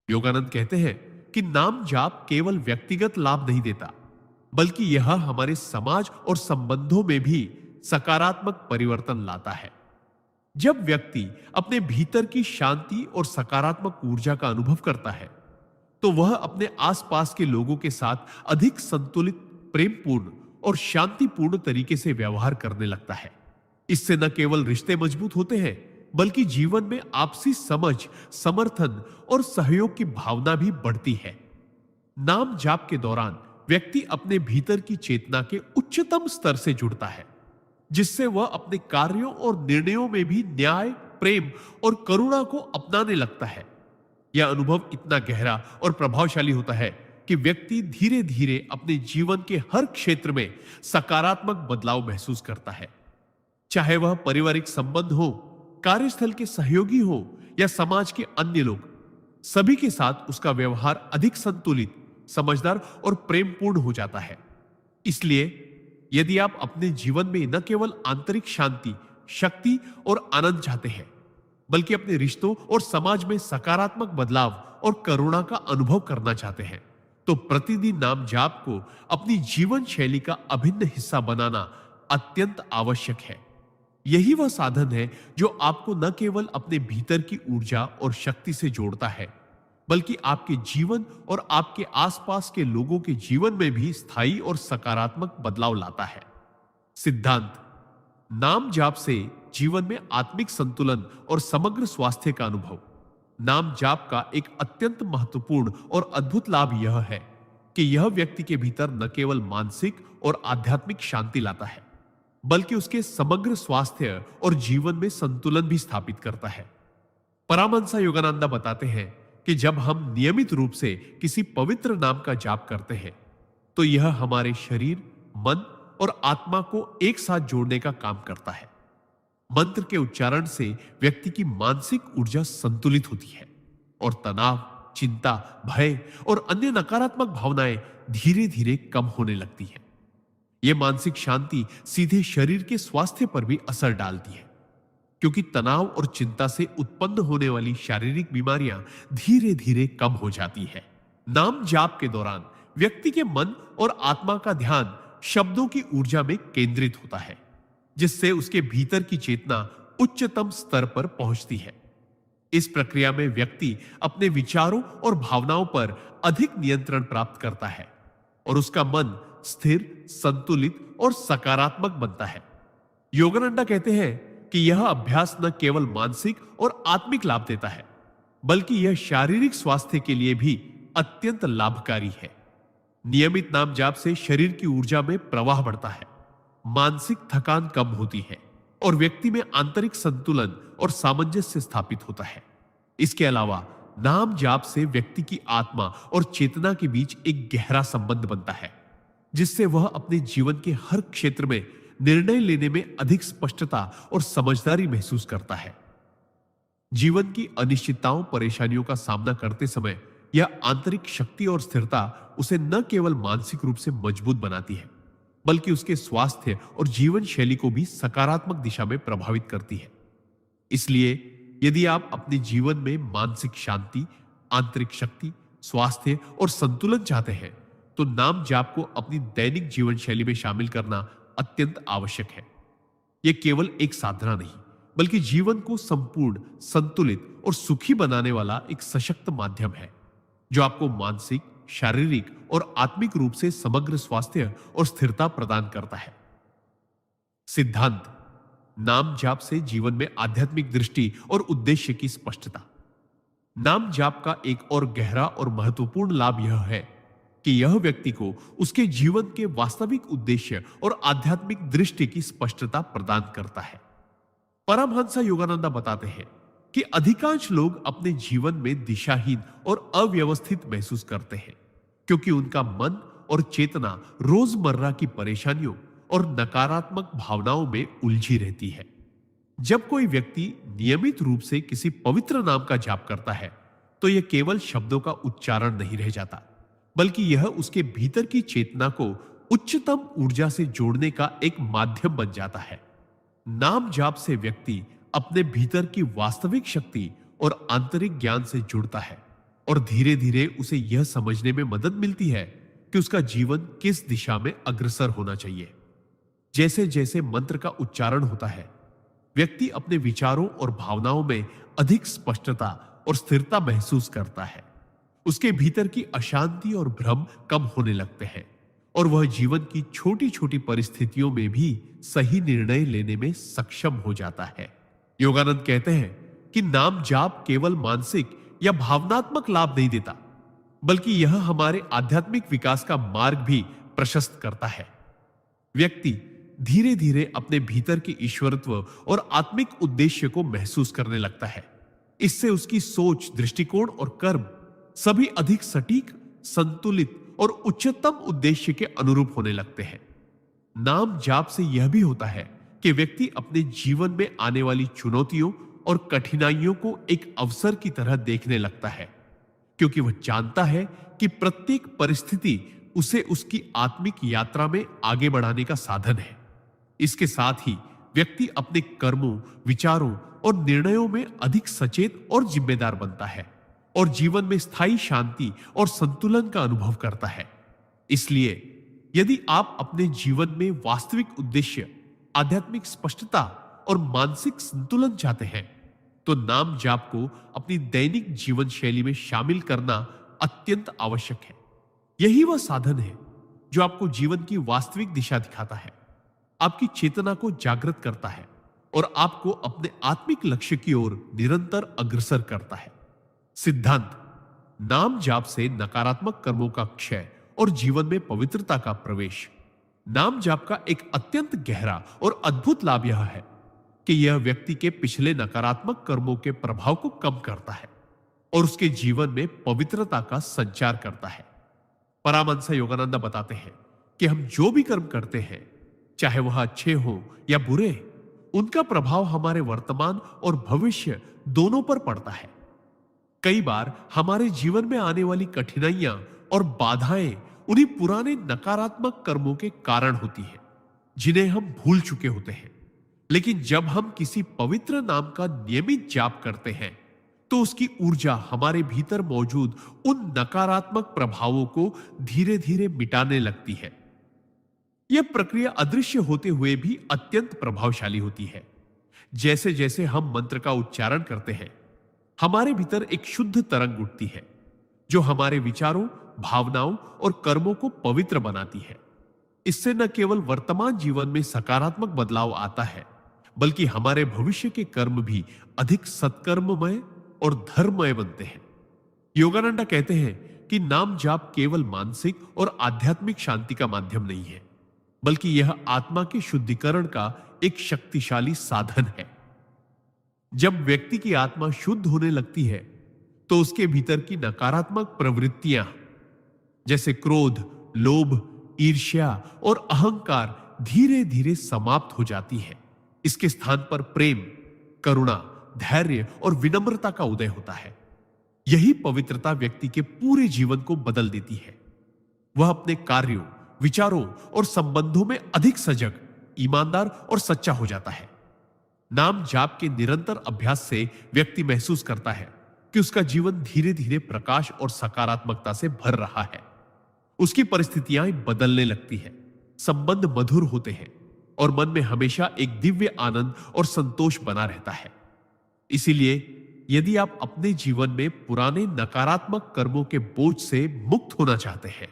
योगानंद कहते हैं कि नाम जाप केवल व्यक्तिगत लाभ नहीं देता, बल्कि यह हमारे समाज और संबंधों में भी सकारात्मक परिवर्तन लाता है। जब व्यक्ति अपने भीतर की शांति और सकारात्मक ऊर्जा का अनुभव करता है, तो वह अपने आसपास के लोगों के साथ अधिक संतुलित, प्रेमपूर्ण और शांतिपूर्ण तरीके से व्यवहार करने लगता है। इससे न केवल रिश्ते मजबूत होते हैं, बल्कि जीवन में आपसी समझ, समर्थन और सहयोग की भावना भी बढ़ती है। नाम जाप के दौरान व्यक्ति अपने भीतर की चेतना के उच्चतम स्तर से जुड़ता है, जिससे वह अपने कार्यों और निर्णयों में भी न्याय, प्रेम और करुणा को अपनाने लगता है। यह अनुभव इतना गहरा और प्रभावशाली होता है कि व्यक्ति धीरे धीरे अपने जीवन के हर क्षेत्र में सकारात्मक बदलाव महसूस करता है। चाहे वह पारिवारिक संबंध हो, कार्यस्थल के सहयोगी हो या समाज के अन्य लोग, सभी के साथ उसका व्यवहार अधिक संतुलित, समझदार और प्रेमपूर्ण हो जाता है। इसलिए यदि आप अपने जीवन में न केवल आंतरिक शांति, शक्ति और आनंद चाहते हैं, बल्कि अपने रिश्तों और समाज में सकारात्मक बदलाव और करुणा का अनुभव करना चाहते हैं, तो प्रतिदिन नाम जाप को अपनी जीवन शैली का अभिन्न हिस्सा बनाना अत्यंत आवश्यक है। यही वह साधन है जो आपको न केवल अपने भीतर की ऊर्जा और शक्ति से जोड़ता है, बल्कि आपके जीवन और आपके आसपास के लोगों के जीवन में भी स्थायी और सकारात्मक बदलाव लाता है। सिद्धांत: नाम जाप से जीवन में आत्मिक संतुलन और समग्र स्वास्थ्य का अनुभव। नाम जाप का एक अत्यंत महत्वपूर्ण और अद्भुत लाभ यह है कि यह व्यक्ति के भीतर न केवल मानसिक और आध्यात्मिक शांति लाता है, बल्कि उसके समग्र स्वास्थ्य और जीवन में संतुलन भी स्थापित करता है। परमहंस योगानंद बताते हैं कि जब हम नियमित रूप से किसी पवित्र नाम का जाप करते हैं, तो यह हमारे शरीर, मन और आत्मा को एक साथ जोड़ने का काम करता है। मंत्र के उच्चारण से व्यक्ति की मानसिक ऊर्जा संतुलित होती है और तनाव, चिंता, भय और अन्य नकारात्मक भावनाएं धीरे धीरे कम होने लगती हैं। यह मानसिक शांति सीधे शरीर के स्वास्थ्य पर भी असर डालती है, क्योंकि तनाव और चिंता से उत्पन्न होने वाली शारीरिक बीमारियां धीरे धीरे कम हो जाती है। नाम जाप के दौरान व्यक्ति के मन और आत्मा का ध्यान शब्दों की ऊर्जा में केंद्रित होता है, जिससे उसके भीतर की चेतना उच्चतम स्तर पर पहुंचती है। इस प्रक्रिया में व्यक्ति अपने विचारों और भावनाओं पर अधिक नियंत्रण प्राप्त करता है और उसका मन स्थिर, संतुलित और सकारात्मक बनता है। योगानंदा कहते हैं कि यह अभ्यास न केवल मानसिक और आत्मिक लाभ देता है, बल्कि यह शारीरिक स्वास्थ्य के लिए भी अत्यंत लाभकारी है। नियमित नाम जाप से शरीर की ऊर्जा में प्रवाह बढ़ता है, मानसिक थकान कम होती है और व्यक्ति में आंतरिक संतुलन और सामंजस्य स्थापित होता है। इसके अलावा नाम जाप से व्यक्ति की आत्मा और चेतना के बीच एक गहरा संबंध बनता है, जिससे वह अपने जीवन के हर क्षेत्र में निर्णय लेने में अधिक स्पष्टता और समझदारी महसूस करता है। जीवन की अनिश्चितताओं, परेशानियों का सामना करते समय यह आंतरिक शक्ति और स्थिरता उसे न केवल मानसिक रूप से मजबूत बनाती है, बल्कि उसके स्वास्थ्य और जीवन शैली को भी सकारात्मक दिशा में प्रभावित करती है। इसलिए यदि आप अपने जीवन में मानसिक शांति, आंतरिक शक्ति, स्वास्थ्य और संतुलन चाहते हैं, तो नाम जाप को अपनी दैनिक जीवन शैली में शामिल करना अत्यंत आवश्यक है। यह केवल एक साधना नहीं, बल्कि जीवन को संपूर्ण, संतुलित और सुखी बनाने वाला एक सशक्त माध्यम है, जो आपको मानसिक, शारीरिक और आत्मिक रूप से समग्र स्वास्थ्य और स्थिरता प्रदान करता है। सिद्धांत: नाम जाप से जीवन में आध्यात्मिक दृष्टि और उद्देश्य की स्पष्टता। नाम जाप का एक और गहरा और महत्वपूर्ण लाभ यह है कि यह व्यक्ति को उसके जीवन के वास्तविक उद्देश्य और आध्यात्मिक दृष्टि की स्पष्टता प्रदान करता है। परमहंस योगानंदा बताते हैं कि अधिकांश लोग अपने जीवन में दिशाहीन और अव्यवस्थित महसूस करते हैं, क्योंकि उनका मन और चेतना रोजमर्रा की परेशानियों और नकारात्मक भावनाओं में उलझी रहती है। जब कोई व्यक्ति नियमित रूप से किसी पवित्र नाम का जाप करता है, तो यह केवल शब्दों का उच्चारण नहीं रह जाता, बल्कि यह उसके भीतर की चेतना को उच्चतम ऊर्जा से जोड़ने का एक माध्यम बन जाता है। नाम जाप से व्यक्ति अपने भीतर की वास्तविक शक्ति और आंतरिक ज्ञान से जुड़ता है, और धीरे धीरे उसे यह समझने में मदद मिलती है कि उसका जीवन किस दिशा में अग्रसर होना चाहिए। जैसे जैसे मंत्र का उच्चारण होता है, व्यक्ति अपने विचारों और भावनाओं में अधिक स्पष्टता और स्थिरता महसूस करता है। उसके भीतर की अशांति और भ्रम कम होने लगते हैं और वह जीवन की छोटी छोटी परिस्थितियों में भी सही निर्णय लेने में सक्षम हो जाता है। योगानंद कहते हैं कि नाम जाप केवल मानसिक या भावनात्मक लाभ नहीं देता, बल्कि यह हमारे आध्यात्मिक विकास का मार्ग भी प्रशस्त करता है। व्यक्ति धीरे धीरे अपने भीतर के ईश्वरत्व और आत्मिक उद्देश्य को महसूस करने लगता है। इससे उसकी सोच, दृष्टिकोण और कर्म सभी अधिक सटीक, संतुलित और उच्चतम उद्देश्य के अनुरूप होने लगते हैं। नाम जाप से यह भी होता है कि व्यक्ति अपने जीवन में आने वाली चुनौतियों और कठिनाइयों को एक अवसर की तरह देखने लगता है, क्योंकि वह जानता है कि प्रत्येक परिस्थिति उसे उसकी आत्मिक यात्रा में आगे बढ़ाने का साधन है। इसके साथ ही व्यक्ति अपने कर्मों, विचारों और निर्णयों में अधिक सचेत और जिम्मेदार बनता है और जीवन में स्थायी शांति और संतुलन का अनुभव करता है। इसलिए यदि आप अपने जीवन में वास्तविक उद्देश्य, आध्यात्मिक स्पष्टता और मानसिक संतुलन चाहते हैं, तो नाम जाप को अपनी दैनिक जीवन शैली में शामिल करना अत्यंत आवश्यक है। यही वह साधन है जो आपको जीवन की वास्तविक दिशा दिखाता है, आपकी चेतना को जागृत करता है और आपको अपने आत्मिक लक्ष्य की ओर निरंतर अग्रसर करता है। सिद्धांत: नाम जाप से नकारात्मक कर्मों का क्षय और जीवन में पवित्रता का प्रवेश। नाम जाप का एक अत्यंत गहरा और अद्भुत लाभ यह है कि यह व्यक्ति के पिछले नकारात्मक कर्मों के प्रभाव को कम करता है और उसके जीवन में पवित्रता का संचार करता है। परमहंस योगानंद बताते हैं कि हम जो भी कर्म करते हैं, चाहे वह अच्छे हो या बुरे, उनका प्रभाव हमारे वर्तमान और भविष्य दोनों पर पड़ता है। कई बार हमारे जीवन में आने वाली कठिनाइयां और बाधाएं उन्हीं पुराने नकारात्मक कर्मों के कारण होती हैं, जिन्हें हम भूल चुके होते हैं। लेकिन जब हम किसी पवित्र नाम का नियमित जाप करते हैं, तो उसकी ऊर्जा हमारे भीतर मौजूद उन नकारात्मक प्रभावों को धीरे धीरे मिटाने लगती है। यह प्रक्रिया अदृश्य होते हुए भी अत्यंत प्रभावशाली होती है। जैसे जैसे हम मंत्र का उच्चारण करते हैं, हमारे भीतर एक शुद्ध तरंग उठती है जो हमारे विचारों, भावनाओं और कर्मों को पवित्र बनाती है। इससे न केवल वर्तमान जीवन में सकारात्मक बदलाव आता है, बल्कि हमारे भविष्य के कर्म भी अधिक सत्कर्ममय और धर्ममय बनते हैं। योगानंद कहते हैं कि नाम जाप केवल मानसिक और आध्यात्मिक शांति का माध्यम नहीं है, बल्कि यह आत्मा के शुद्धिकरण का एक शक्तिशाली साधन है। जब व्यक्ति की आत्मा शुद्ध होने लगती है, तो उसके भीतर की नकारात्मक प्रवृत्तियां जैसे क्रोध, लोभ, ईर्ष्या और अहंकार धीरे धीरे समाप्त हो जाती है। इसके स्थान पर प्रेम, करुणा, धैर्य और विनम्रता का उदय होता है। यही पवित्रता व्यक्ति के पूरे जीवन को बदल देती है। वह अपने कार्यों, विचारों और संबंधों में अधिक सजग, ईमानदार और सच्चा हो जाता है। नाम जाप के निरंतर अभ्यास से व्यक्ति महसूस करता है कि उसका जीवन धीरे धीरे प्रकाश और सकारात्मकता से भर रहा है। उसकी परिस्थितियां बदलने लगती है, संबंध मधुर होते हैं और मन में हमेशा एक दिव्य आनंद और संतोष बना रहता है। इसीलिए यदि आप अपने जीवन में पुराने नकारात्मक कर्मों के बोझ से मुक्त होना चाहते हैं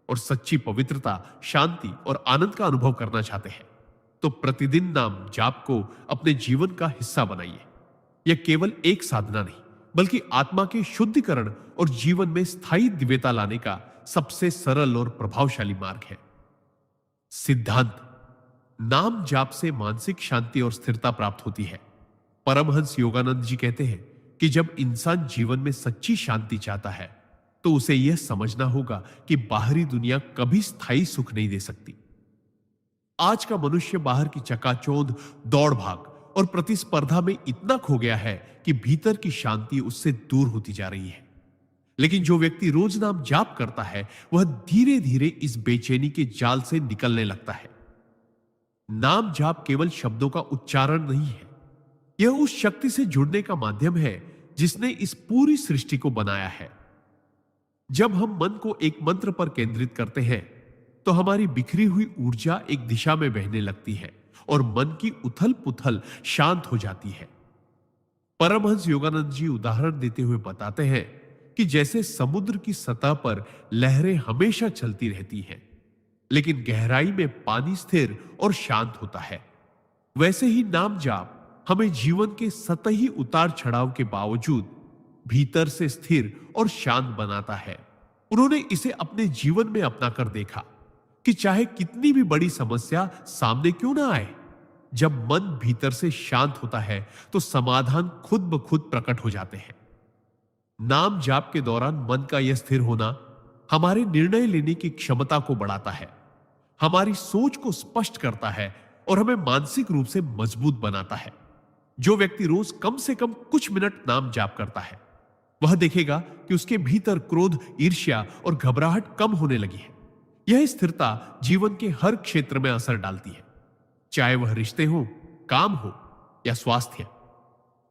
और सच्ची पवित्रता, शांति और आनंद का अनुभव करना चाहते हैं, तो प्रतिदिन नाम जाप को अपने जीवन का हिस्सा बनाइए। यह केवल एक साधना नहीं, बल्कि आत्मा के शुद्धिकरण और जीवन में स्थायी दिव्यता लाने का सबसे सरल और प्रभावशाली मार्ग है। सिद्धांत: नाम जाप से मानसिक शांति और स्थिरता प्राप्त होती है। परमहंस योगानंद जी कहते हैं कि जब इंसान जीवन में सच्ची शांति चाहता है, तो उसे यह समझना होगा कि बाहरी दुनिया कभी स्थायी सुख नहीं दे सकती। आज का मनुष्य बाहर की चकाचौंध, दौड़ भाग और प्रतिस्पर्धा में इतना खो गया है कि भीतर की शांति उससे दूर होती जा रही है। लेकिन जो व्यक्ति रोज नाम जाप करता है, वह धीरे धीरे इस बेचैनी के जाल से निकलने लगता है। नाम जाप केवल शब्दों का उच्चारण नहीं है, यह उस शक्ति से जुड़ने का माध्यम है जिसने इस पूरी सृष्टि को बनाया है जब हम मन को एक मंत्र पर केंद्रित करते हैं तो हमारी बिखरी हुई ऊर्जा एक दिशा में बहने लगती है और मन की उथल पुथल शांत हो जाती है। परमहंस योगानंद जी उदाहरण देते हुए बताते हैं कि जैसे समुद्र की सतह पर लहरें हमेशा चलती रहती हैं, लेकिन गहराई में पानी स्थिर और शांत होता है, वैसे ही नाम जाप हमें जीवन के सतही उतार चढ़ाव के बावजूद भीतर से स्थिर और शांत बनाता है। उन्होंने इसे अपने जीवन में अपनाकर देखा कि चाहे कितनी भी बड़ी समस्या सामने क्यों ना आए, जब मन भीतर से शांत होता है तो समाधान खुद ब खुद प्रकट हो जाते हैं। नाम जाप के दौरान मन का यह स्थिर होना हमारे निर्णय लेने की क्षमता को बढ़ाता है, हमारी सोच को स्पष्ट करता है और हमें मानसिक रूप से मजबूत बनाता है। जो व्यक्ति रोज कम से कम कुछ मिनट नाम जाप करता है, वह देखेगा कि उसके भीतर क्रोध, ईर्ष्या और घबराहट कम होने लगी है। यह स्थिरता जीवन के हर क्षेत्र में असर डालती है, चाहे वह रिश्ते हो, काम हो या स्वास्थ्य।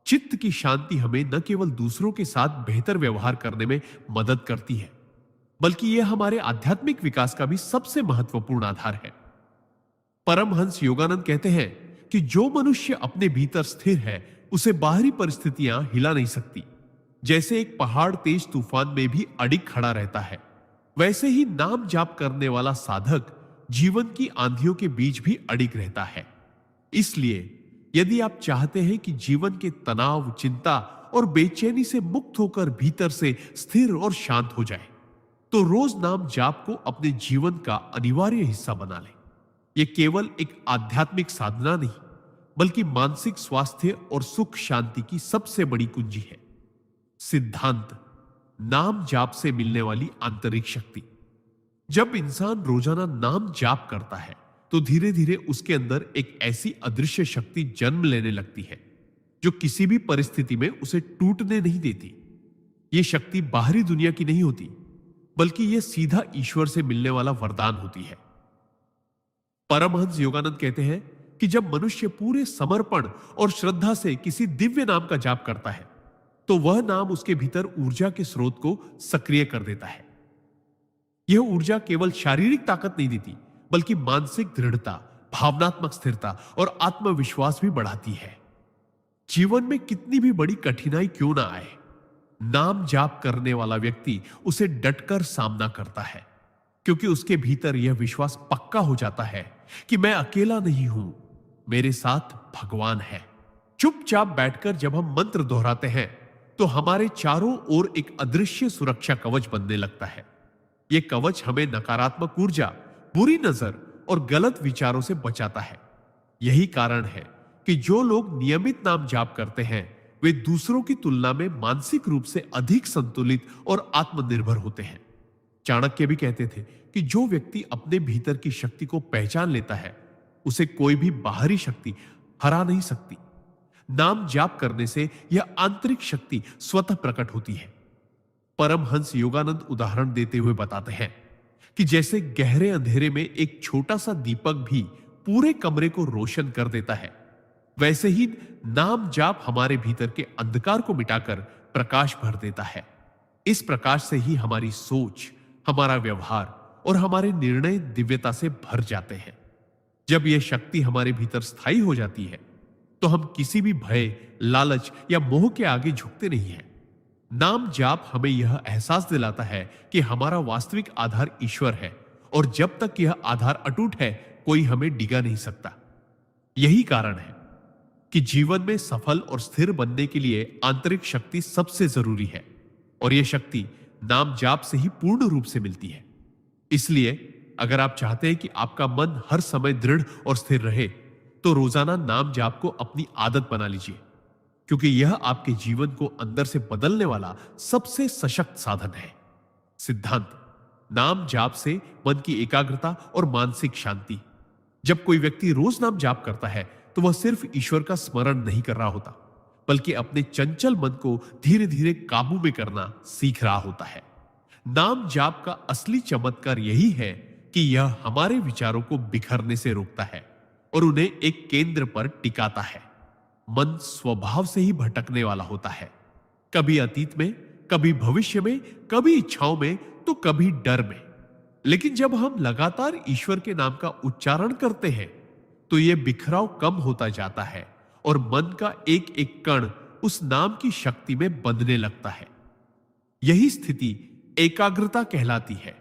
चित्त की शांति हमें न केवल दूसरों के साथ बेहतर व्यवहार करने में मदद करती है, बल्कि यह हमारे आध्यात्मिक विकास का भी सबसे महत्वपूर्ण आधार है। परमहंस योगानंद कहते हैं कि जो मनुष्य अपने भीतर स्थिर है, उसे बाहरी परिस्थितियां हिला नहीं सकती। जैसे एक पहाड़ तेज तूफान में भी अडिग खड़ा रहता है, वैसे ही नाम जाप करने वाला साधक जीवन की आंधियों के बीच भी अडिग रहता है। इसलिए यदि आप चाहते हैं कि जीवन के तनाव, चिंता और बेचैनी से मुक्त होकर भीतर से स्थिर और शांत हो जाए, तो रोज नाम जाप को अपने जीवन का अनिवार्य हिस्सा बना लें। यह केवल एक आध्यात्मिक साधना नहीं, बल्कि मानसिक स्वास्थ्य और सुख शांति की सबसे बड़ी कुंजी है। सिद्धांत: नाम जाप से मिलने वाली आंतरिक शक्ति। जब इंसान रोजाना नाम जाप करता है तो धीरे धीरे उसके अंदर एक ऐसी अदृश्य शक्ति जन्म लेने लगती है जो किसी भी परिस्थिति में उसे टूटने नहीं देती। यह शक्ति बाहरी दुनिया की नहीं होती, बल्कि यह सीधा ईश्वर से मिलने वाला वरदान होती है। परमहंस योगानंद कहते हैं कि जब मनुष्य पूरे समर्पण और श्रद्धा से किसी दिव्य नाम का जाप करता है, तो वह नाम उसके भीतर ऊर्जा के स्रोत को सक्रिय कर देता है। यह ऊर्जा केवल शारीरिक ताकत नहीं देती, बल्कि मानसिक दृढ़ता, भावनात्मक स्थिरता और आत्मविश्वास भी बढ़ाती है। जीवन में कितनी भी बड़ी कठिनाई क्यों ना आए, नाम जाप करने वाला व्यक्ति उसे डटकर सामना करता है, क्योंकि उसके भीतर यह विश्वास पक्का हो जाता है कि मैं अकेला नहीं हूं, मेरे साथ भगवान है। चुपचाप बैठकर जब हम मंत्र दोहराते हैं तो हमारे चारों ओर एक अदृश्य सुरक्षा कवच बनने लगता है। यह कवच हमें नकारात्मक ऊर्जा, बुरी नजर और गलत विचारों से बचाता है। यही कारण है कि जो लोग नियमित नाम जाप करते हैं, वे दूसरों की तुलना में मानसिक रूप से अधिक संतुलित और आत्मनिर्भर होते हैं। चाणक्य भी कहते थे कि जो व्यक्ति अपने भीतर की शक्ति को पहचान लेता है, उसे कोई भी बाहरी शक्ति हरा नहीं सकती। नाम जाप करने से यह आंतरिक शक्ति स्वतः प्रकट होती है। परमहंस योगानंद उदाहरण देते हुए बताते हैं कि जैसे गहरे अंधेरे में एक छोटा सा दीपक भी पूरे कमरे को रोशन कर देता है, वैसे ही नाम जाप हमारे भीतर के अंधकार को मिटाकर प्रकाश भर देता है। इस प्रकाश से ही हमारी सोच, हमारा व्यवहार और हमारे निर्णय दिव्यता से भर जाते हैं। जब यह शक्ति हमारे भीतर स्थायी हो जाती है, तो हम किसी भी भय, लालच या मोह के आगे झुकते नहीं हैं। नाम जाप हमें यह एहसास दिलाता है कि हमारा वास्तविक आधार ईश्वर है, और जब तक यह आधार अटूट है, कोई हमें डिगा नहीं सकता। यही कारण है कि जीवन में सफल और स्थिर बनने के लिए आंतरिक शक्ति सबसे जरूरी है, और यह शक्ति नाम जाप से ही पूर्ण रूप से मिलती है। इसलिए अगर आप चाहते हैं कि आपका मन हर समय दृढ़ और स्थिर रहे, तो रोजाना नाम जाप को अपनी आदत बना लीजिए, क्योंकि यह आपके जीवन को अंदर से बदलने वाला सबसे सशक्त साधन है। सिद्धांत: नाम जाप से मन की एकाग्रता और मानसिक शांति। जब कोई व्यक्ति रोज नाम जाप करता है, तो वह सिर्फ ईश्वर का स्मरण नहीं कर रहा होता, बल्कि अपने चंचल मन को धीरे धीरे काबू में करना सीख रहा होता है। नाम जाप का असली चमत्कार यही है कि यह हमारे विचारों को बिखरने से रोकता है और उन्हें एक केंद्र पर टिकाता है। मन स्वभाव से ही भटकने वाला होता है, कभी अतीत में, कभी भविष्य में, कभी इच्छाओं में, तो कभी डर में। लेकिन जब हम लगातार ईश्वर के नाम का उच्चारण करते हैं तो यह बिखराव कम होता जाता है और मन का एक एक कण उस नाम की शक्ति में बंधने लगता है। यही स्थिति एकाग्रता कहलाती है।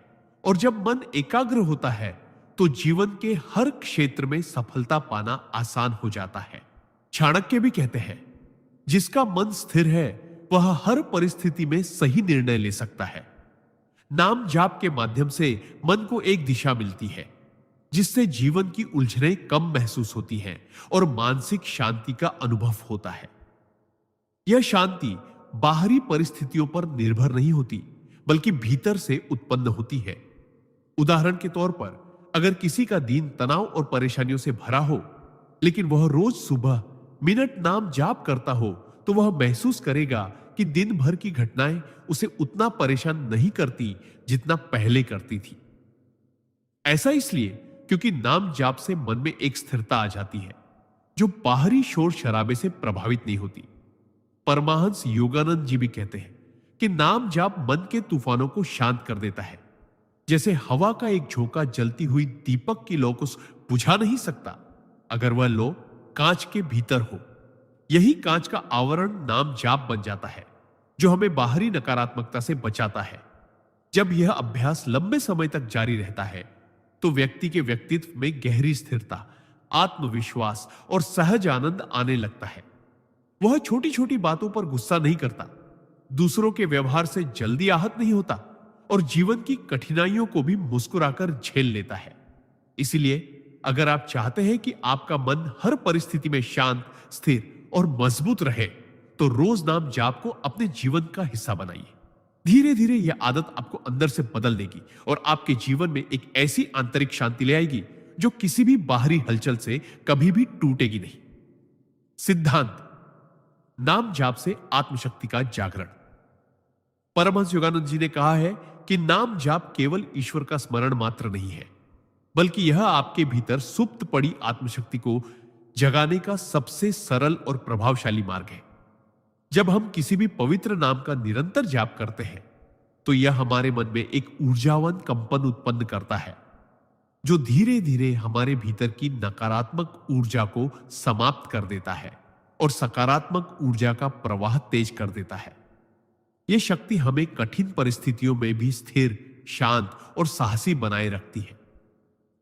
और जब मन एकाग्र होता है तो जीवन के हर क्षेत्र में सफलता पाना आसान हो जाता है। चाणक्य भी कहते हैं, जिसका मन स्थिर है वह हर परिस्थिति में सही निर्णय ले सकता है। नाम जाप के माध्यम से मन को एक दिशा मिलती है, जिससे जीवन की उलझनें कम महसूस होती हैं और मानसिक शांति का अनुभव होता है। यह शांति बाहरी परिस्थितियों पर निर्भर नहीं होती, बल्कि भीतर से उत्पन्न होती है। उदाहरण के तौर पर, अगर किसी का दिन तनाव और परेशानियों से भरा हो, लेकिन वह रोज सुबह मिनट नाम जाप करता हो, तो वह महसूस करेगा कि दिन भर की घटनाएं उसे उतना परेशान नहीं करती जितना पहले करती थी। ऐसा इसलिए क्योंकि नाम जाप से मन में एक स्थिरता आ जाती है, जो बाहरी शोर शराबे से प्रभावित नहीं होती। परमहंस योगानंद जी भी कहते हैं कि नाम जाप मन के तूफानों को शांत कर देता है। जैसे हवा का एक झोंका जलती हुई दीपक की लौ को बुझा नहीं सकता अगर वह लौ कांच के भीतर हो। यही कांच का आवरण नाम जाप बन जाता है, जो हमें बाहरी नकारात्मकता से बचाता है। जब यह अभ्यास लंबे समय तक जारी रहता है तो व्यक्ति के व्यक्तित्व में गहरी स्थिरता, आत्मविश्वास और सहज आनंद आने लगता है। वह छोटी छोटी बातों पर गुस्सा नहीं करता, दूसरों के व्यवहार से जल्दी आहत नहीं होता और जीवन की कठिनाइयों को भी मुस्कुराकर झेल लेता है। इसलिए अगर आप चाहते हैं कि आपका मन हर परिस्थिति में शांत, स्थिर और मजबूत रहे, तो रोज नाम जाप को अपने जीवन का हिस्सा बनाइए। धीरे धीरे यह आदत आपको अंदर से बदल देगी और आपके जीवन में एक ऐसी आंतरिक शांति ले आएगी जो किसी भी बाहरी हलचल से कभी भी टूटेगी नहीं। सिद्धांत: नाम जाप से आत्मशक्ति का जागरण। परमहंस योगानंद जी ने कहा है कि नाम जाप केवल ईश्वर का स्मरण मात्र नहीं है, बल्कि यह आपके भीतर सुप्त पड़ी आत्मशक्ति को जगाने का सबसे सरल और प्रभावशाली मार्ग है। जब हम किसी भी पवित्र नाम का निरंतर जाप करते हैं तो यह हमारे मन में एक ऊर्जावान कंपन उत्पन्न करता है, जो धीरे धीरे हमारे भीतर की नकारात्मक ऊर्जा को समाप्त कर देता है और सकारात्मक ऊर्जा का प्रवाह तेज कर देता है। यह शक्ति हमें कठिन परिस्थितियों में भी स्थिर, शांत और साहसी बनाए रखती है।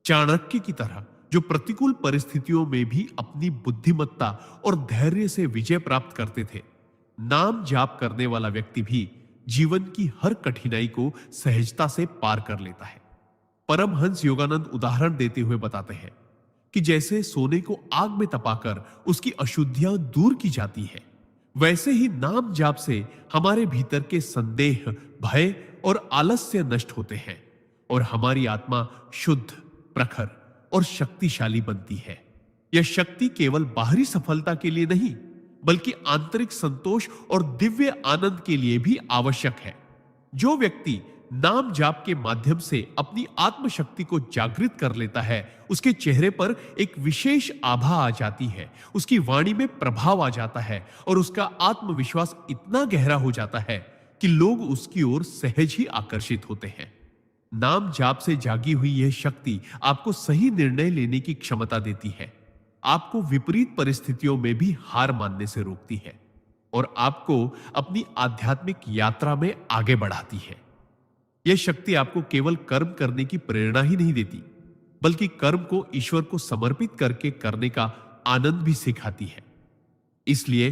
चाणक्य की तरह जो प्रतिकूल परिस्थितियों में भी अपनी बुद्धिमत्ता और धैर्य से विजय प्राप्त करते थे, नाम जाप करने वाला व्यक्ति भी जीवन की हर कठिनाई को सहजता से पार कर लेता है। परमहंस योगानंद उदाहरण देते हुए बताते हैं कि जैसे सोने को आग में तपाकर उसकी अशुद्धियां दूर की जाती है, वैसे ही नाम जाप से हमारे भीतर के संदेह, भय और आलस्य नष्ट होते हैं और हमारी आत्मा शुद्ध, प्रखर और शक्तिशाली बनती है। यह शक्ति केवल बाहरी सफलता के लिए नहीं, बल्कि आंतरिक संतोष और दिव्य आनंद के लिए भी आवश्यक है। जो व्यक्ति नाम जाप के माध्यम से अपनी आत्मशक्ति को जागृत कर लेता है, उसके चेहरे पर एक विशेष आभा आ जाती है, उसकी वाणी में प्रभाव आ जाता है और उसका आत्मविश्वास इतना गहरा हो जाता है कि लोग उसकी ओर सहज ही आकर्षित होते हैं। नाम जाप से जागी हुई यह शक्ति आपको सही निर्णय लेने की क्षमता देती है, आपको विपरीत परिस्थितियों में भी हार मानने से रोकती है और आपको अपनी आध्यात्मिक यात्रा में आगे बढ़ाती है। यह शक्ति आपको केवल कर्म करने की प्रेरणा ही नहीं देती, बल्कि कर्म को ईश्वर को समर्पित करके करने का आनंद भी सिखाती है। इसलिए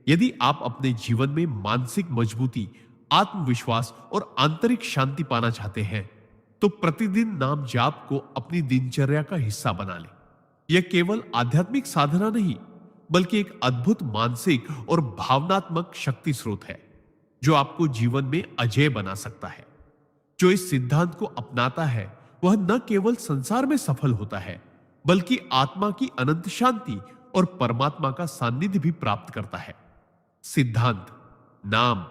यदि आप अपने जीवन में मानसिक मजबूती, आत्मविश्वास और आंतरिक शांति पाना चाहते हैं, तो प्रतिदिन नाम जाप को अपनी दिनचर्या का हिस्सा बना लें। यह केवल आध्यात्मिक साधना नहीं, बल्कि एक अद्भुत मानसिक और भावनात्मक शक्ति स्रोत है, जो आपको जीवन में अजेय बना सकता है। जो इस सिद्धांत को अपनाता है, वह न केवल संसार में सफल होता है, बल्कि आत्मा की अनंत शांति और परमात्मा का सानिध्य भी प्राप्त करता है। सिद्धांत: नाम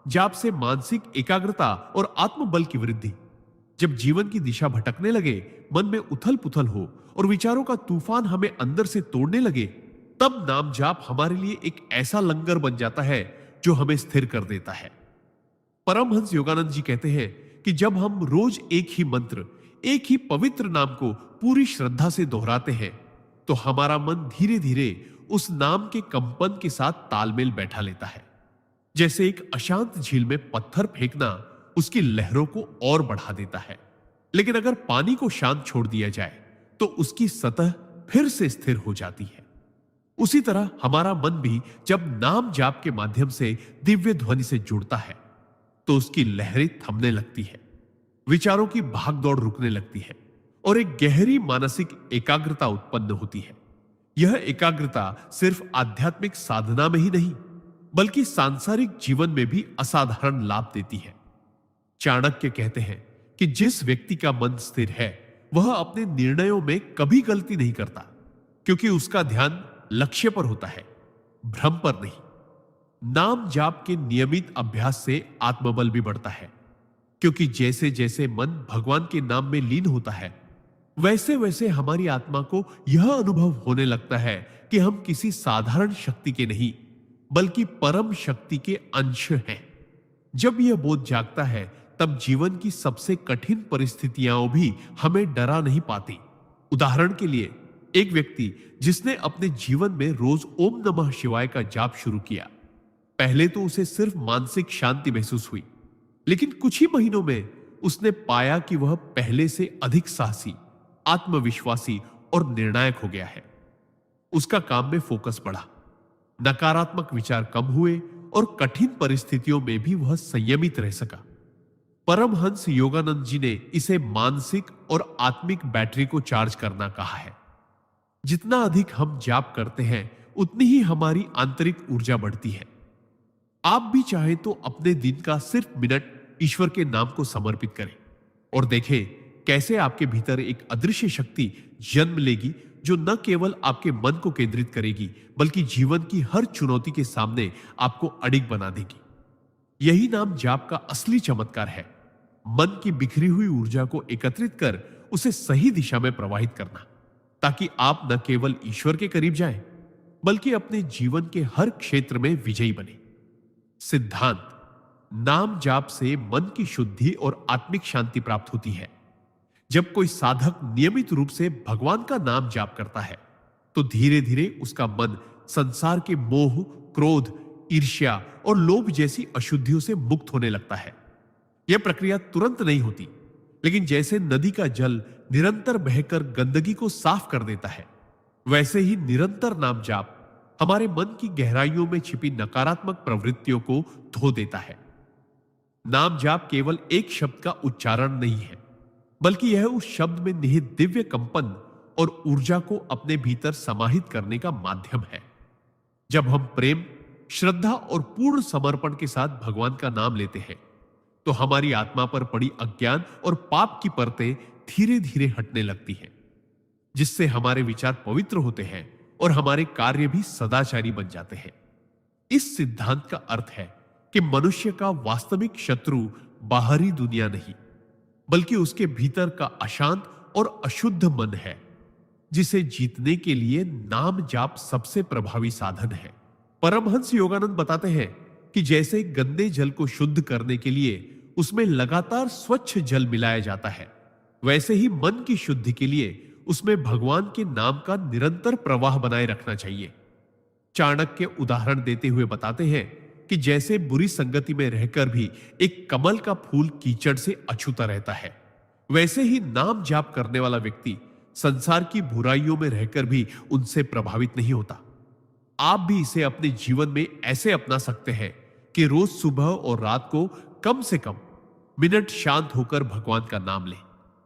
जाप से मानसिक एकाग्रता और आत्मबल की वृद्धि। जब जीवन की दिशा भटकने लगे, मन में उथल पुथल हो और विचारों का तूफान हमें अंदर से तोड़ने लगे, तब नाम जाप हमारे लिए एक ऐसा लंगर बन जाता है जो हमें स्थिर कर देता है। परमहंस योगानंद जी कहते हैं कि जब हम रोज एक ही मंत्र, एक ही पवित्र नाम को पूरी श्रद्धा से दोहराते हैं, तो हमारा मन धीरे धीरे उस नाम के कंपन के साथ तालमेल बैठा लेता है। जैसे एक अशांत झील में पत्थर फेंकना उसकी लहरों को और बढ़ा देता है, लेकिन अगर पानी को शांत छोड़ दिया जाए तो उसकी सतह फिर से स्थिर हो जाती है। उसी तरह हमारा मन भी जब नाम जाप के माध्यम से दिव्य ध्वनि से जुड़ता है तो उसकी लहरें थमने लगती है, विचारों की भागदौड़ रुकने लगती है और एक गहरी मानसिक एकाग्रता उत्पन्न होती है। यह एकाग्रता सिर्फ आध्यात्मिक साधना में ही नहीं बल्कि सांसारिक जीवन में भी असाधारण लाभ देती है। चाणक्य कहते हैं कि जिस व्यक्ति का मन स्थिर है वह अपने निर्णयों में कभी गलती नहीं करता, क्योंकि उसका ध्यान लक्ष्य पर होता है, भ्रम पर नहीं। नाम जाप के नियमित अभ्यास से आत्मबल भी बढ़ता है, क्योंकि जैसे जैसे मन भगवान के नाम में लीन होता है वैसे वैसे हमारी आत्मा को यह अनुभव होने लगता है कि हम किसी साधारण शक्ति के नहीं बल्कि परम शक्ति के अंश हैं। जब यह बोध जागता है तब जीवन की सबसे कठिन परिस्थितियां भी हमें डरा नहीं पाती। उदाहरण के लिए, एक व्यक्ति जिसने अपने जीवन में रोज ओम नमः शिवाय का जाप शुरू किया, पहले तो उसे सिर्फ मानसिक शांति महसूस हुई, लेकिन कुछ ही महीनों में उसने पाया कि वह पहले से अधिक साहसी, आत्मविश्वासी और निर्णायक हो गया है। उसका काम में फोकस बढ़ा, नकारात्मक विचार कम हुए और कठिन परिस्थितियों में भी वह संयमित रह सका। परमहंस योगानंद जी ने इसे मानसिक और आत्मिक बैटरी को चार्ज करना कहा है। जितना अधिक हम जाप करते हैं उतनी ही हमारी आंतरिक ऊर्जा बढ़ती है। आप भी चाहे तो अपने दिन का सिर्फ मिनट ईश्वर के नाम को समर्पित करें और देखें कैसे आपके भीतर एक अदृश्य शक्ति जन्म लेगी जो न केवल आपके मन को केंद्रित करेगी बल्कि जीवन की हर चुनौती के सामने आपको अडिग बना देगी। यही नाम जाप का असली चमत्कार है, मन की बिखरी हुई ऊर्जा को एकत्रित कर उसे सही दिशा में प्रवाहित करना, ताकि आप न केवल ईश्वर के करीब जाएं बल्कि अपने जीवन के हर क्षेत्र में विजयी बने। सिद्धांत: नाम जाप से मन की शुद्धि और आत्मिक शांति प्राप्त होती है। जब कोई साधक नियमित रूप से भगवान का नाम जाप करता है तो धीरे धीरे उसका मन संसार के मोह, क्रोध, ईर्ष्या और लोभ जैसी अशुद्धियों से मुक्त होने लगता है। यह प्रक्रिया तुरंत नहीं होती, लेकिन जैसे नदी का जल निरंतर बहकर गंदगी को साफ कर देता है, वैसे ही निरंतर नाम जाप हमारे मन की गहराइयों में छिपी नकारात्मक प्रवृत्तियों को धो देता है। नाम जाप केवल एक शब्द का उच्चारण नहीं है, बल्कि यह उस शब्द में निहित दिव्य कंपन और ऊर्जा को अपने भीतर समाहित करने का माध्यम है। जब हम प्रेम, श्रद्धा और पूर्ण समर्पण के साथ भगवान का नाम लेते हैं तो हमारी आत्मा पर पड़ी अज्ञान और पाप की परतें धीरे धीरे हटने लगती हैं, जिससे हमारे विचार पवित्र होते हैं और हमारे कार्य भी सदाचारी बन जाते हैं। इस सिद्धांत का अर्थ है कि मनुष्य का वास्तविक शत्रु बाहरी दुनिया नहीं बल्कि उसके भीतर का अशांत और अशुद्ध मन है, जिसे जीतने के लिए नाम जाप सबसे प्रभावी साधन है। परमहंस योगानंद बताते हैं कि जैसे गंदे जल को शुद्ध करने के लिए उसमें लगातार स्वच्छ जल मिलाया जाता है, वैसे ही मन की शुद्धि के लिए उसमें भगवान के नाम का निरंतर प्रवाह बनाए रखना चाहिए। चाणक्य उदाहरण देते हुए बताते हैं कि जैसे बुरी संगति में रहकर भी एक कमल का फूल कीचड़ से अछूता रहता है, वैसे ही नाम जाप करने वाला व्यक्ति संसार की बुराइयों में रहकर भी उनसे प्रभावित नहीं होता। आप भी इसे अपने जीवन में ऐसे अपना सकते हैं कि रोज सुबह और रात को कम से कम मिनट शांत होकर भगवान का नाम लें,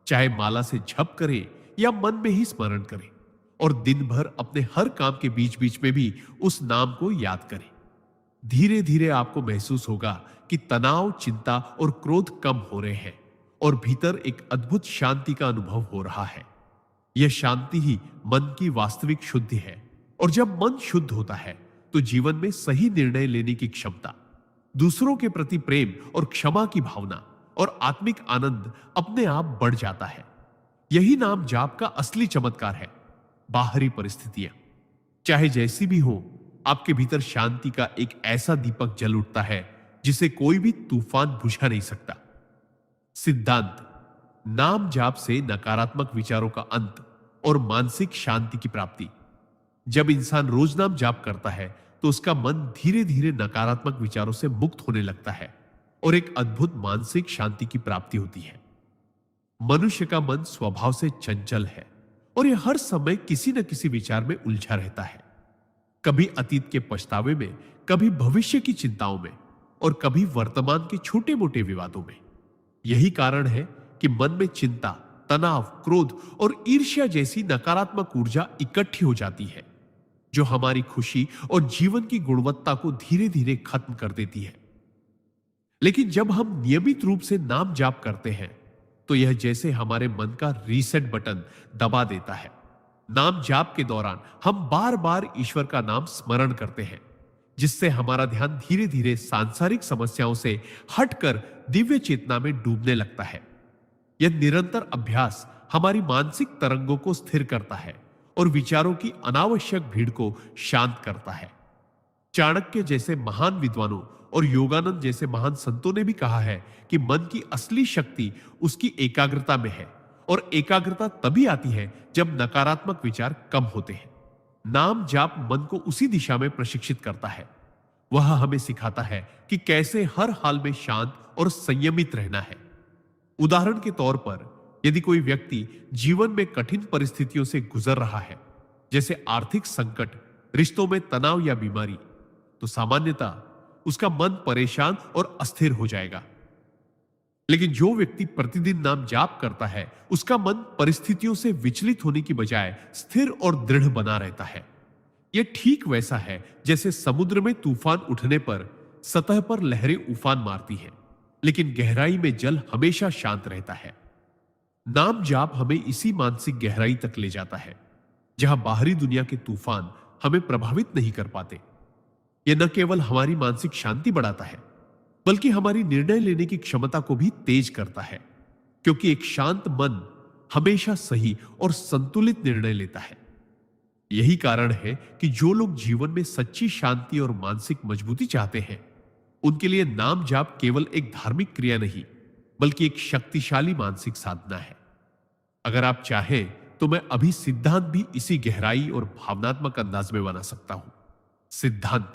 चाहे माला से जप करें या मन में ही स्मरण करें, और दिन भर अपने हर काम के बीच बीच में भी उस नाम को याद करें। धीरे धीरे आपको महसूस होगा कि तनाव, चिंता और क्रोध कम हो रहे हैं और भीतर एक अद्भुत शांति का अनुभव हो रहा है। यह शांति ही मन की वास्तविक शुद्धि है, और जब मन शुद्ध होता है तो जीवन में सही निर्णय लेने की क्षमता, दूसरों के प्रति प्रेम और क्षमा की भावना और आत्मिक आनंद अपने आप बढ़ जाता है। यही नाम जाप का असली चमत्कार है। बाहरी परिस्थितियां चाहे जैसी भी हो, आपके भीतर शांति का एक ऐसा दीपक जल उठता है जिसे कोई भी तूफान बुझा नहीं सकता। सिद्धांत: नाम जाप से नकारात्मक विचारों का अंत और मानसिक शांति की प्राप्ति। जब इंसान रोज नाम जाप करता है तो उसका मन धीरे धीरे नकारात्मक विचारों से मुक्त होने लगता है और एक अद्भुत मानसिक शांति की प्राप्ति होती है। मनुष्य का मन स्वभाव से चंचल है और यह हर समय किसी न किसी विचार में उलझा रहता है। कभी अतीत के पछतावे में, कभी भविष्य की चिंताओं में और कभी वर्तमान के छोटे मोटे विवादों में। यही कारण है कि मन में चिंता, तनाव, क्रोध और ईर्ष्या जैसी नकारात्मक ऊर्जा इकट्ठी हो जाती है, जो हमारी खुशी और जीवन की गुणवत्ता को धीरे धीरे खत्म कर देती है। लेकिन जब हम नियमित रूप से नाम जाप करते हैं तो यह जैसे हमारे मन का रीसेट बटन दबा देता है। नाम जाप के दौरान हम बार बार ईश्वर का नाम स्मरण करते हैं, जिससे हमारा ध्यान धीरे धीरे सांसारिक समस्याओं से हटकर दिव्य चेतना में डूबने लगता है। यह निरंतर अभ्यास हमारी मानसिक तरंगों को स्थिर करता है और विचारों की अनावश्यक भीड़ को शांत करता है। चाणक्य जैसे महान विद्वानों और योगानंद जैसे महान संतों ने भी कहा है कि मन की असली शक्ति उसकी एकाग्रता में है और एकाग्रता तभी आती है जब नकारात्मक विचार कम होते हैं। नाम जाप मन को उसी दिशा में प्रशिक्षित करता है। वह हमें सिखाता है कि कैसे हर हाल में शांत और संयमित रहना है। उदाहरण के तौर पर, यदि कोई व्यक्ति जीवन में कठिन परिस्थितियों से गुजर रहा है, जैसे आर्थिक संकट, रिश्तों में तनाव या बीमारी, तो सामान्यतः उसका मन परेशान और अस्थिर हो जाएगा। लेकिन जो व्यक्ति प्रतिदिन नाम जाप करता है, उसका मन परिस्थितियों से विचलित होने की बजाय स्थिर और दृढ़ बना रहता है। यह ठीक वैसा है जैसे समुद्र में तूफान उठने पर सतह पर लहरें उफान मारती हैं, लेकिन गहराई में जल हमेशा शांत रहता है। नाम जाप हमें इसी मानसिक गहराई तक ले जाता है, जहां बाहरी दुनिया के तूफान हमें प्रभावित नहीं कर पाते। यह न केवल हमारी मानसिक शांति बढ़ाता है, बल्कि हमारी निर्णय लेने की क्षमता को भी तेज करता है, क्योंकि एक शांत मन हमेशा सही और संतुलित निर्णय लेता है। यही कारण है कि जो लोग जीवन में सच्ची शांति और मानसिक मजबूती चाहते हैं, उनके लिए नाम जाप केवल एक धार्मिक क्रिया नहीं, बल्कि एक शक्तिशाली मानसिक साधना है। अगर आप चाहें तो मैं अभी सिद्धांत भी इसी गहराई और भावनात्मक अंदाज में बना सकता हूं। सिद्धांत: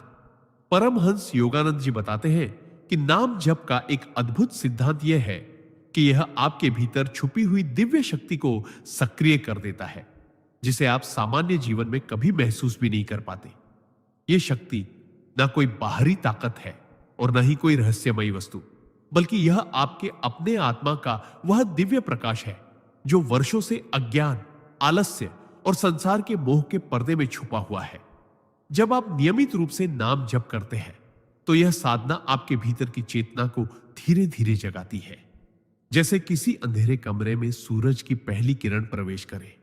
परमहंस योगानंद जी बताते हैं कि नाम जप का एक अद्भुत सिद्धांत यह है कि यह आपके भीतर छुपी हुई दिव्य शक्ति को सक्रिय कर देता है, जिसे आप सामान्य जीवन में कभी महसूस भी नहीं कर पाते। यह शक्ति न कोई बाहरी ताकत है और न ही कोई रहस्यमयी वस्तु, बल्कि यह आपके अपने आत्मा का वह दिव्य प्रकाश है जो वर्षों से अज्ञान, आलस्य और संसार के मोह के पर्दे में छुपा हुआ है। जब आप नियमित रूप से नाम जप करते हैं तो यह साधना आपके भीतर की चेतना को धीरे धीरे जगाती है, जैसे किसी अंधेरे कमरे में सूरज की पहली किरण प्रवेश करे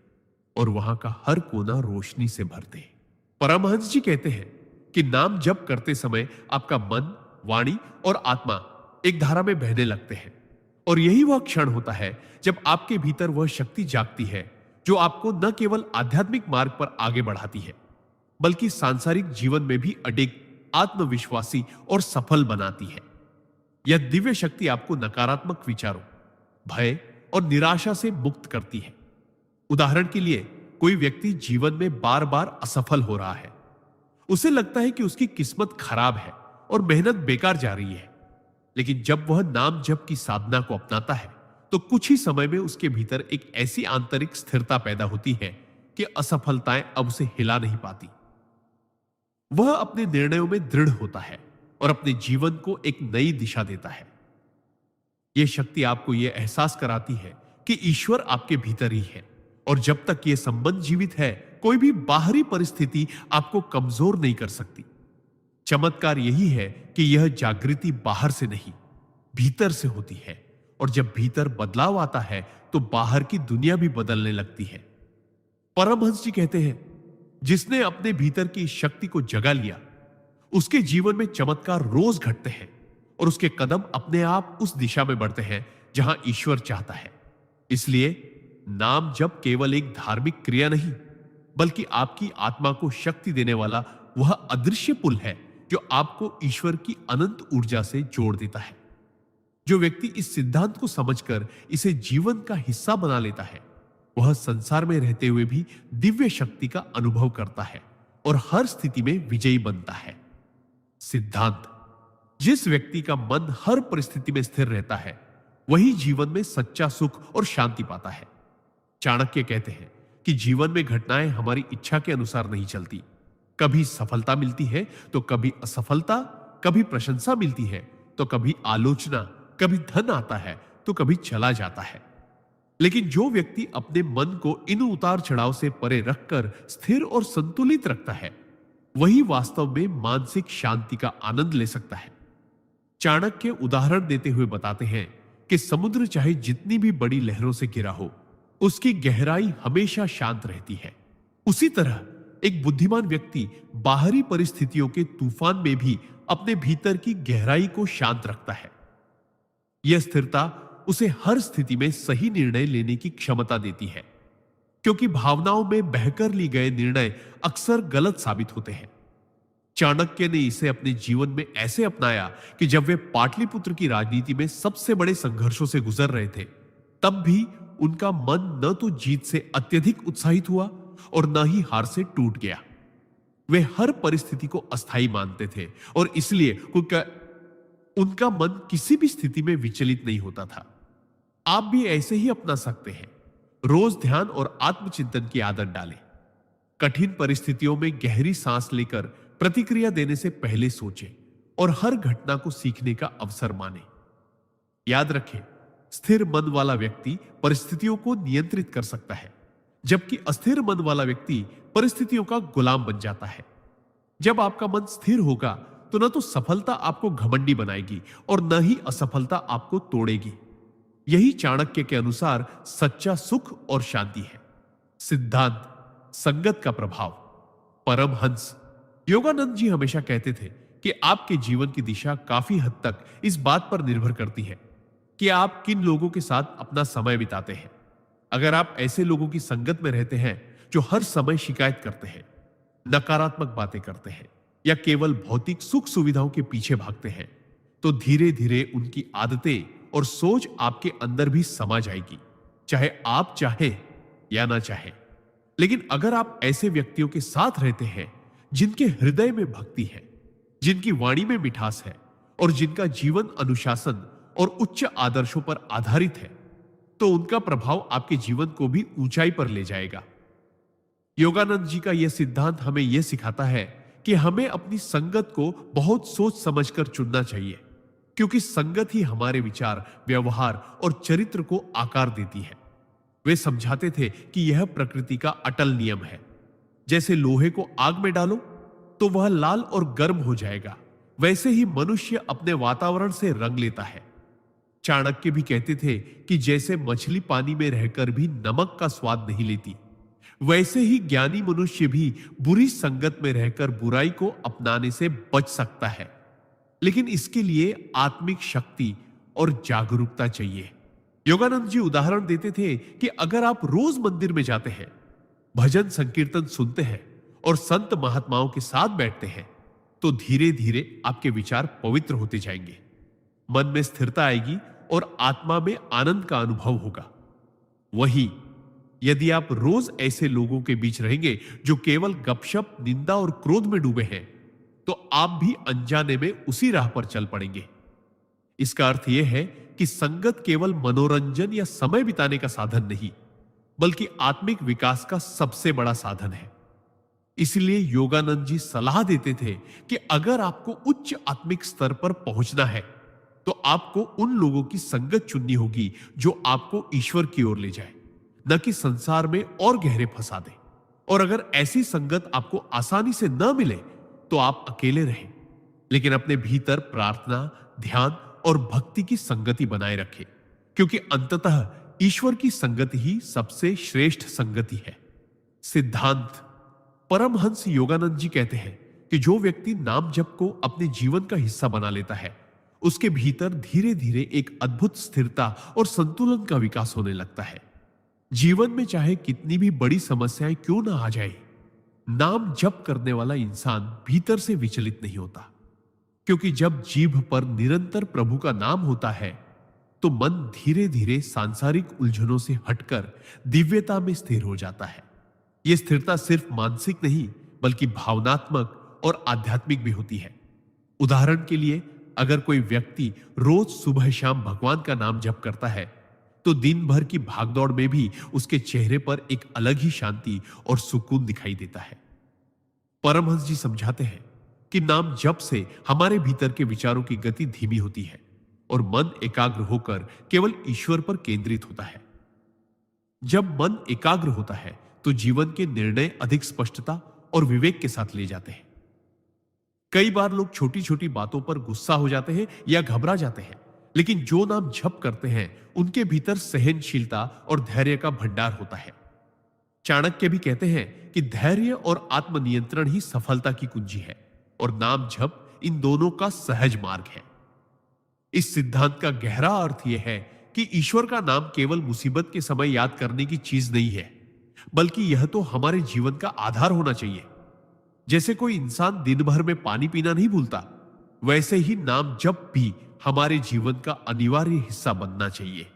और वहां का हर कोना रोशनी से भर दे। परमहंस जी कहते हैं कि नाम जप करते समय आपका मन, वाणी और आत्मा एक धारा में बहने लगते हैं, और यही वह क्षण होता है जब आपके भीतर वह शक्ति जागती है जो आपको न केवल आध्यात्मिक मार्ग पर आगे बढ़ाती है, बल्कि सांसारिक जीवन में भी अडिग, आत्मविश्वासी और सफल बनाती है। यह दिव्य शक्ति आपको नकारात्मक विचारों, भय और निराशा से मुक्त करती है। उदाहरण के लिए, कोई व्यक्ति जीवन में बार बार असफल हो रहा है। उसे लगता है कि उसकी किस्मत खराब है और मेहनत बेकार जा रही है। लेकिन जब वह नाम जप की साधना को अपनाता है तो कुछ ही समय में उसके भीतर एक ऐसी आंतरिक स्थिरता पैदा होती है कि असफलताएं अब उसे हिला नहीं पाती। वह अपने निर्णयों में दृढ़ होता है और अपने जीवन को एक नई दिशा देता है। यह शक्ति आपको यह एहसास कराती है कि ईश्वर आपके भीतर ही है, और जब तक यह संबंध जीवित है, कोई भी बाहरी परिस्थिति आपको कमजोर नहीं कर सकती। चमत्कार यही है कि यह जागृति बाहर से नहीं, भीतर से होती है, और जब भीतर बदलाव आता है तो बाहर की दुनिया भी बदलने लगती है। परमहंस जी कहते हैं, जिसने अपने भीतर की शक्ति को जगा लिया, उसके जीवन में चमत्कार रोज घटते हैं और उसके कदम अपने आप उस दिशा में बढ़ते हैं जहां ईश्वर चाहता है। इसलिए नाम जप केवल एक धार्मिक क्रिया नहीं, बल्कि आपकी आत्मा को शक्ति देने वाला वह अदृश्य पुल है जो आपको ईश्वर की अनंत ऊर्जा से जोड़ देता है। जो व्यक्ति इस सिद्धांत को समझकर इसे जीवन का हिस्सा बना लेता है, वह संसार में रहते हुए भी दिव्य शक्ति का अनुभव करता है और हर स्थिति में विजयी बनता है। सिद्धांत: जिस व्यक्ति का मन हर परिस्थिति में स्थिर रहता है, वही जीवन में सच्चा सुख और शांति पाता है। चाणक्य कहते हैं कि जीवन में घटनाएं हमारी इच्छा के अनुसार नहीं चलती। कभी सफलता मिलती है तो कभी असफलता, कभी प्रशंसा मिलती है तो कभी आलोचना, कभी धन आता है तो कभी चला जाता है। लेकिन जो व्यक्ति अपने मन को इन उतार चढ़ाव से परे रखकर स्थिर और संतुलित रखता है, वही वास्तव में मानसिक शांति का आनंद ले सकता है। चाणक्य उदाहरण देते हुए बताते हैं कि समुद्र चाहे जितनी भी बड़ी लहरों से घिरा हो, उसकी गहराई हमेशा शांत रहती है। उसी तरह एक बुद्धिमान व्यक्ति बाहरी परिस्थितियों के तूफान में भी अपने भीतर की गहराई को शांत रखता है। यह स्थिरता उसे हर स्थिति में सही निर्णय लेने की क्षमता देती है, क्योंकि भावनाओं में बहकर लिए गए निर्णय अक्सर गलत साबित होते हैं। चाणक्य ने इसे अपने जीवन में ऐसे अपनाया कि जब वे पाटलिपुत्र की राजनीति में सबसे बड़े संघर्षों से गुजर रहे थे, तब भी उनका मन न तो जीत से अत्यधिक उत्साहित हुआ और न ही हार से टूट गया। वे हर परिस्थिति को अस्थायी मानते थे और इसलिए उनका मन किसी भी स्थिति में विचलित नहीं होता था। आप भी ऐसे ही अपना सकते हैं। रोज ध्यान और आत्मचिंतन की आदत डालें। कठिन परिस्थितियों में गहरी सांस लेकर प्रतिक्रिया देने से पहले सोचें और हर घटना को सीखने का अवसर मानें। याद रखें, स्थिर मन वाला व्यक्ति परिस्थितियों को नियंत्रित कर सकता है, जबकि अस्थिर मन वाला व्यक्ति परिस्थितियों का गुलाम बन जाता है। जब आपका मन स्थिर होगा तो न तो सफलता आपको घमंडी बनाएगी और न ही असफलता आपको तोड़ेगी। यही चाणक्य के अनुसार सच्चा सुख और शांति है। सिद्धांत: संगत का प्रभाव। परमहंस योगानंद जी हमेशा कहते थे कि आपके जीवन की दिशा काफी हद तक इस बात पर निर्भर करती है कि आप किन लोगों के साथ अपना समय बिताते हैं। अगर आप ऐसे लोगों की संगत में रहते हैं जो हर समय शिकायत करते हैं, नकारात्मक बातें करते हैं या केवल भौतिक सुख सुविधाओं के पीछे भागते हैं, तो धीरे धीरे उनकी आदतें और सोच आपके अंदर भी समा जाएगी, चाहे आप चाहें या ना चाहें। लेकिन अगर आप ऐसे व्यक्तियों के साथ रहते हैं जिनके हृदय में भक्ति है, जिनकी वाणी में मिठास है और जिनका जीवन अनुशासन और उच्च आदर्शों पर आधारित है, तो उनका प्रभाव आपके जीवन को भी ऊंचाई पर ले जाएगा। योगानंद जी का यह सिद्धांत हमें यह सिखाता है कि हमें अपनी संगत को बहुत सोच समझकर चुनना चाहिए, क्योंकि संगत ही हमारे विचार, व्यवहार और चरित्र को आकार देती है। वे समझाते थे कि यह प्रकृति का अटल नियम है। जैसे लोहे को आग में डालो तो वह लाल और गर्म हो जाएगा, वैसे ही मनुष्य अपने वातावरण से रंग लेता है। चाणक्य भी कहते थे कि जैसे मछली पानी में रहकर भी नमक का स्वाद नहीं लेती, वैसे ही ज्ञानी मनुष्य भी बुरी संगत में रहकर बुराई को अपनाने से बच सकता है। लेकिन इसके लिए आत्मिक शक्ति और जागरूकता चाहिए। योगानंद जी उदाहरण देते थे कि अगर आप रोज मंदिर में जाते हैं, भजन संकीर्तन सुनते हैं और संत महात्माओं के साथ बैठते हैं, तो धीरे धीरे आपके विचार पवित्र होते जाएंगे, मन में स्थिरता आएगी और आत्मा में आनंद का अनुभव होगा। वहीं यदि आप रोज ऐसे लोगों के बीच रहेंगे जो केवल गपशप, निंदा और क्रोध में डूबे हैं, तो आप भी अनजाने में उसी राह पर चल पड़ेंगे। इसका अर्थ यह है कि संगत केवल मनोरंजन या समय बिताने का साधन नहीं, बल्कि आत्मिक विकास का सबसे बड़ा साधन है। इसलिए योगानंद जी सलाह देते थे कि अगर आपको उच्च आत्मिक स्तर पर पहुंचना है, तो आपको उन लोगों की संगत चुननी होगी जो आपको ईश्वर की ओर ले जाए, न कि संसार में और गहरे फंसा दे। और अगर ऐसी संगत आपको आसानी से न मिले, तो आप अकेले रहें, लेकिन अपने भीतर प्रार्थना, ध्यान और भक्ति की संगति बनाए रखें, क्योंकि अंततः ईश्वर की संगति ही सबसे श्रेष्ठ संगति है। सिद्धांत: परमहंस योगानंद जी कहते हैं कि जो व्यक्ति नाम जप को अपने जीवन का हिस्सा बना लेता है, उसके भीतर धीरे धीरे एक अद्भुत स्थिरता और संतुलन का विकास होने लगता है। जीवन में चाहे कितनी भी बड़ी समस्याएं क्यों ना आ जाए, नाम जप करने वाला इंसान भीतर से विचलित नहीं होता। क्योंकि जब जीभ पर निरंतर प्रभु का नाम होता है तो मन धीरे धीरे सांसारिक उलझनों से हटकर दिव्यता में स्थिर हो जाता है। यह स्थिरता सिर्फ मानसिक नहीं बल्कि भावनात्मक और आध्यात्मिक भी होती है। उदाहरण के लिए, अगर कोई व्यक्ति रोज सुबह शाम भगवान का नाम जप करता है तो दिन भर की भागदौड़ में भी उसके चेहरे पर एक अलग ही शांति और सुकून दिखाई देता है। परमहंस जी समझाते हैं कि नाम जप से हमारे भीतर के विचारों की गति धीमी होती है और मन एकाग्र होकर केवल ईश्वर पर केंद्रित होता है। जब मन एकाग्र होता है तो जीवन के निर्णय अधिक स्पष्टता और विवेक के साथ ले जाते हैं। कई बार लोग छोटी छोटी बातों पर गुस्सा हो जाते हैं या घबरा जाते हैं, लेकिन जो नाम जप करते हैं उनके भीतर सहनशीलता और धैर्य का भंडार होता है। चाणक्य भी कहते हैं कि धैर्य और आत्मनियंत्रण ही सफलता की कुंजी है और नाम जप इन दोनों का सहज मार्ग है। इस सिद्धांत का गहरा अर्थ यह है कि ईश्वर का नाम केवल मुसीबत के समय याद करने की चीज नहीं है, बल्कि यह तो हमारे जीवन का आधार होना चाहिए। जैसे कोई इंसान दिन भर में पानी पीना नहीं भूलता, वैसे ही नाम जप भी हमारे जीवन का अनिवार्य हिस्सा बनना चाहिए।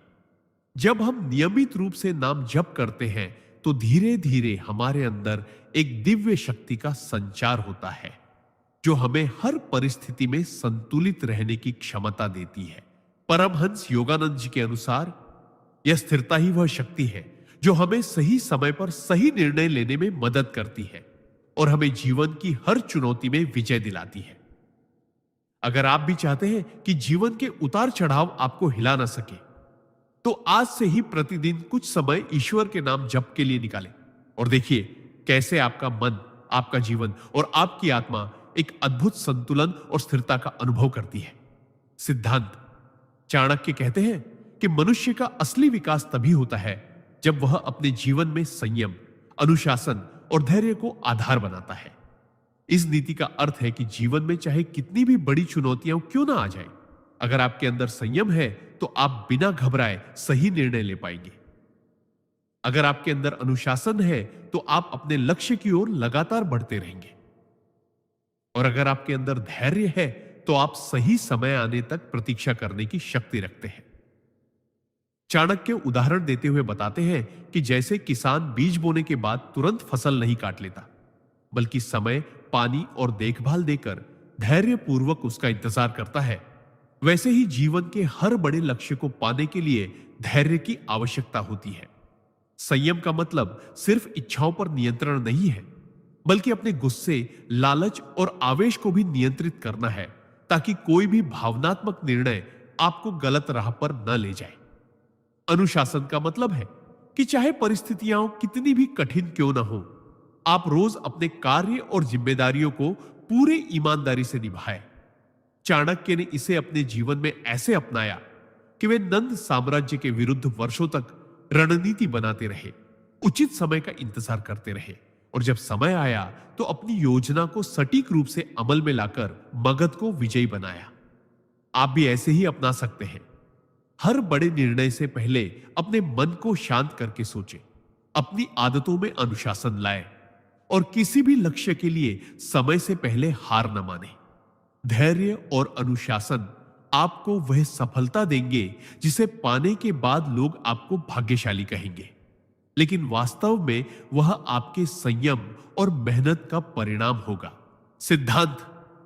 जब हम नियमित रूप से नाम जप करते हैं तो धीरे धीरे हमारे अंदर एक दिव्य शक्ति का संचार होता है जो हमें हर परिस्थिति में संतुलित रहने की क्षमता देती है। परमहंस योगानंद जी के अनुसार यह स्थिरता ही वह शक्ति है जो हमें सही समय पर सही निर्णय लेने में मदद करती है और हमें जीवन की हर चुनौती में विजय दिलाती है। अगर आप भी चाहते हैं कि जीवन के उतार चढ़ाव आपको हिला ना सके, तो आज से ही प्रतिदिन कुछ समय ईश्वर के नाम जप के लिए निकालें और देखिए कैसे आपका मन, आपका जीवन और आपकी आत्मा एक अद्भुत संतुलन और स्थिरता का अनुभव करती है। सिद्धांत चाणक्य कहते हैं कि मनुष्य का असली विकास तभी होता है जब वह अपने जीवन में संयम, अनुशासन और धैर्य को आधार बनाता है। इस नीति का अर्थ है कि जीवन में चाहे कितनी भी बड़ी चुनौतियां क्यों ना आ जाए, अगर आपके अंदर संयम है तो आप बिना घबराए सही निर्णय ले पाएंगे। अगर आपके अंदर अनुशासन है तो आप अपने लक्ष्य की ओर लगातार बढ़ते रहेंगे और अगर आपके अंदर धैर्य है तो आप सही समय आने तक प्रतीक्षा करने की शक्ति रखते हैं। चाणक्य उदाहरण देते हुए बताते हैं कि जैसे किसान बीज बोने के बाद तुरंत फसल नहीं काट लेता, बल्कि समय, पानी और देखभाल देकर धैर्यपूर्वक उसका इंतजार करता है, वैसे ही जीवन के हर बड़े लक्ष्य को पाने के लिए धैर्य की आवश्यकता होती है। संयम का मतलब सिर्फ इच्छाओं पर नियंत्रण नहीं है, बल्कि अपने गुस्से, लालच और आवेश को भी नियंत्रित करना है ताकि कोई भी भावनात्मक निर्णय आपको गलत राह पर न ले जाए। अनुशासन का मतलब है कि चाहे परिस्थितियां कितनी भी कठिन क्यों ना हो, आप रोज अपने कार्य और जिम्मेदारियों को पूरे ईमानदारी से निभाएं। चाणक्य ने इसे अपने जीवन में ऐसे अपनाया कि वे नंद साम्राज्य के विरुद्ध वर्षों तक रणनीति बनाते रहे, उचित समय का इंतजार करते रहे और जब समय आया तो अपनी योजना को सटीक रूप से अमल में लाकर मगध को विजयी बनाया। आप भी ऐसे ही अपना सकते हैं। हर बड़े निर्णय से पहले अपने मन को शांत करके सोचें, अपनी आदतों में अनुशासन लाएं और किसी भी लक्ष्य के लिए समय से पहले हार न माने। धैर्य और अनुशासन आपको वह सफलता देंगे जिसे पाने के बाद लोग आपको भाग्यशाली कहेंगे, लेकिन वास्तव में वह आपके संयम और मेहनत का परिणाम होगा। सिद्धांत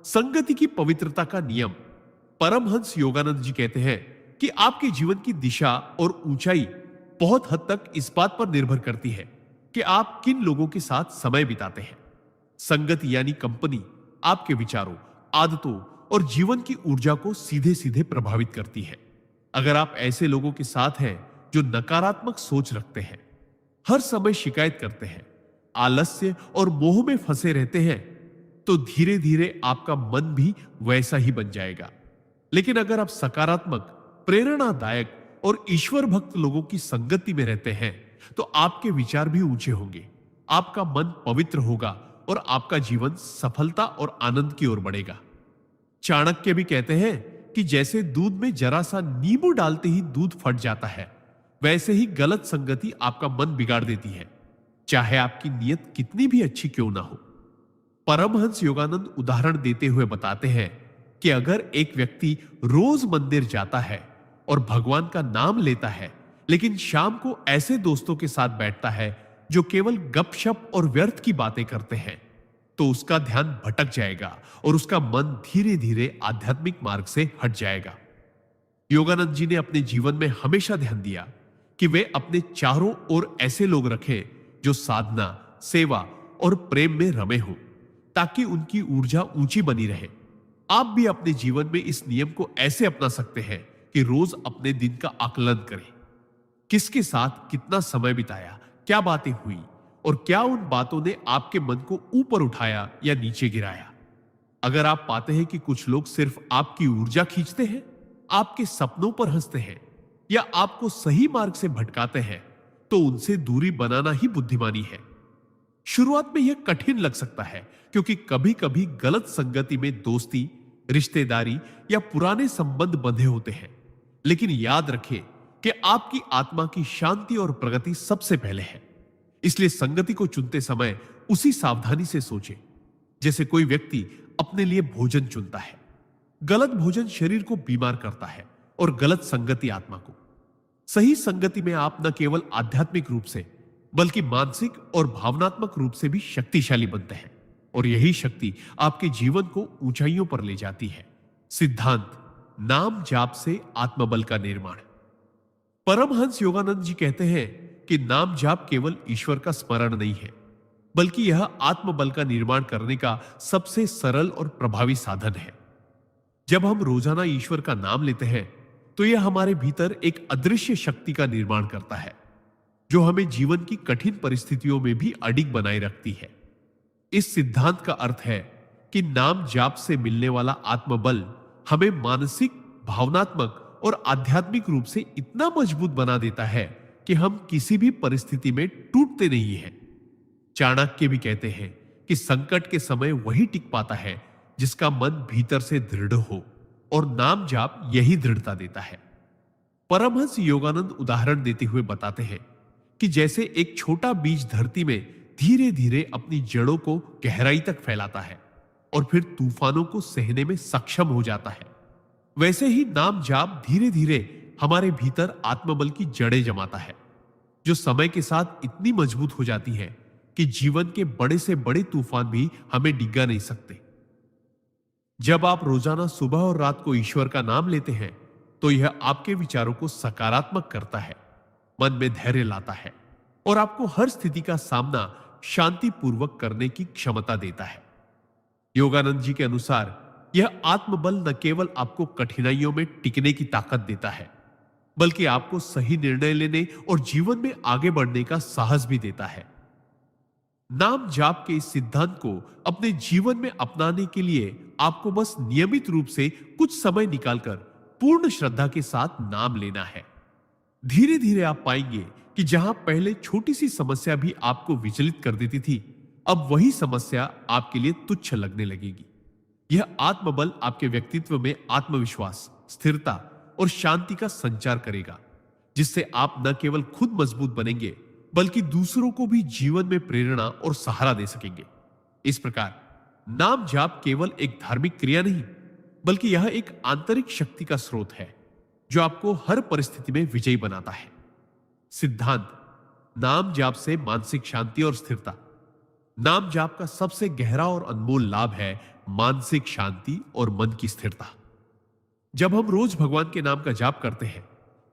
संगति की पवित्रता का नियम। परमहंस योगानंद जी कहते हैं कि आपके जीवन की दिशा और ऊंचाई बहुत हद तक इस बात पर निर्भर करती है कि आप किन लोगों के साथ समय बिताते हैं। संगति यानी कंपनी आपके विचारों, आदतों और जीवन की ऊर्जा को सीधे सीधे प्रभावित करती है। अगर आप ऐसे लोगों के साथ हैं जो नकारात्मक सोच रखते हैं, हर समय शिकायत करते हैं, आलस्य और मोह में फंसे रहते हैं, तो धीरे धीरे आपका मन भी वैसा ही बन जाएगा। लेकिन अगर आप सकारात्मक, प्रेरणादायक और ईश्वर भक्त लोगों की संगति में रहते हैं तो आपके विचार भी ऊंचे होंगे, आपका मन पवित्र होगा और आपका जीवन सफलता और आनंद की ओर बढ़ेगा। चाणक्य भी कहते हैं कि जैसे दूध में जरा सा नींबू डालते ही दूध फट जाता है, वैसे ही गलत संगति आपका मन बिगाड़ देती है, चाहे आपकी नीयत कितनी भी अच्छी क्यों ना हो। परमहंस योगानंद उदाहरण देते हुए बताते हैं कि अगर एक व्यक्ति रोज मंदिर जाता है और भगवान का नाम लेता है, लेकिन शाम को ऐसे दोस्तों के साथ बैठता है जो केवल गपशप और व्यर्थ की बातें करते हैं, तो उसका ध्यान भटक जाएगा और उसका मन धीरे धीरे आध्यात्मिक मार्ग से हट जाएगा। योगानंद जी ने अपने जीवन में हमेशा ध्यान दिया कि वे अपने चारों ओर ऐसे लोग रखें जो साधना, सेवा और प्रेम में रमे हों, ताकि उनकी ऊर्जा ऊंची बनी रहे। आप भी अपने जीवन में इस नियम को ऐसे अपना सकते हैं कि रोज अपने दिन का आकलन करें। किसके साथ कितना समय बिताया, क्या बातें हुई और क्या उन बातों ने आपके मन को ऊपर उठाया या नीचे गिराया। अगर आप पाते हैं कि कुछ लोग सिर्फ आपकी ऊर्जा खींचते हैं, आपके सपनों पर हंसते हैं या आपको सही मार्ग से भटकाते हैं, तो उनसे दूरी बनाना ही बुद्धिमानी है। शुरुआत में यह कठिन लग सकता है, क्योंकि कभी कभी गलत संगति में दोस्ती, रिश्तेदारी या पुराने संबंध बंधे होते हैं। लेकिन याद रखें कि आपकी आत्मा की शांति और प्रगति सबसे पहले है। इसलिए संगति को चुनते समय उसी सावधानी से सोचें जैसे कोई व्यक्ति अपने लिए भोजन चुनता है। गलत भोजन शरीर को बीमार करता है और गलत संगति आत्मा को। सही संगति में आप न केवल आध्यात्मिक रूप से बल्कि मानसिक और भावनात्मक रूप से भी शक्तिशाली बनते हैं, और यही शक्ति आपके जीवन को ऊंचाइयों पर ले जाती है। सिद्धांत: नाम जाप से आत्मबल का निर्माण। परमहंस योगानंद जी कहते हैं कि नाम जाप केवल ईश्वर का स्मरण नहीं है, बल्कि यह आत्मबल का निर्माण करने का सबसे सरल और प्रभावी साधन है। जब हम रोजाना ईश्वर का नाम लेते हैं, तो यह हमारे भीतर एक अदृश्य शक्ति का निर्माण करता है, जो हमें जीवन की कठिन परिस्थितियों में भी अडिग बनाए रखती है। इस सिद्धांत का अर्थ है कि नाम जाप से मिलने वाला आत्मबल हमें मानसिक, भावनात्मक और आध्यात्मिक रूप से इतना मजबूत बना देता है कि हम किसी भी परिस्थिति में टूटते नहीं हैं। चाणक्य भी कहते हैं कि संकट के समय वही टिक पाता है जिसका मन भीतर से दृढ़ हो, और नाम जाप यही दृढ़ता देता है। परमहंस योगानंद उदाहरण देते हुए बताते हैं कि जैसे एक छोटा बीज धरती में धीरे धीरे अपनी जड़ों को गहराई तक फैलाता है और फिर तूफानों को सहने में सक्षम हो जाता है, वैसे ही नाम जाप धीरे धीरे हमारे भीतर आत्मबल की जड़ें जमाता है, जो समय के साथ इतनी मजबूत हो जाती है कि जीवन के बड़े से बड़े तूफान भी हमें डिगा नहीं सकते। जब आप रोजाना सुबह और रात को ईश्वर का नाम लेते हैं, तो यह आपके विचारों को सकारात्मक करता है, मन में धैर्य लाता है और आपको हर स्थिति का सामना शांतिपूर्वक करने की क्षमता देता है। योगानंद जी के अनुसार यह आत्मबल न केवल आपको कठिनाइयों में टिकने की ताकत देता है, बल्कि आपको सही निर्णय लेने और जीवन में आगे बढ़ने का साहस भी देता है। नाम जाप के इस सिद्धांत को अपने जीवन में अपनाने के लिए आपको बस नियमित रूप से कुछ समय निकालकर पूर्ण श्रद्धा के साथ नाम लेना है। धीरे धीरे आप पाएंगे कि जहां पहले छोटी सी समस्या भी आपको विचलित कर देती थी, अब वही समस्या आपके लिए तुच्छ लगने लगेगी। यह आत्मबल आपके व्यक्तित्व में आत्मविश्वास, स्थिरता और शांति का संचार करेगा, जिससे आप न केवल खुद मजबूत बनेंगे बल्कि दूसरों को भी जीवन में प्रेरणा और सहारा दे सकेंगे। इस प्रकार नाम जाप केवल एक धार्मिक क्रिया नहीं, बल्कि यह एक आंतरिक शक्ति का स्रोत है जो आपको हर परिस्थिति में विजयी बनाता है। सिद्धांत: नाम जाप से मानसिक शांति और स्थिरता। नाम जाप का सबसे गहरा और अनमोल लाभ है मानसिक शांति और मन की स्थिरता। जब हम रोज भगवान के नाम का जाप करते हैं,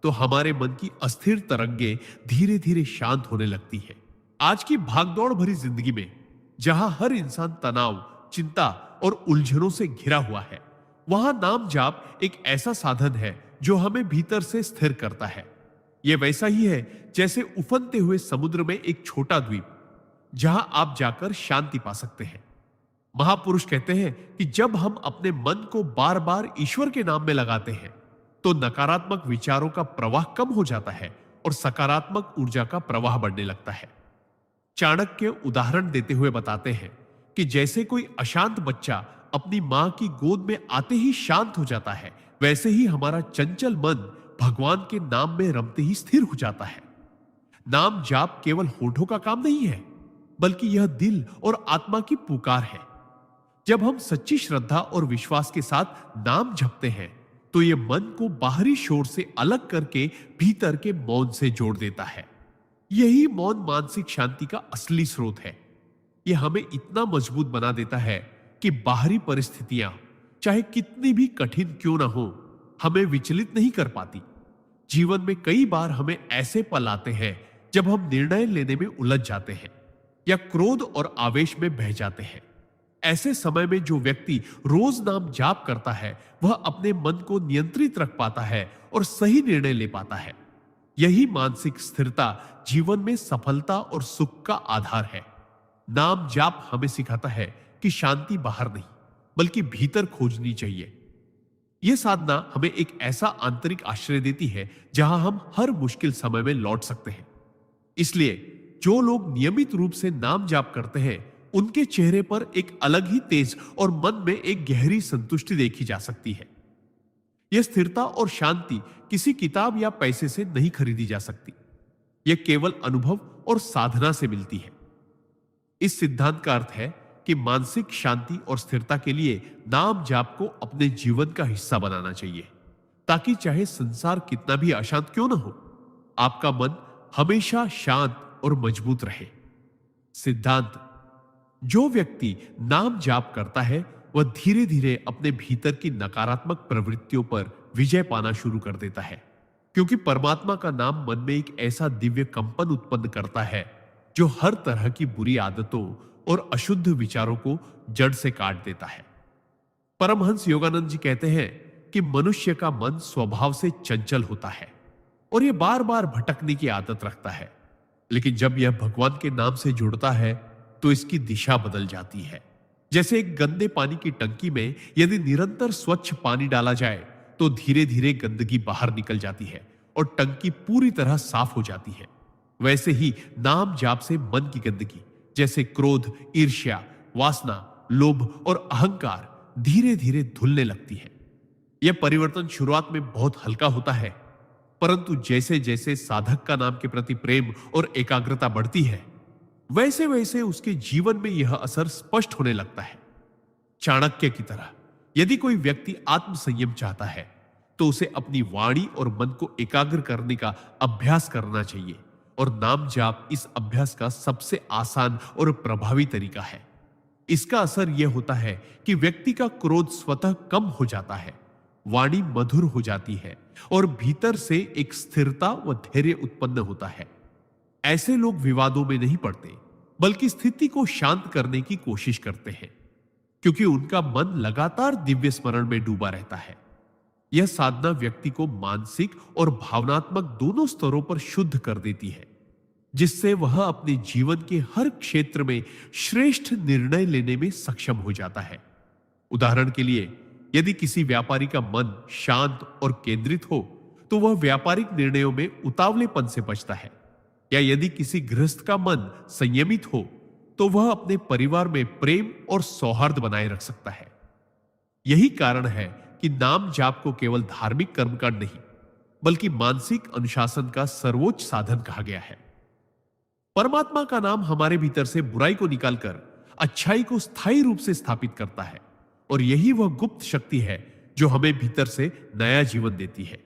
तो हमारे मन की अस्थिर तरंगे धीरे धीरे शांत होने लगती है। आज की भागदौड़ भरी जिंदगी में जहां हर इंसान तनाव, चिंता और उलझनों से घिरा हुआ है, वहां नाम जाप एक ऐसा साधन है जो हमें भीतर से स्थिर करता है। यह वैसा ही है जैसे उफनते हुए समुद्र में एक छोटा द्वीप, जहां आप जाकर शांति पा सकते हैं। महापुरुष कहते हैं कि जब हम अपने मन को बार बार ईश्वर के नाम में लगाते हैं, तो नकारात्मक विचारों का प्रवाह कम हो जाता है और सकारात्मक ऊर्जा का प्रवाह बढ़ने लगता है। चाणक्य उदाहरण देते हुए बताते हैं कि जैसे कोई अशांत बच्चा अपनी मां की गोद में आते ही शांत हो जाता है, वैसे ही हमारा चंचल मन भगवान के नाम में रमते ही स्थिर हो जाता है। नाम जाप केवल होठों का काम नहीं है, बल्कि यह दिल और आत्मा की पुकार है। जब हम सच्ची श्रद्धा और विश्वास के साथ नाम जपते हैं तो यह मन को बाहरी शोर से अलग करके भीतर के मौन से जोड़ देता है। यही मौन मानसिक शांति का असली स्रोत है। यह हमें इतना मजबूत बना देता है कि बाहरी परिस्थितियां चाहे कितनी भी कठिन क्यों ना हो, हमें विचलित नहीं कर पाती। जीवन में कई बार हमें ऐसे पल आते हैं जब हम निर्णय लेने में उलझ जाते हैं या क्रोध और आवेश में बह जाते हैं। ऐसे समय में जो व्यक्ति रोज नाम जाप करता है वह अपने मन को नियंत्रित रख पाता है और सही निर्णय ले पाता है। यही मानसिक स्थिरता जीवन में सफलता और सुख का आधार है। नाम जाप हमें सिखाता है कि शांति बाहर नहीं बल्कि भीतर खोजनी चाहिए। यह साधना हमें एक ऐसा आंतरिक आश्रय देती है जहां हम हर मुश्किल समय में लौट सकते हैं। इसलिए जो लोग नियमित रूप से नाम जाप करते हैं उनके चेहरे पर एक अलग ही तेज और मन में एक गहरी संतुष्टि देखी जा सकती है। यह स्थिरता और शांति किसी किताब या पैसे से नहीं खरीदी जा सकती। यह केवल अनुभव और साधना से मिलती है। इस सिद्धांत का अर्थ है कि मानसिक शांति और स्थिरता के लिए नाम जाप को अपने जीवन का हिस्सा बनाना चाहिए, ताकि चाहे संसार कितना भी अशांत क्यों न हो, आपका मन हमेशा शांत और मजबूत रहे। सिद्धांत: जो व्यक्ति नाम जाप करता है वह धीरे धीरे अपने भीतर की नकारात्मक प्रवृत्तियों पर विजय पाना शुरू कर देता है, क्योंकि परमात्मा का नाम मन में एक ऐसा दिव्य कंपन उत्पन्न करता है जो हर तरह की बुरी आदतों और अशुद्ध विचारों को जड़ से काट देता है। परमहंस योगानंद जी कहते हैं कि मनुष्य का मन स्वभाव से चंचल होता है और यह बार बार भटकने की आदत रखता है, लेकिन जब यह भगवान के नाम से जुड़ता है तो इसकी दिशा बदल जाती है। जैसे एक गंदे पानी की टंकी में यदि निरंतर स्वच्छ पानी डाला जाए तो धीरे धीरे गंदगी बाहर निकल जाती है और टंकी पूरी तरह साफ हो जाती है। वैसे ही नाम जाप से मन की गंदगी जैसे क्रोध, ईर्ष्या, वासना, लोभ और अहंकार धीरे धीरे धुलने लगती है। यह परिवर्तन शुरुआत में बहुत हल्का होता है, परंतु जैसे जैसे साधक का नाम के प्रति प्रेम और एकाग्रता बढ़ती है वैसे वैसे उसके जीवन में यह असर स्पष्ट होने लगता है। चाणक्य की तरह यदि कोई व्यक्ति आत्म संयम चाहता है तो उसे अपनी वाणी और मन को एकाग्र करने का अभ्यास करना चाहिए, और नाम जाप इस अभ्यास का सबसे आसान और प्रभावी तरीका है। इसका असर यह होता है कि व्यक्ति का क्रोध स्वतः कम हो जाता है, वाणी मधुर हो जाती है और भीतर से एक स्थिरता व धैर्य उत्पन्न होता है। ऐसे लोग विवादों में नहीं पड़ते बल्कि स्थिति को शांत करने की कोशिश करते हैं, क्योंकि उनका मन लगातार दिव्य स्मरण में डूबा रहता है। यह साधना व्यक्ति को मानसिक और भावनात्मक दोनों स्तरों पर शुद्ध कर देती है, जिससे वह अपने जीवन के हर क्षेत्र में श्रेष्ठ निर्णय लेने में सक्षम हो जाता है। उदाहरण के लिए, यदि किसी व्यापारी का मन शांत और केंद्रित हो तो वह व्यापारिक निर्णयों में उतावलेपन से बचता है, या यदि किसी गृहस्थ का मन संयमित हो तो वह अपने परिवार में प्रेम और सौहार्द बनाए रख सकता है। यही कारण है कि नाम जाप को केवल धार्मिक कर्मकांड नहीं बल्कि मानसिक अनुशासन का सर्वोच्च साधन कहा गया है। परमात्मा का नाम हमारे भीतर से बुराई को निकालकर अच्छाई को स्थायी रूप से स्थापित करता है, और यही वह गुप्त शक्ति है जो हमें भीतर से नया जीवन देती है।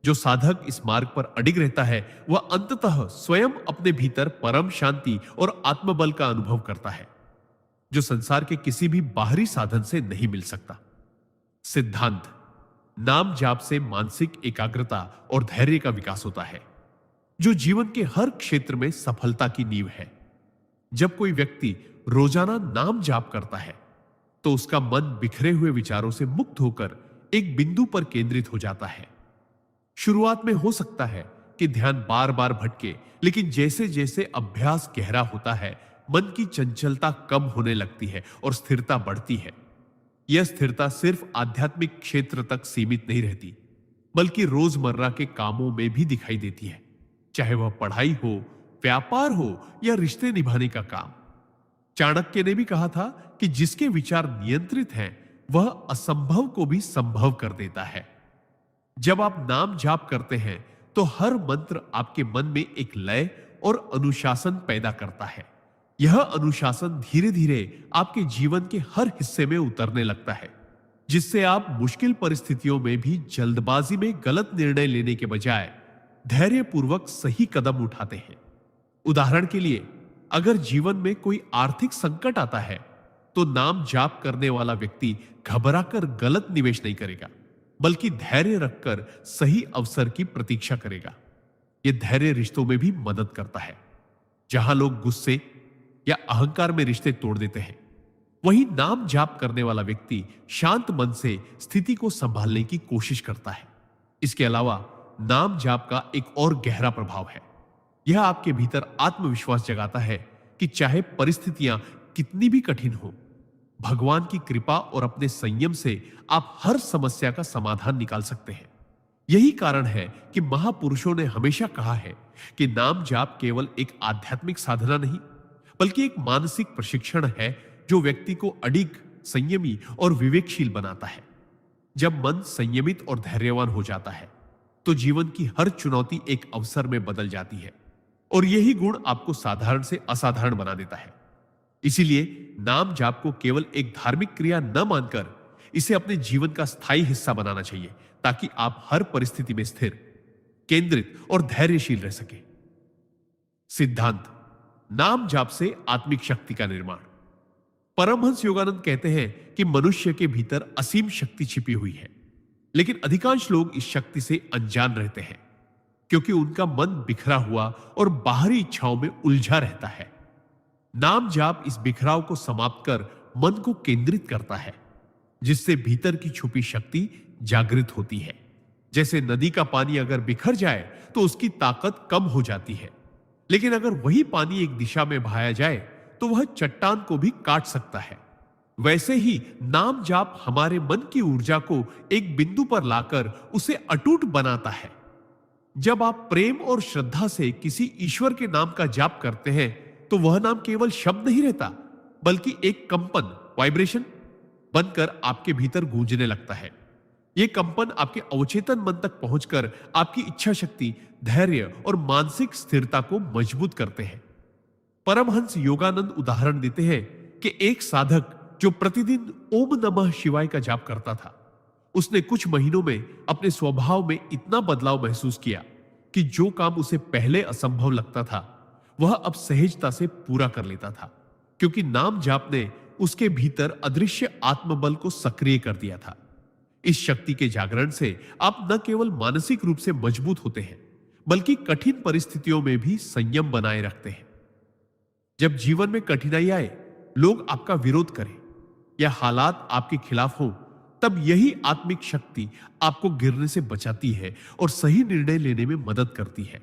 जो साधक इस मार्ग पर अडिग रहता है वह अंततः स्वयं अपने भीतर परम शांति और आत्मबल का अनुभव करता है, जो संसार के किसी भी बाहरी साधन से नहीं मिल सकता। सिद्धांत: नाम जाप से मानसिक एकाग्रता और धैर्य का विकास होता है, जो जीवन के हर क्षेत्र में सफलता की नींव है। जब कोई व्यक्ति रोजाना नाम जाप करता है तो उसका मन बिखरे हुए विचारों से मुक्त होकर एक बिंदु पर केंद्रित हो जाता है। शुरुआत में हो सकता है कि ध्यान बार बार भटके, लेकिन जैसे जैसे अभ्यास गहरा होता है मन की चंचलता कम होने लगती है और स्थिरता बढ़ती है। यह स्थिरता सिर्फ आध्यात्मिक क्षेत्र तक सीमित नहीं रहती बल्कि रोजमर्रा के कामों में भी दिखाई देती है, चाहे वह पढ़ाई हो, व्यापार हो या रिश्ते निभाने का काम। चाणक्य ने भी कहा था कि जिसके विचार नियंत्रित हैं वह असंभव को भी संभव कर देता है। जब आप नाम जाप करते हैं तो हर मंत्र आपके मन में एक लय और अनुशासन पैदा करता है। यह अनुशासन धीरे धीरे आपके जीवन के हर हिस्से में उतरने लगता है, जिससे आप मुश्किल परिस्थितियों में भी जल्दबाजी में गलत निर्णय लेने के बजाय धैर्यपूर्वक सही कदम उठाते हैं। उदाहरण के लिए, अगर जीवन में कोई आर्थिक संकट आता है तो नाम जाप करने वाला व्यक्ति घबराकर गलत निवेश नहीं करेगा, बल्कि धैर्य रखकर सही अवसर की प्रतीक्षा करेगा। यह धैर्य रिश्तों में भी मदद करता है। जहां लोग गुस्से या अहंकार में रिश्ते तोड़ देते हैं, वहीं नाम जाप करने वाला व्यक्ति शांत मन से स्थिति को संभालने की कोशिश करता है। इसके अलावा नाम जाप का एक और गहरा प्रभाव है। यह आपके भीतर आत्मविश्वास जगाता है कि चाहे परिस्थितियां कितनी भी कठिन हो, भगवान की कृपा और अपने संयम से आप हर समस्या का समाधान निकाल सकते हैं। यही कारण है कि महापुरुषों ने हमेशा कहा है कि नाम जाप केवल एक आध्यात्मिक साधना नहीं, बल्कि एक मानसिक प्रशिक्षण है जो व्यक्ति को अडिग, संयमी और विवेकशील बनाता है। जब मन संयमित और धैर्यवान हो जाता है तो जीवन की हर चुनौती एक अवसर में बदल जाती है, और यही गुण आपको साधारण से असाधारण बना देता है। इसीलिए नाम जाप को केवल एक धार्मिक क्रिया न मानकर इसे अपने जीवन का स्थायी हिस्सा बनाना चाहिए, ताकि आप हर परिस्थिति में स्थिर, केंद्रित और धैर्यशील रह सके। सिद्धांत: नाम जाप से आत्मिक शक्ति का निर्माण। परमहंस योगानंद कहते हैं कि मनुष्य के भीतर असीम शक्ति छिपी हुई है, लेकिन अधिकांश लोग इस शक्ति से अनजान रहते हैं, क्योंकि उनका मन बिखरा हुआ और बाहरी इच्छाओं में उलझा रहता है। नाम जाप इस बिखराव को समाप्त कर मन को केंद्रित करता है, जिससे भीतर की छुपी शक्ति जागृत होती है। जैसे नदी का पानी अगर बिखर जाए तो उसकी ताकत कम हो जाती है, लेकिन अगर वही पानी एक दिशा में बहाया जाए तो वह चट्टान को भी काट सकता है। वैसे ही नाम जाप हमारे मन की ऊर्जा को एक बिंदु पर लाकर उसे अटूट बनाता है। जब आप प्रेम और श्रद्धा से किसी ईश्वर के नाम का जाप करते हैं तो वह नाम केवल शब्द नहीं रहता, बल्कि एक कंपन, वाइब्रेशन बनकर आपके भीतर गूंजने लगता है। यह कंपन आपके अवचेतन मन तक पहुंचकर आपकी इच्छा शक्ति, धैर्य और मानसिक स्थिरता को मजबूत करते हैं। परमहंस योगानंद उदाहरण देते हैं कि एक साधक जो प्रतिदिन ओम नमः शिवाय का जाप करता था, उसने कुछ महीनों में अपने स्वभाव में इतना बदलाव महसूस किया कि जो काम उसे पहले असंभव लगता था वह अब सहजता से पूरा कर लेता था, क्योंकि नाम जाप ने उसके भीतर अदृश्य आत्मबल को सक्रिय कर दिया था। इस शक्ति के जागरण से आप न केवल मानसिक रूप से मजबूत होते हैं, बल्कि कठिन परिस्थितियों में भी संयम बनाए रखते हैं। जब जीवन में कठिनाई आए, लोग आपका विरोध करें या हालात आपके खिलाफ हो, तब यही आत्मिक शक्ति आपको गिरने से बचाती है और सही निर्णय लेने में मदद करती है।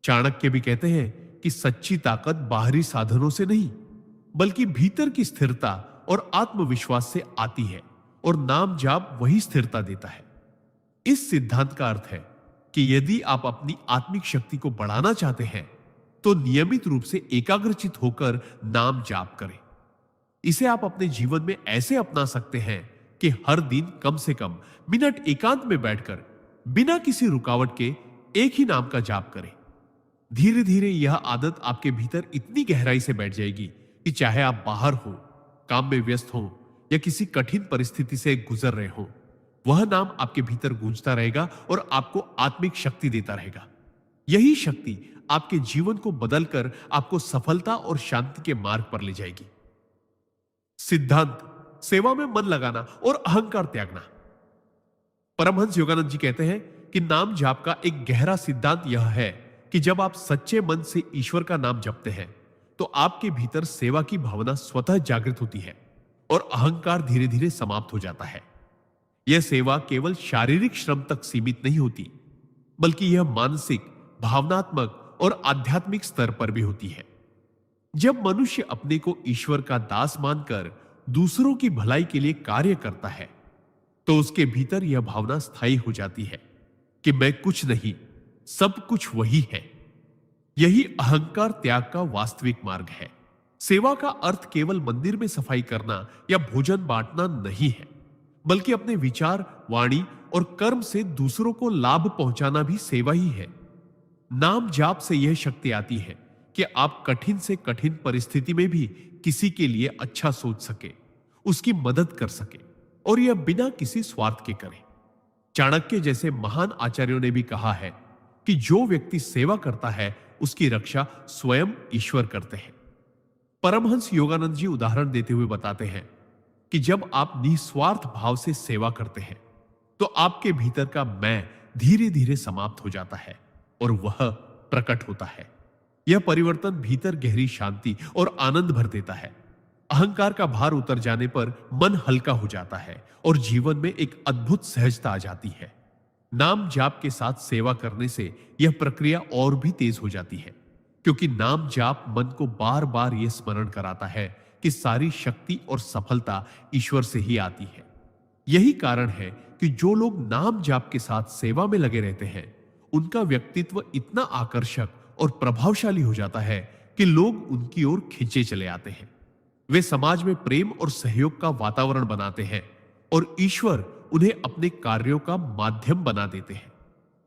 चाणक्य भी कहते हैं कि सच्ची ताकत बाहरी साधनों से नहीं, बल्कि भीतर की स्थिरता और आत्मविश्वास से आती है, और नाम जाप वही स्थिरता देता है। इस सिद्धांत का अर्थ है कि यदि आप अपनी आत्मिक शक्ति को बढ़ाना चाहते हैं तो नियमित रूप से एकाग्रचित होकर नाम जाप करें। इसे आप अपने जीवन में ऐसे अपना सकते हैं कि हर दिन कम से कम मिनट एकांत में बैठकर बिना किसी रुकावट के एक ही नाम का जाप करें। धीरे धीरे यह आदत आपके भीतर इतनी गहराई से बैठ जाएगी कि चाहे आप बाहर हो, काम में व्यस्त हो या किसी कठिन परिस्थिति से गुजर रहे हो, वह नाम आपके भीतर गूंजता रहेगा और आपको आत्मिक शक्ति देता रहेगा। यही शक्ति आपके जीवन को बदलकर आपको सफलता और शांति के मार्ग पर ले जाएगी। सिद्धांत: सेवा में मन लगाना और अहंकार त्यागना। परमहंस योगानंद जी कहते हैं कि नाम जाप का एक गहरा सिद्धांत यह है कि जब आप सच्चे मन से ईश्वर का नाम जपते हैं तो आपके भीतर सेवा की भावना स्वतः जागृत होती है और अहंकार धीरे धीरे समाप्त हो जाता है। यह सेवा केवल शारीरिक श्रम तक सीमित नहीं होती, बल्कि यह मानसिक, भावनात्मक और आध्यात्मिक स्तर पर भी होती है। जब मनुष्य अपने को ईश्वर का दास मानकर दूसरों की भलाई के लिए कार्य करता है तो उसके भीतर यह भावना स्थायी हो जाती है कि मैं कुछ नहीं, सब कुछ वही है। यही अहंकार त्याग का वास्तविक मार्ग है। सेवा का अर्थ केवल मंदिर में सफाई करना या भोजन बांटना नहीं है, बल्कि अपने विचार, वाणी और कर्म से दूसरों को लाभ पहुंचाना भी सेवा ही है। नाम जाप से यह शक्ति आती है कि आप कठिन से कठिन परिस्थिति में भी किसी के लिए अच्छा सोच सके, उसकी मदद कर सके, और यह बिना किसी स्वार्थ के करें। चाणक्य जैसे महान आचार्यों ने भी कहा है कि जो व्यक्ति सेवा करता है उसकी रक्षा स्वयं ईश्वर करते हैं। परमहंस योगानंद जी उदाहरण देते हुए बताते हैं कि जब आप निस्वार्थ भाव से सेवा करते हैं तो आपके भीतर का मैं धीरे धीरे समाप्त हो जाता है और वह प्रकट होता है। यह परिवर्तन भीतर गहरी शांति और आनंद भर देता है। अहंकार का भार उतर जाने पर मन हल्का हो जाता है और जीवन में एक अद्भुत सहजता आ जाती है। नाम जाप के साथ सेवा करने से यह प्रक्रिया और भी तेज हो जाती है, क्योंकि नाम जाप मन को बार बार यह स्मरण कराता है कि सारी शक्ति और सफलता ईश्वर से ही आती है। यही कारण है कि जो लोग नाम जाप के साथ सेवा में लगे रहते हैं उनका व्यक्तित्व इतना आकर्षक और प्रभावशाली हो जाता है कि लोग उनकी ओर खींचे चले आते हैं। वे समाज में प्रेम और सहयोग का वातावरण बनाते हैं और ईश्वर उन्हें अपने कार्यों का माध्यम बना देते हैं।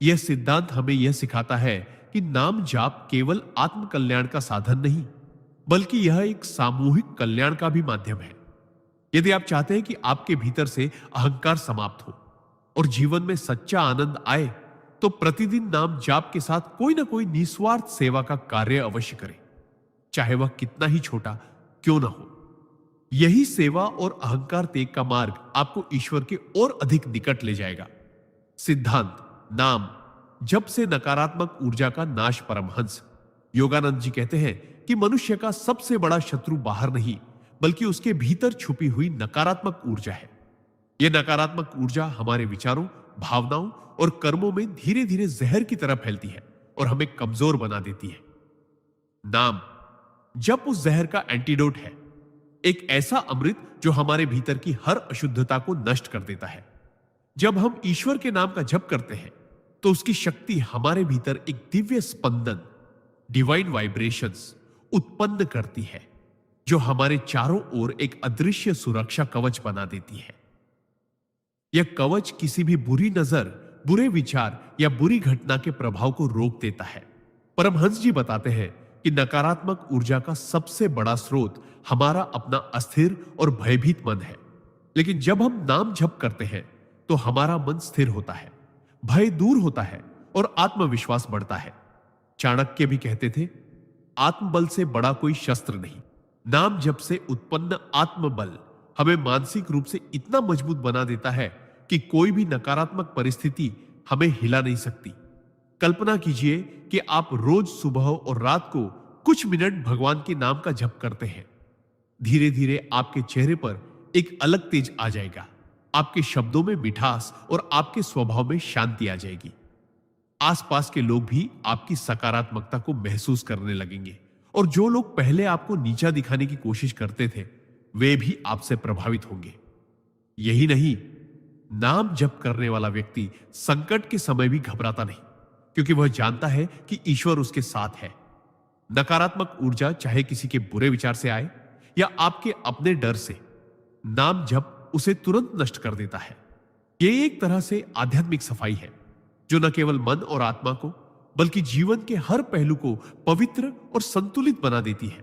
यह सिद्धांत हमें यह सिखाता है कि नाम जाप केवल आत्म कल्याण का साधन नहीं, बल्कि यह एक सामूहिक कल्याण का भी माध्यम है। यदि आप चाहते हैं कि आपके भीतर से अहंकार समाप्त हो और जीवन में सच्चा आनंद आए, तो प्रतिदिन नाम जाप के साथ कोई ना कोई निस्वार्थ सेवा का कार्य अवश्य करें, चाहे वह कितना ही छोटा क्यों ना हो। यही सेवा और अहंकार त्याग का मार्ग आपको ईश्वर के और अधिक निकट ले जाएगा। सिद्धांत नाम जप से नकारात्मक ऊर्जा का नाश। परमहंस योगानंद जी कहते हैं कि मनुष्य का सबसे बड़ा शत्रु बाहर नहीं, बल्कि उसके भीतर छुपी हुई नकारात्मक ऊर्जा है। यह नकारात्मक ऊर्जा हमारे विचारों, भावनाओं और कर्मों में धीरे धीरे जहर की तरह फैलती है और हमें कमजोर बना देती है। नाम जप उस जहर का एंटीडोट है, एक ऐसा अमृत जो हमारे भीतर की हर अशुद्धता को नष्ट कर देता है। जब हम ईश्वर के नाम का जप करते हैं तो उसकी शक्ति हमारे भीतर एक दिव्य स्पंदन, डिवाइन वाइब्रेशंस उत्पन्न करती है, जो हमारे चारों ओर एक अदृश्य सुरक्षा कवच बना देती है। यह कवच किसी भी बुरी नजर, बुरे विचार या बुरी घटना के प्रभाव को रोक देता है। परमहंस जी बताते हैं कि नकारात्मक ऊर्जा का सबसे बड़ा स्रोत हमारा अपना अस्थिर और भयभीत मन है, लेकिन जब हम नाम जप करते हैं तो हमारा मन स्थिर होता है, भय दूर होता है और आत्मविश्वास बढ़ता है। चाणक्य भी कहते थे, आत्मबल से बड़ा कोई शस्त्र नहीं। नाम जप से उत्पन्न आत्मबल हमें मानसिक रूप से इतना मजबूत बना देता है कि कोई भी नकारात्मक परिस्थिति हमें हिला नहीं सकती। कल्पना कीजिए कि आप रोज सुबह और रात को कुछ मिनट भगवान के नाम का जप करते हैं। धीरे धीरे आपके चेहरे पर एक अलग तेज आ जाएगा, आपके शब्दों में मिठास और आपके स्वभाव में शांति आ जाएगी। आसपास के लोग भी आपकी सकारात्मकता को महसूस करने लगेंगे और जो लोग पहले आपको नीचा दिखाने की कोशिश करते थे वे भी आपसे प्रभावित होंगे। यही नहीं, नाम जप करने वाला व्यक्ति संकट के समय भी घबराता नहीं, क्योंकि वह जानता है कि ईश्वर उसके साथ है। नकारात्मक ऊर्जा चाहे किसी के बुरे विचार से आए या आपके अपने डर से, नाम जप उसे तुरंत नष्ट कर देता है। यह एक तरह से आध्यात्मिक सफाई है जो न केवल मन और आत्मा को बल्कि जीवन के हर पहलू को पवित्र और संतुलित बना देती है।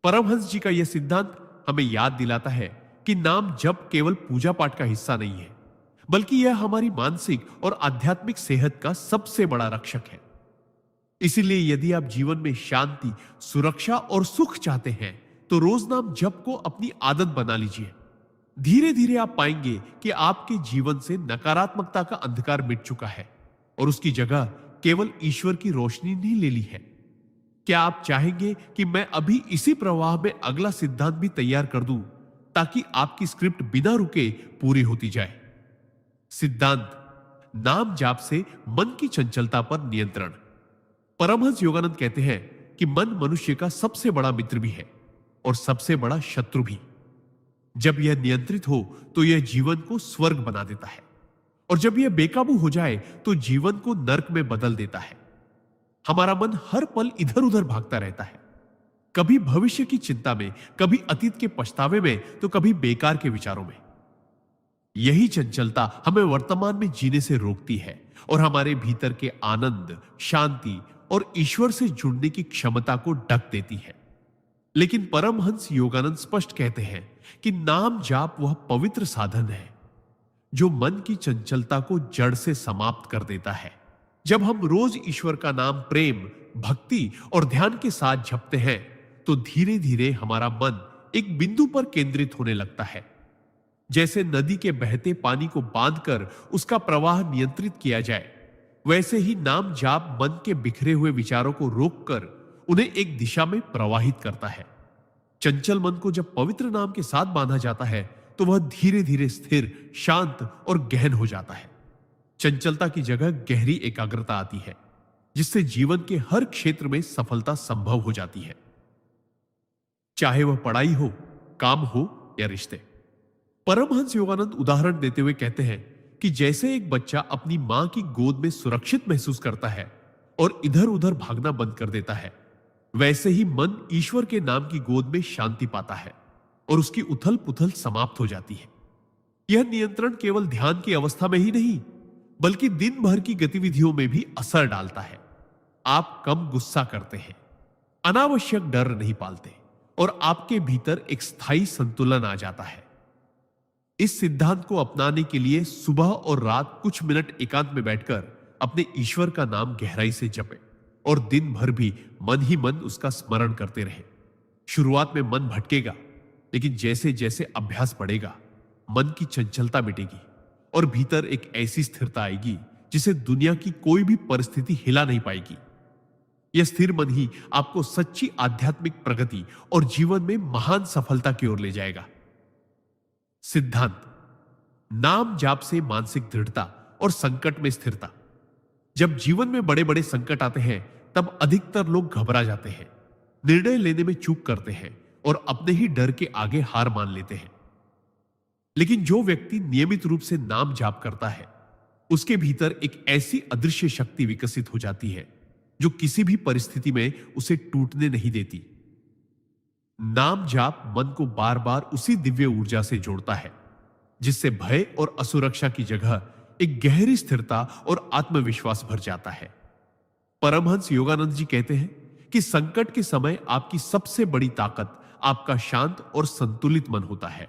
परमहंस जी का यह सिद्धांत हमें याद दिलाता है कि नाम जप केवल पूजा पाठ का हिस्सा नहीं है, बल्कि यह हमारी मानसिक और आध्यात्मिक सेहत का सबसे बड़ा रक्षक है। इसीलिए यदि आप जीवन में शांति, सुरक्षा और सुख चाहते हैं तो रोज नाम जप को अपनी आदत बना लीजिए। धीरे धीरे आप पाएंगे कि आपके जीवन से नकारात्मकता का अंधकार मिट चुका है और उसकी जगह केवल ईश्वर की रोशनी ने ले ली है। क्या आप चाहेंगे कि मैं अभी इसी प्रवाह में अगला सिद्धांत भी तैयार कर दूं ताकि आपकी स्क्रिप्ट बिना रुके पूरी होती जाए? सिद्धांत नाम जाप से मन की चंचलता पर नियंत्रण। परमहंस योगानंद कहते हैं कि मन मनुष्य का सबसे बड़ा मित्र भी है और सबसे बड़ा शत्रु भी। जब यह नियंत्रित हो तो यह जीवन को स्वर्ग बना देता है और जब यह बेकाबू हो जाए तो जीवन को नर्क में बदल देता है। हमारा मन हर पल इधर उधर भागता रहता है, कभी भविष्य की चिंता में, कभी अतीत के पछतावे में, तो कभी बेकार के विचारों में। यही चंचलता हमें वर्तमान में जीने से रोकती है और हमारे भीतर के आनंद, शांति और ईश्वर से जुड़ने की क्षमता को ढक देती है। लेकिन परमहंस योगानंद स्पष्ट कहते हैं कि नाम जाप वह पवित्र साधन है जो मन की चंचलता को जड़ से समाप्त कर देता है। जब हम रोज ईश्वर का नाम प्रेम, भक्ति और ध्यान के साथ जपते हैं तो धीरे धीरे हमारा मन एक बिंदु पर केंद्रित होने लगता है। जैसे नदी के बहते पानी को बांधकर उसका प्रवाह नियंत्रित किया जाए, वैसे ही नाम जाप मन के बिखरे हुए विचारों को रोककर उन्हें एक दिशा में प्रवाहित करता है। चंचल मन को जब पवित्र नाम के साथ बांधा जाता है तो वह धीरे धीरे स्थिर, शांत और गहन हो जाता है। चंचलता की जगह गहरी एकाग्रता आती है, जिससे जीवन के हर क्षेत्र में सफलता संभव हो जाती है, चाहे वह पढ़ाई हो, काम हो या रिश्ते। परमहंस योगानंद उदाहरण देते हुए कहते हैं कि जैसे एक बच्चा अपनी मां की गोद में सुरक्षित महसूस करता है और इधर उधर भागना बंद कर देता है, वैसे ही मन ईश्वर के नाम की गोद में शांति पाता है और उसकी उथल पुथल समाप्त हो जाती है। यह नियंत्रण केवल ध्यान की अवस्था में ही नहीं, बल्कि दिन भर की गतिविधियों में भी असर डालता है। आप कम गुस्सा करते हैं, अनावश्यक डर नहीं पालते और आपके भीतर एक स्थायी संतुलन आ जाता है। इस सिद्धांत को अपनाने के लिए सुबह और रात कुछ मिनट एकांत में बैठकर अपने ईश्वर का नाम गहराई से जपें और दिन भर भी मन ही मन उसका स्मरण करते रहें। शुरुआत में मन भटकेगा, लेकिन जैसे जैसे अभ्यास बढ़ेगा, मन की चंचलता मिटेगी और भीतर एक ऐसी स्थिरता आएगी जिसे दुनिया की कोई भी परिस्थिति हिला नहीं पाएगी। यह स्थिर मन ही आपको सच्ची आध्यात्मिक प्रगति और जीवन में महान सफलता की ओर ले जाएगा। सिद्धांत: नाम जाप से मानसिक दृढ़ता और संकट में स्थिरता। जब जीवन में बड़े बड़े संकट आते हैं तब अधिकतर लोग घबरा जाते हैं, निर्णय लेने में चूक करते हैं और अपने ही डर के आगे हार मान लेते हैं। लेकिन जो व्यक्ति नियमित रूप से नाम जाप करता है, उसके भीतर एक ऐसी अदृश्य शक्ति विकसित हो जाती है जो किसी भी परिस्थिति में उसे टूटने नहीं देती। नाम जाप मन को बार बार उसी दिव्य ऊर्जा से जोड़ता है जिससे भय और असुरक्षा की जगह एक गहरी स्थिरता और आत्मविश्वास भर जाता है। परमहंस योगानंद जी कहते हैं कि संकट के समय आपकी सबसे बड़ी ताकत आपका शांत और संतुलित मन होता है,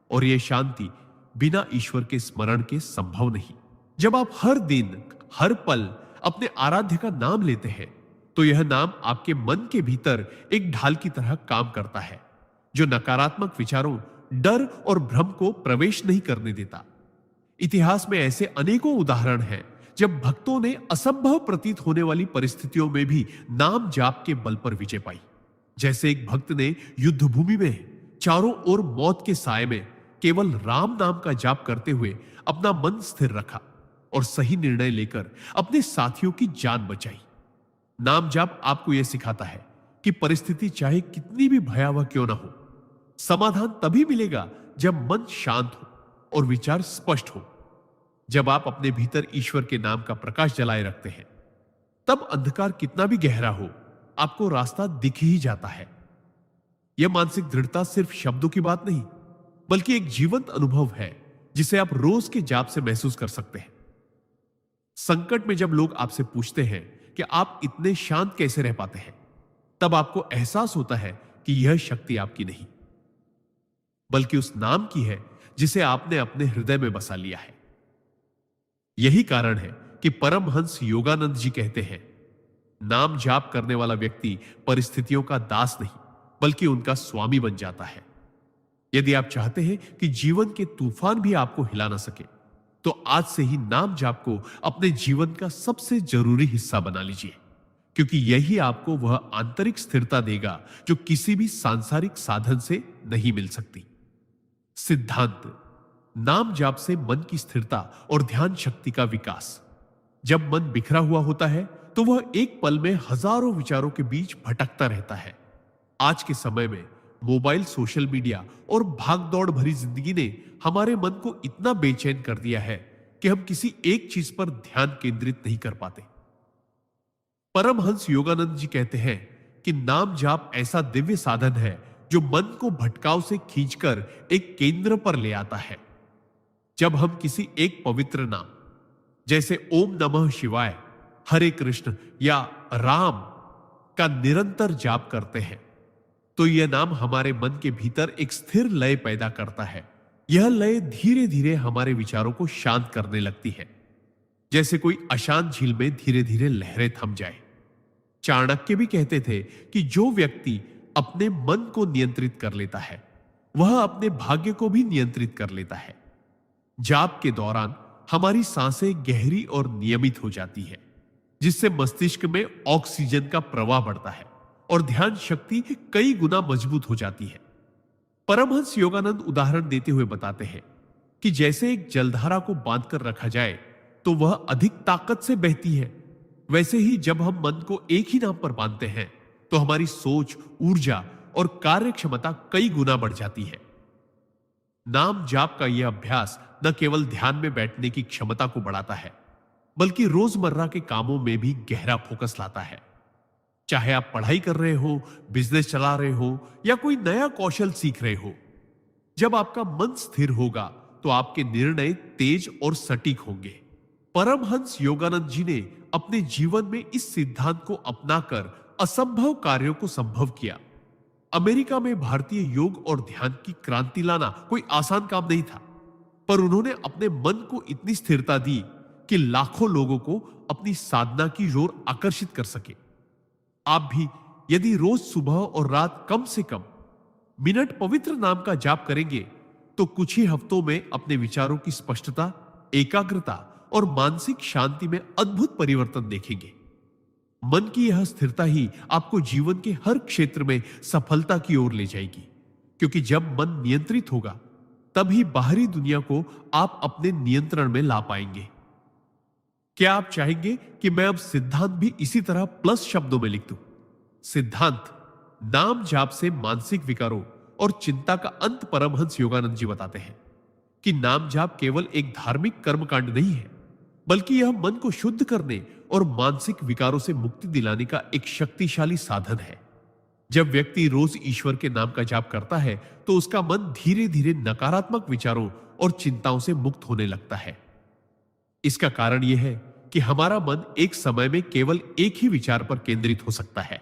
और यह शांति बिना ईश्वर के स्मरण के संभव नहीं। जब आप हर दिन, हर पल अपने आराध्य का नाम लेते हैं तो यह नाम आपके मन के भीतर एक ढाल की तरह काम करता है, जो नकारात्मक विचारों, डर और भ्रम को प्रवेश नहीं करने देता। इतिहास में ऐसे अनेकों उदाहरण हैं जब भक्तों ने असंभव प्रतीत होने वाली परिस्थितियों में भी नाम जाप के बल पर विजय पाई। जैसे एक भक्त ने युद्ध भूमि में चारों ओर मौत के साए में केवल राम नाम का जाप करते हुए अपना मन स्थिर रखा और सही निर्णय लेकर अपने साथियों की जान बचाई। नाम जाप आपको यह सिखाता है कि परिस्थिति चाहे कितनी भी भयावह क्यों ना हो, समाधान तभी मिलेगा जब मन शांत हो और विचार स्पष्ट हो। जब आप अपने भीतर ईश्वर के नाम का प्रकाश जलाए रखते हैं, तब अंधकार कितना भी गहरा हो, आपको रास्ता दिख ही जाता है। यह मानसिक दृढ़ता सिर्फ शब्दों की बात नहीं, बल्कि एक जीवंत अनुभव है जिसे आप रोज के जाप से महसूस कर सकते हैं। संकट में जब लोग आपसे पूछते हैं कि आप इतने शांत कैसे रह पाते हैं, तब आपको एहसास होता है कि यह शक्ति आपकी नहीं, बल्कि उस नाम की है जिसे आपने अपने हृदय में बसा लिया है। यही कारण है कि परमहंस योगानंद जी कहते हैं, नाम जाप करने वाला व्यक्ति परिस्थितियों का दास नहीं, बल्कि उनका स्वामी बन जाता है। यदि आप चाहते हैं कि जीवन के तूफान भी आपको हिला ना सके, तो आज से ही नाम जाप को अपने जीवन का सबसे जरूरी हिस्सा बना लीजिए, क्योंकि यही आपको वह आंतरिक स्थिरता देगा जो किसी भी सांसारिक साधन से नहीं मिल सकती। सिद्धांत: नाम जाप से मन की स्थिरता और ध्यान शक्ति का विकास। जब मन बिखरा हुआ होता है तो वह एक पल में हजारों विचारों के बीच भटकता रहता है। आज के समय में मोबाइल, सोशल मीडिया और भागदौड़ भरी जिंदगी ने हमारे मन को इतना बेचैन कर दिया है कि हम किसी एक चीज पर ध्यान केंद्रित नहीं कर पाते। परमहंस योगानंद जी कहते हैं कि नाम जाप ऐसा दिव्य साधन है जो मन को भटकाव से खींचकर एक केंद्र पर ले आता है। जब हम किसी एक पवित्र नाम जैसे ओम नमः शिवाय, हरे कृष्ण या राम का निरंतर जाप करते हैं तो यह नाम हमारे मन के भीतर एक स्थिर लय पैदा करता है। यह लय धीरे धीरे हमारे विचारों को शांत करने लगती है, जैसे कोई अशांत झील में धीरे धीरे लहरें थम जाए। चाणक्य भी कहते थे कि जो व्यक्ति अपने मन को नियंत्रित कर लेता है वह अपने भाग्य को भी नियंत्रित कर लेता है। जाप के दौरान हमारी सांसें गहरी और नियमित हो जाती है, जिससे मस्तिष्क में ऑक्सीजन का प्रवाह बढ़ता है और ध्यान शक्ति कई गुना मजबूत हो जाती है। परमहंस योगानंद उदाहरण देते हुए बताते हैं कि जैसे एक जलधारा को बांधकर रखा जाए तो वह अधिक ताकत से बहती है, वैसे ही जब हम मन को एक ही नाम पर बांधते हैं तो हमारी सोच, ऊर्जा और कार्य क्षमता कई गुना बढ़ जाती है। नाम जाप का यह अभ्यास न केवल ध्यान में बैठने की क्षमता को बढ़ाता है, बल्कि रोजमर्रा के कामों में भी गहरा फोकस लाता है। चाहे आप पढ़ाई कर रहे हो, बिजनेस चला रहे हो या कोई नया कौशल सीख रहे हो, जब आपका मन स्थिर होगा तो आपके निर्णय तेज और सटीक होंगे। परमहंस योगानंद जी ने अपने जीवन में इस सिद्धांत को अपनाकर असंभव कार्यों को संभव किया। अमेरिका में भारतीय योग और ध्यान की क्रांति लाना कोई आसान काम नहीं था, पर उन्होंने अपने मन को इतनी स्थिरता दी कि लाखों लोगों को अपनी साधना की ओर आकर्षित कर सके। आप भी यदि रोज सुबह और रात कम से कम मिनट पवित्र नाम का जाप करेंगे तो कुछ ही हफ्तों में अपने विचारों की स्पष्टता, एकाग्रता और मानसिक शांति में अद्भुत परिवर्तन देखेंगे। मन की यह स्थिरता ही आपको जीवन के हर क्षेत्र में सफलता की ओर ले जाएगी, क्योंकि जब मन नियंत्रित होगा तभी बाहरी दुनिया को आप अपने नियंत्रण में ला पाएंगे। क्या आप चाहेंगे कि मैं अब सिद्धांत भी इसी तरह प्लस शब्दों में लिख दूं? सिद्धांत नाम जाप से मानसिक विकारों और चिंता का अंत। परमहंस योगानंद जी बताते हैं कि नाम जाप केवल एक धार्मिक कर्मकांड नहीं है, बल्कि यह मन को शुद्ध करने और मानसिक विकारों से मुक्ति दिलाने का एक शक्तिशाली साधन है। जब व्यक्ति रोज ईश्वर के नाम का जाप करता है तो उसका मन धीरे धीरे नकारात्मक विचारों और चिंताओं से मुक्त होने लगता है। इसका कारण यह है कि हमारा मन एक समय में केवल एक ही विचार पर केंद्रित हो सकता है।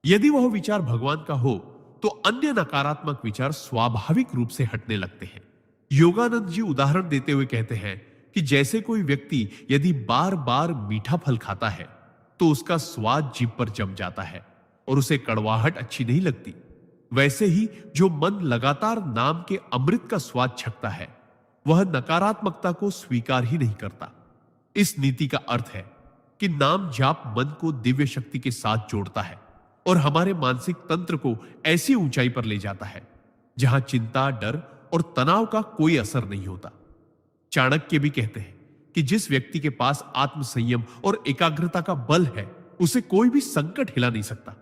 यदि वह विचार भगवान का हो तो अन्य नकारात्मक विचार स्वाभाविक रूप से हटने लगते हैं। योगानंद जी उदाहरण देते हुए कहते हैं कि जैसे कोई व्यक्ति यदि बार बार मीठा फल खाता है तो उसका स्वाद जीभ पर जम जाता है और उसे कड़वाहट अच्छी नहीं लगती, वैसे ही जो मन लगातार नाम के अमृत का स्वाद छकता है वह नकारात्मकता को स्वीकार ही नहीं करता। इस नीति का अर्थ है कि नाम जाप मन को दिव्य शक्ति के साथ जोड़ता है और हमारे मानसिक तंत्र को ऐसी ऊंचाई पर ले जाता है जहां चिंता, डर और तनाव का कोई असर नहीं होता। चाणक्य भी कहते हैं कि जिस व्यक्ति के पास आत्म संयम और एकाग्रता का बल है उसे कोई भी संकट हिला नहीं सकता।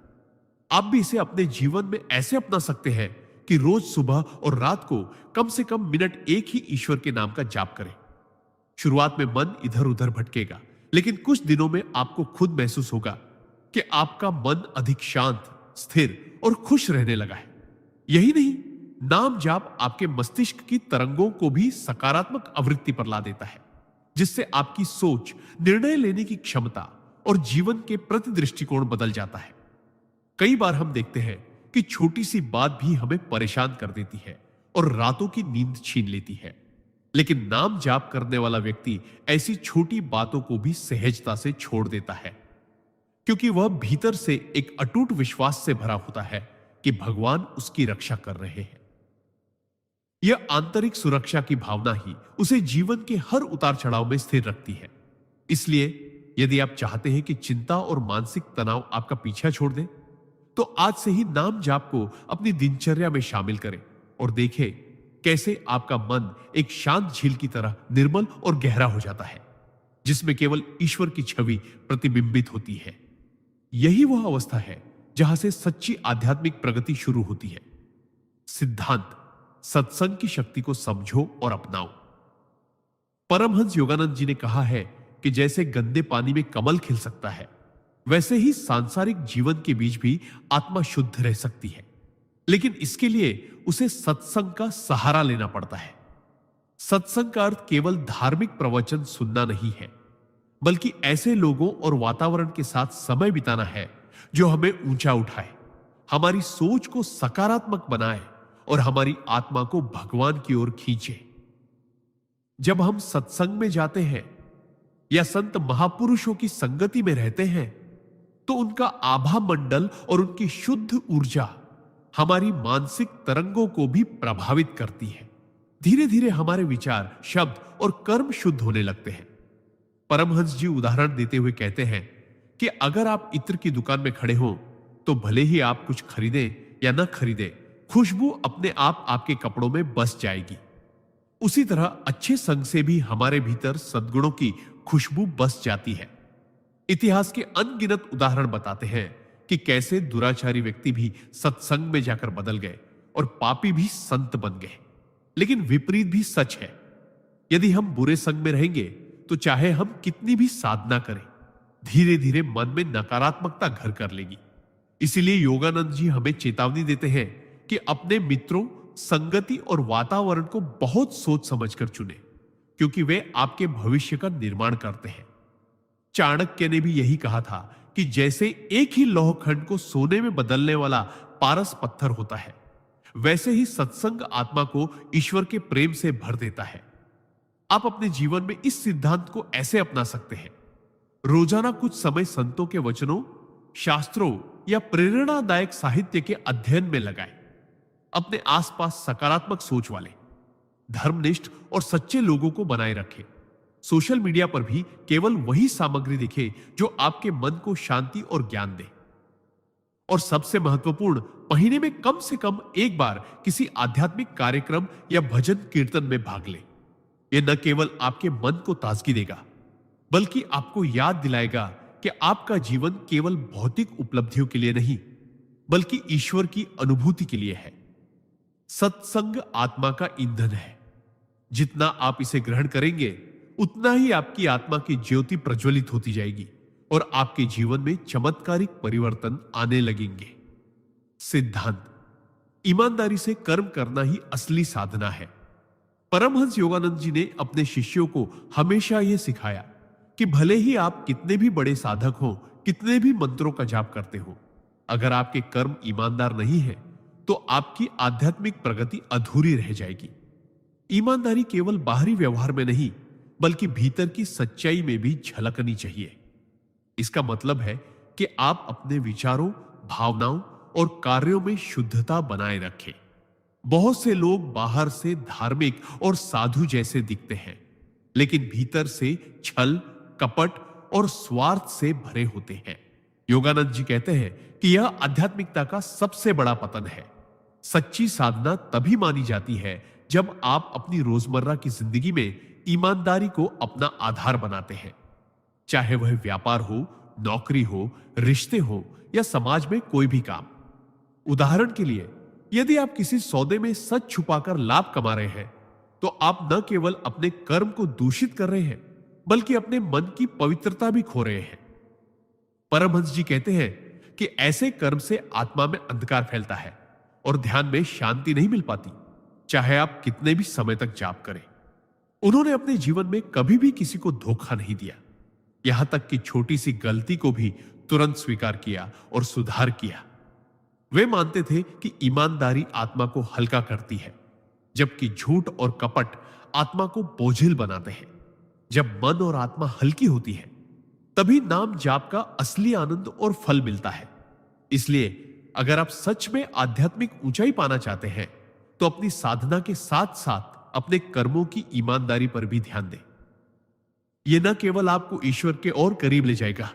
आप भी इसे अपने जीवन में ऐसे अपना सकते हैं कि रोज सुबह और रात को कम से कम मिनट एक ही ईश्वर के नाम का जाप करें। शुरुआत में मन इधर उधर भटकेगा, लेकिन कुछ दिनों में आपको खुद महसूस होगा कि आपका मन अधिक शांत, स्थिर और खुश रहने लगा है। यही नहीं, नाम जाप आपके मस्तिष्क की तरंगों को भी सकारात्मक आवृत्ति पर ला देता है, जिससे आपकी सोच, निर्णय लेने की क्षमता और जीवन के प्रति दृष्टिकोण बदल जाता है। कई बार हम देखते हैं कि छोटी सी बात भी हमें परेशान कर देती है और रातों की नींद छीन लेती है, लेकिन नाम जाप करने वाला व्यक्ति ऐसी छोटी बातों को भी सहजता से छोड़ देता है, क्योंकि वह भीतर से एक अटूट विश्वास से भरा होता है कि भगवान उसकी रक्षा कर रहे हैं। यह आंतरिक सुरक्षा की भावना ही उसे जीवन के हर उतार चढ़ाव में स्थिर रखती है। इसलिए यदि आप चाहते हैं कि चिंता और मानसिक तनाव आपका पीछा छोड़ दे, तो आज से ही नाम जाप को अपनी दिनचर्या में शामिल करें और देखें कैसे आपका मन एक शांत झील की तरह निर्मल और गहरा हो जाता है, जिसमें केवल ईश्वर की छवि प्रतिबिंबित होती है। यही वह अवस्था है जहां से सच्ची आध्यात्मिक प्रगति शुरू होती है। सिद्धांत सत्संग की शक्ति को समझो और अपनाओ। परमहंस योगानंद जी ने कहा है कि जैसे गंदे पानी में कमल खिल सकता है, वैसे ही सांसारिक जीवन के बीच भी आत्मा शुद्ध रह सकती है, लेकिन इसके लिए उसे सत्संग का सहारा लेना पड़ता है। सत्संग का अर्थ केवल धार्मिक प्रवचन सुनना नहीं है, बल्कि ऐसे लोगों और वातावरण के साथ समय बिताना है जो हमें ऊंचा उठाए, हमारी सोच को सकारात्मक बनाए और हमारी आत्मा को भगवान की ओर खींचे। जब हम सत्संग में जाते हैं या संत महापुरुषों की संगति में रहते हैं, तो उनका आभा मंडल और उनकी शुद्ध ऊर्जा हमारी मानसिक तरंगों को भी प्रभावित करती है। धीरे धीरे हमारे विचार, शब्द और कर्म शुद्ध होने लगते हैं। परमहंस जी उदाहरण देते हुए कहते हैं कि अगर आप इत्र की दुकान में खड़े हो तो भले ही आप कुछ खरीदें या न खरीदें, खुशबू अपने आप आपके कपड़ों में बस जाएगी। उसी तरह अच्छे संग से भी हमारे भीतर सद्गुणों की खुशबू बस जाती है। इतिहास के अनगिनत उदाहरण बताते हैं कि कैसे दुराचारी व्यक्ति भी सत्संग में जाकर बदल गए और पापी भी संत बन गए। लेकिन विपरीत भी सच है। यदि हम बुरे संग में रहेंगे तो चाहे हम कितनी भी साधना करें, धीरे धीरे मन में नकारात्मकता घर कर लेगी। इसीलिए योगानंद जी हमें चेतावनी देते हैं कि अपने मित्रों, संगति और वातावरण को बहुत सोच समझकर चुने, क्योंकि वे आपके भविष्य का निर्माण करते हैं। चाणक्य ने भी यही कहा था कि जैसे एक ही लौह खंड को सोने में बदलने वाला पारस पत्थर होता है, वैसे ही सत्संग आत्मा को ईश्वर के प्रेम से भर देता है। आप अपने जीवन में इस सिद्धांत को ऐसे अपना सकते हैं। रोजाना कुछ समय संतों के वचनों, शास्त्रों या प्रेरणादायक साहित्य के अध्ययन में लगाएं। अपने आसपास सकारात्मक सोच वाले, धर्मनिष्ठ और सच्चे लोगों को बनाए रखें। सोशल मीडिया पर भी केवल वही सामग्री दिखे जो आपके मन को शांति और ज्ञान दे। और सबसे महत्वपूर्ण, महीने में कम से कम एक बार किसी आध्यात्मिक कार्यक्रम या भजन कीर्तन में भाग ले। यह न केवल आपके मन को ताजगी देगा, बल्कि आपको याद दिलाएगा कि आपका जीवन केवल भौतिक उपलब्धियों के लिए नहीं, बल्कि ईश्वर की अनुभूति के लिए है। सत्संग आत्मा का ईंधन है। जितना आप इसे ग्रहण करेंगे, उतना ही आपकी आत्मा की ज्योति प्रज्वलित होती जाएगी और आपके जीवन में चमत्कारिक परिवर्तन आने लगेंगे। सिद्धांत: ईमानदारी से कर्म करना ही असली साधना है। परमहंस योगानंद जी ने अपने शिष्यों को हमेशा यह सिखाया कि भले ही आप कितने भी बड़े साधक हो, कितने भी मंत्रों का जाप करते हो, अगर आपके कर्म ईमानदार नहीं है तो आपकी आध्यात्मिक प्रगति अधूरी रह जाएगी। ईमानदारी केवल बाहरी व्यवहार में नहीं, बल्कि भीतर की सच्चाई में भी झलकनी चाहिए। इसका मतलब है कि आप अपने विचारों, भावनाओं और कार्यों में शुद्धता बनाए रखें। बहुत से लोग बाहर से धार्मिक और साधु जैसे दिखते हैं, लेकिन भीतर से छल, कपट और स्वार्थ से भरे होते हैं। योगानंद जी कहते हैं कि यह आध्यात्मिकता का सबसे बड़ा पतन है। सच्ची साधना तभी मानी जाती है जब आप अपनी रोजमर्रा की जिंदगी में ईमानदारी को अपना आधार बनाते हैं। चाहे वह व्यापार हो, नौकरी हो, रिश्ते हो या समाज में कोई भी काम। उदाहरण के लिए, यदि आप किसी सौदे में सच छुपाकर लाभ कमा रहे हैं, तो आप न केवल अपने कर्म को दूषित कर रहे हैं, बल्कि अपने मन की पवित्रता भी खो रहे हैं। परमहंस जी कहते हैं कि ऐसे कर्म से आत्मा में अंधकार फैलता है और ध्यान में शांति नहीं मिल पाती, चाहे आप कितने भी समय तक जाप करें। उन्होंने अपने जीवन में कभी भी किसी को धोखा नहीं दिया, यहां तक कि छोटी सी गलती को भी तुरंत स्वीकार किया और सुधार किया। वे मानते थे कि ईमानदारी आत्मा को हल्का करती है, जबकि झूठ और कपट आत्मा को बोझिल बनाते हैं। जब मन और आत्मा हल्की होती है, तभी नाम जाप का असली आनंद और फल मिलता है। इसलिए अगर आप सच में आध्यात्मिक ऊंचाई पाना चाहते हैं, तो अपनी साधना के साथ साथ अपने कर्मों की ईमानदारी पर भी ध्यान दें। यह न केवल आपको ईश्वर के और करीब ले जाएगा,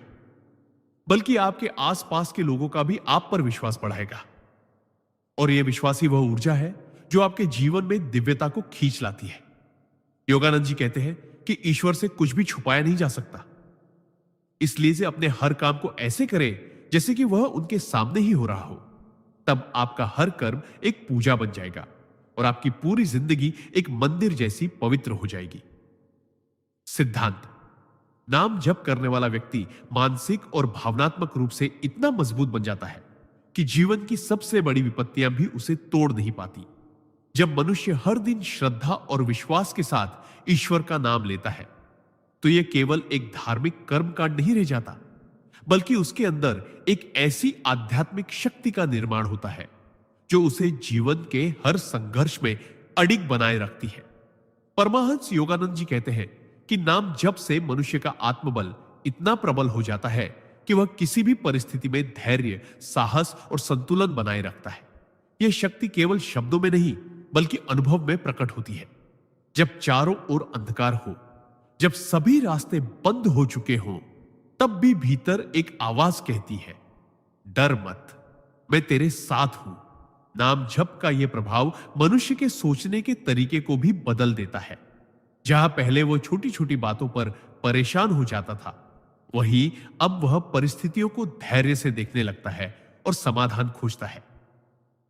बल्कि आपके आसपास के लोगों का भी आप पर विश्वास बढ़ाएगा। और यह विश्वास ही वह ऊर्जा है जो आपके जीवन में दिव्यता को खींच लाती है। योगानंद जी कहते हैं कि ईश्वर से कुछ भी छुपाया नहीं जा सकता, इसलिए से अपने हर काम को ऐसे करें जैसे कि वह उनके सामने ही हो रहा हो। तब आपका हर कर्म एक पूजा बन जाएगा और आपकी पूरी जिंदगी एक मंदिर जैसी पवित्र हो जाएगी। सिद्धांत: नाम जप करने वाला व्यक्ति मानसिक और भावनात्मक रूप से इतना मजबूत बन जाता है कि जीवन की सबसे बड़ी विपत्तियां भी उसे तोड़ नहीं पाती। जब मनुष्य हर दिन श्रद्धा और विश्वास के साथ ईश्वर का नाम लेता है, तो यह केवल एक धार्मिक कर्मकांड नहीं रह जाता, बल्कि उसके अंदर एक ऐसी आध्यात्मिक शक्ति का निर्माण होता है जो उसे जीवन के हर संघर्ष में अडिग बनाए रखती है। परमहंस योगानंद जी कहते हैं कि नाम जप से मनुष्य का आत्मबल इतना प्रबल हो जाता है कि वह किसी भी परिस्थिति में धैर्य, साहस और संतुलन बनाए रखता है। यह शक्ति केवल शब्दों में नहीं बल्कि अनुभव में प्रकट होती है। जब चारों ओर अंधकार हो, जब सभी रास्ते बंद हो चुके हों, तब भी भीतर एक आवाज कहती है, डर मत, मैं तेरे साथ हूं। नाम जप का यह प्रभाव मनुष्य के सोचने के तरीके को भी बदल देता है। जहां पहले वो छोटी छोटी बातों पर परेशान हो जाता था, वही अब वह परिस्थितियों को धैर्य से देखने लगता है और समाधान खोजता है।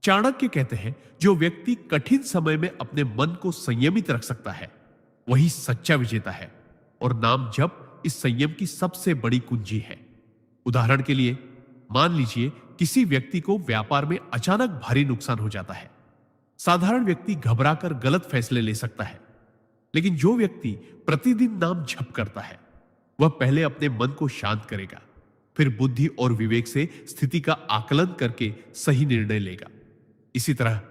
चाणक्य कहते हैं, जो व्यक्ति कठिन समय में अपने मन को संयमित रख सकता है, वही सच्चा विजेता है। और नाम जप इस संयम की सबसे बड़ी कुंजी है। उदाहरण के लिए, मान लीजिए किसी व्यक्ति को व्यापार में अचानक भारी नुकसान हो जाता है। साधारण व्यक्ति घबराकर गलत फैसले ले सकता है, लेकिन जो व्यक्ति प्रतिदिन नाम जप करता है, वह पहले अपने मन को शांत करेगा, फिर बुद्धि और विवेक से स्थिति का आकलन करके सही निर्णय लेगा। इसी तरह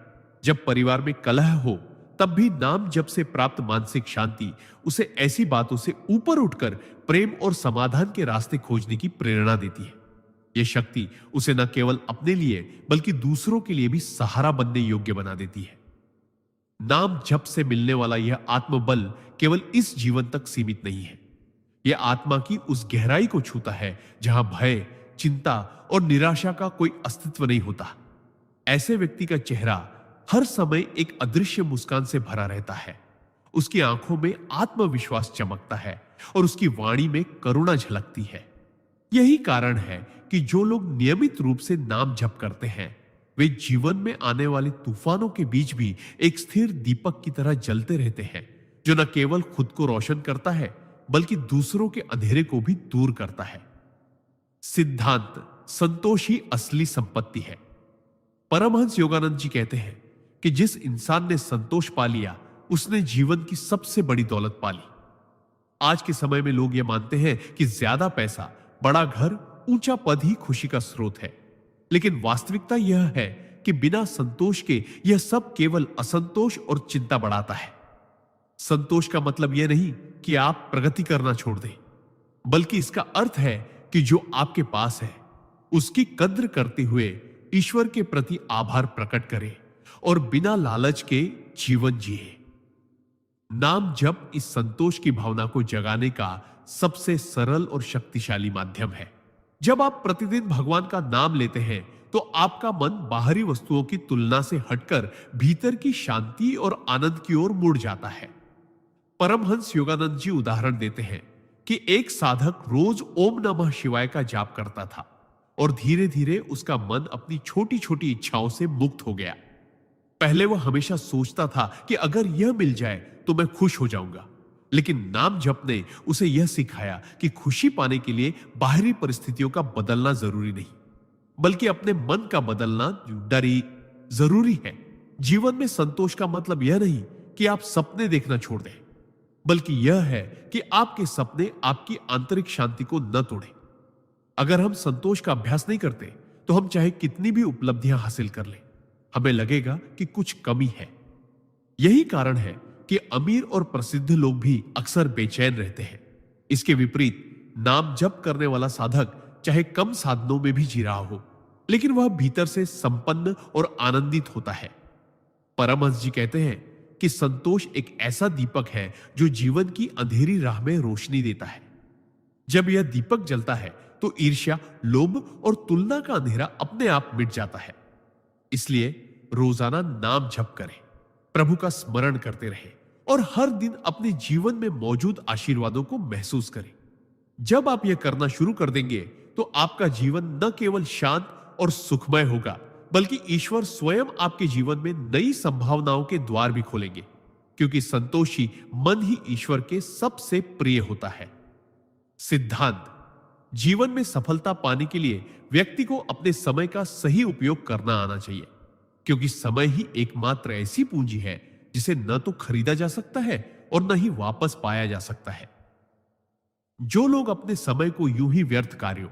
जब परिवार में कलह हो, तब भी नाम जप से प्राप्त मानसिक शांति उसे ऐसी बातों से ऊपर उठकर प्रेम और समाधान के रास्ते खोजने की प्रेरणा देती है। यह शक्ति उसे न केवल अपने लिए बल्कि दूसरों के लिए भी सहारा बनने योग्य बना देती है। नाम जप से मिलने वाला यह आत्मबल केवल इस जीवन तक सीमित नहीं है। यह आत्मा की उस गहराई को छूता है जहां भय, चिंता और निराशा का कोई अस्तित्व नहीं होता। ऐसे व्यक्ति का चेहरा हर समय एक अदृश्य मुस्कान से भरा रहता है। उसकी आंखों में आत्मविश्वास चमकता है और उसकी वाणी में करुणा झलकती है। यही कारण है कि जो लोग नियमित रूप से नाम जप करते हैं, वे जीवन में आने वाले तूफानों के बीच भी एक स्थिर दीपक की तरह जलते रहते हैं, जो न केवल खुद को रोशन करता है बल्कि दूसरों के अंधेरे को भी दूर करता है। सिद्धांत, संतोष ही असली संपत्ति है। परमहंस योगानंद जी कहते हैं कि जिस इंसान ने संतोष पा लिया, उसने जीवन की सबसे बड़ी दौलत पा ली। आज के समय में लोग यह मानते हैं कि ज्यादा पैसा, बड़ा घर, ऊंचा पद ही खुशी का स्रोत है, लेकिन वास्तविकता यह है कि बिना संतोष के यह सब केवल असंतोष और चिंता बढ़ाता है। संतोष का मतलब यह नहीं कि आप प्रगति करना छोड़ दें, बल्कि इसका अर्थ है कि जो आपके पास है उसकी कद्र करते हुए ईश्वर के प्रति आभार प्रकट करें और बिना लालच के जीवन जिए। नाम जप इस संतोष की भावना को जगाने का सबसे सरल और शक्तिशाली माध्यम है। जब आप प्रतिदिन भगवान का नाम लेते हैं, तो आपका मन बाहरी वस्तुओं की तुलना से हटकर भीतर की शांति और आनंद की ओर मुड़ जाता है। परमहंस योगानंद जी उदाहरण देते हैं कि एक साधक रोज ओम नमः शिवाय का जाप करता था और धीरे धीरे उसका मन अपनी छोटी छोटी इच्छाओं से मुक्त हो गया। पहले वह हमेशा सोचता था कि अगर यह मिल जाए तो मैं खुश हो जाऊंगा, लेकिन नाम जप ने उसे यह सिखाया कि खुशी पाने के लिए बाहरी परिस्थितियों का बदलना जरूरी नहीं, बल्कि अपने मन का बदलना जरूरी है। जीवन में संतोष का मतलब यह नहीं कि आप सपने देखना छोड़ दें, बल्कि यह है कि आपके सपने आपकी आंतरिक शांति को न तोड़ें। अगर हम संतोष का अभ्यास नहीं करते, तो हम चाहे कितनी भी उपलब्धियां हासिल कर लें, हमें लगेगा कि कुछ कमी है। यही कारण है कि अमीर और प्रसिद्ध लोग भी अक्सर बेचैन रहते हैं। इसके विपरीत नाम जप करने वाला साधक चाहे कम साधनों में भी जी रहा हो, लेकिन वह भीतर से संपन्न और आनंदित होता है। परमहंस जी कहते हैं कि संतोष एक ऐसा दीपक है जो जीवन की अंधेरी राह में रोशनी देता है। जब यह दीपक जलता है तो ईर्ष्या, लोभ और तुलना का अंधेरा अपने आप मिट जाता है। इसलिए रोजाना नाम जप करें, प्रभु का स्मरण करते रहें और हर दिन अपने जीवन में मौजूद आशीर्वादों को महसूस करें। जब आप यह करना शुरू कर देंगे, तो आपका जीवन न केवल शांत और सुखमय होगा, बल्कि ईश्वर स्वयं आपके जीवन में नई संभावनाओं के द्वार भी खोलेंगे, क्योंकि संतोषी मन ही ईश्वर के सबसे प्रिय होता है। सिद्धांत, जीवन में सफलता पाने के लिए व्यक्ति को अपने समय का सही उपयोग करना आना चाहिए, क्योंकि समय ही एकमात्र ऐसी पूंजी है जिसे न तो खरीदा जा सकता है और न ही वापस पाया जा सकता है। जो लोग अपने समय को यूं ही व्यर्थ कार्यों,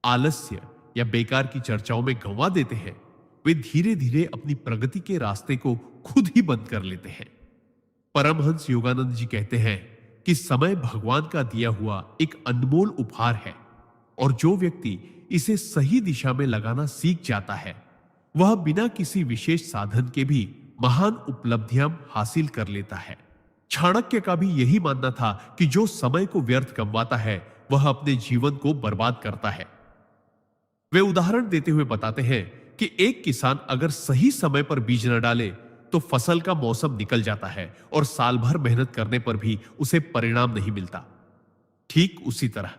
आलस्य या बेकार की चर्चाओं में गंवा देते हैं, वे धीरे धीरे अपनी प्रगति के रास्ते को खुद ही बंद कर लेते हैं। परमहंस योगानंद जी कहते हैं कि समय भगवान का दिया हुआ एक अनमोल उपहार है और जो व्यक्ति इसे सही दिशा में लगाना सीख जाता है वह बिना किसी विशेष साधन के भी महान उपलब्धियां हासिल कर लेता है। चाणक्य का भी यही मानना था कि जो समय को व्यर्थ गंवाता है वह अपने जीवन को बर्बाद करता है। वे उदाहरण देते हुए बताते हैं कि एक किसान अगर सही समय पर बीज न डाले तो फसल का मौसम निकल जाता है और साल भर मेहनत करने पर भी उसे परिणाम नहीं मिलता। ठीक उसी तरह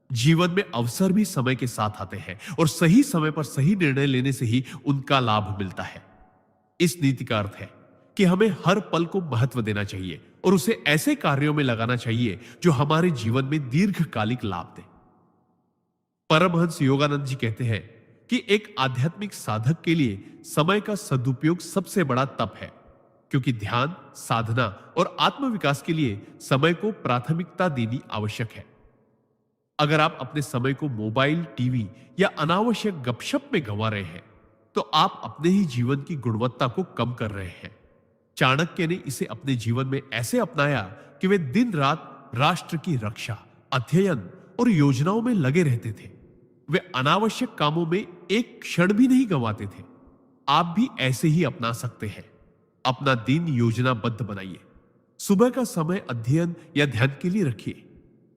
जीवन में अवसर भी समय के साथ आते हैं और सही समय पर सही निर्णय लेने से ही उनका लाभ मिलता है। इस नीति का अर्थ है कि हमें हर पल को महत्व देना चाहिए और उसे ऐसे कार्यों में लगाना चाहिए जो हमारे जीवन में दीर्घकालिक लाभ दे। परमहंस योगानंद जी कहते हैं कि एक आध्यात्मिक साधक के लिए समय का सदुपयोग सबसे बड़ा तप है, क्योंकि ध्यान, साधना और आत्मविकास के लिए समय को प्राथमिकता देनी आवश्यक है। अगर आप अपने समय को मोबाइल, टीवी या अनावश्यक गपशप में गंवा रहे हैं तो आप अपने ही जीवन की गुणवत्ता को कम कर रहे हैं। चाणक्य ने इसे अपने जीवन में ऐसे अपनाया कि वे दिन रात राष्ट्र की रक्षा, अध्ययन और योजनाओं में लगे रहते थे। वे अनावश्यक कामों में एक क्षण भी नहीं गंवाते थे। आप भी ऐसे ही अपना सकते हैं। अपना दिन योजनाबद्ध बनाइए। सुबह का समय अध्ययन या ध्यान के लिए रखिए।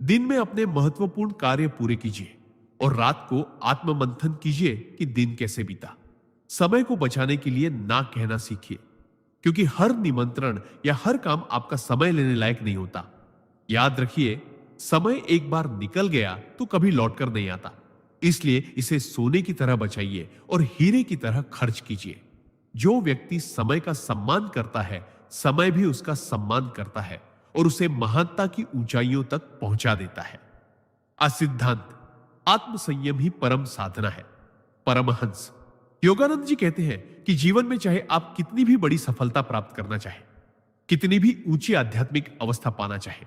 दिन में अपने महत्वपूर्ण कार्य पूरे कीजिए और रात को आत्ममंथन कीजिए कि दिन कैसे बीता। समय को बचाने के लिए ना कहना सीखिए, क्योंकि हर निमंत्रण या हर काम आपका समय लेने लायक नहीं होता। याद रखिए, समय एक बार निकल गया तो कभी लौटकर नहीं आता। इसलिए इसे सोने की तरह बचाइए और हीरे की तरह खर्च कीजिए। जो व्यक्ति समय का सम्मान करता है, समय भी उसका सम्मान करता है और उसे महानता की ऊंचाइयों तक पहुंचा देता है। सिद्धांत आत्मसंयम ही परम साधना है। परमहंस योगानंद जी कहते हैं कि जीवन में चाहे आप कितनी भी बड़ी सफलता प्राप्त करना चाहे, कितनी भी ऊंची आध्यात्मिक अवस्था पाना चाहे,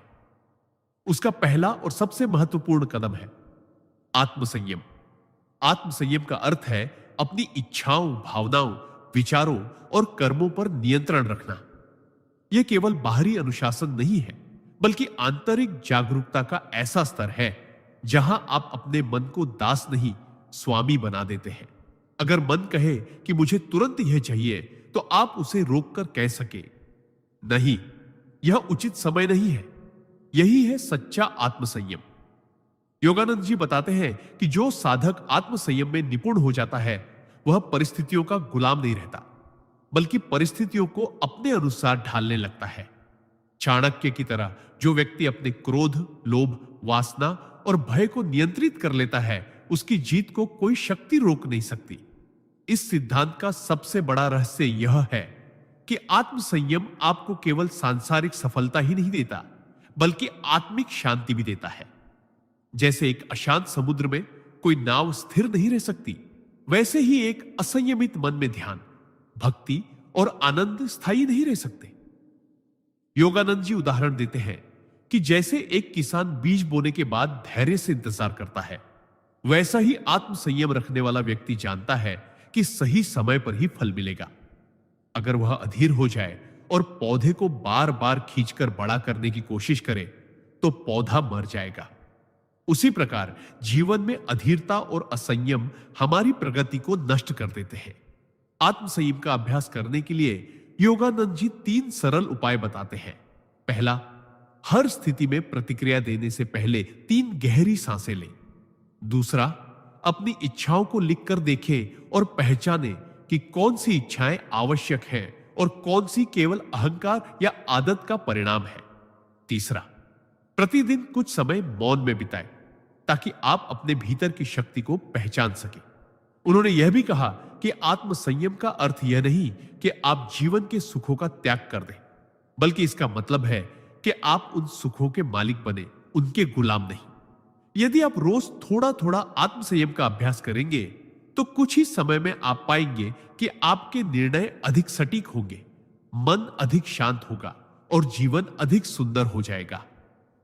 उसका पहला और सबसे महत्वपूर्ण कदम है आत्मसंयम। आत्मसंयम का अर्थ है अपनी इच्छाओं, भावनाओं, विचारों और कर्मों पर नियंत्रण रखना। यह केवल बाहरी अनुशासन नहीं है, बल्कि आंतरिक जागरूकता का ऐसा स्तर है जहां आप अपने मन को दास नहीं, स्वामी बना देते हैं। अगर मन कहे कि मुझे तुरंत यह चाहिए, तो आप उसे रोककर कह सके, नहीं, यह उचित समय नहीं है। यही है सच्चा आत्मसंयम। योगानंद जी बताते हैं कि जो साधक आत्मसंयम में निपुण हो जाता है वह परिस्थितियों का गुलाम नहीं रहता, बल्कि परिस्थितियों को अपने अनुसार ढालने लगता है। चाणक्य की तरह जो व्यक्ति अपने क्रोध, लोभ, वासना और भय को नियंत्रित कर लेता है, उसकी जीत को कोई शक्ति रोक नहीं सकती। इस सिद्धांत का सबसे बड़ा रहस्य यह है कि आत्मसंयम आपको केवल सांसारिक सफलता ही नहीं देता, बल्कि आत्मिक शांति भी देता है। जैसे एक अशांत समुद्र में कोई नाव स्थिर नहीं रह सकती, वैसे ही एक असंयमित मन में ध्यान, भक्ति और आनंद स्थायी नहीं रह सकते। योगानंद जी उदाहरण देते हैं कि जैसे एक किसान बीज बोने के बाद धैर्य से इंतजार करता है, वैसा ही आत्मसंयम रखने वाला व्यक्ति जानता है कि सही समय पर ही फल मिलेगा। अगर वह अधीर हो जाए और पौधे को बार बार खींचकर बड़ा करने की कोशिश करे तो पौधा मर जाएगा। उसी प्रकार जीवन में अधीरता और असंयम हमारी प्रगति को नष्ट कर देते हैं। आत्मसंयम का अभ्यास करने के लिए योगानंद जी 3 सरल उपाय बताते हैं। पहला, हर स्थिति में प्रतिक्रिया देने से पहले 3 गहरी सांसें लें। दूसरा, अपनी इच्छाओं को लिखकर देखें और पहचानें कि कौन सी इच्छाएं आवश्यक हैं और कौन सी केवल अहंकार या आदत का परिणाम है। तीसरा, प्रतिदिन कुछ समय मौन में बिताएं ताकि आप अपने भीतर की शक्ति को पहचान सकें। उन्होंने यह भी कहा कि आत्मसंयम का अर्थ यह नहीं कि आप जीवन के सुखों का त्याग कर दें, बल्कि इसका मतलब है कि आप उन सुखों के मालिक बने, उनके गुलाम नहीं। यदि आप रोज थोड़ा थोड़ा आत्मसंयम का अभ्यास करेंगे तो कुछ ही समय में आप पाएंगे कि आपके निर्णय अधिक सटीक होंगे, मन अधिक शांत होगा और जीवन अधिक सुंदर हो जाएगा।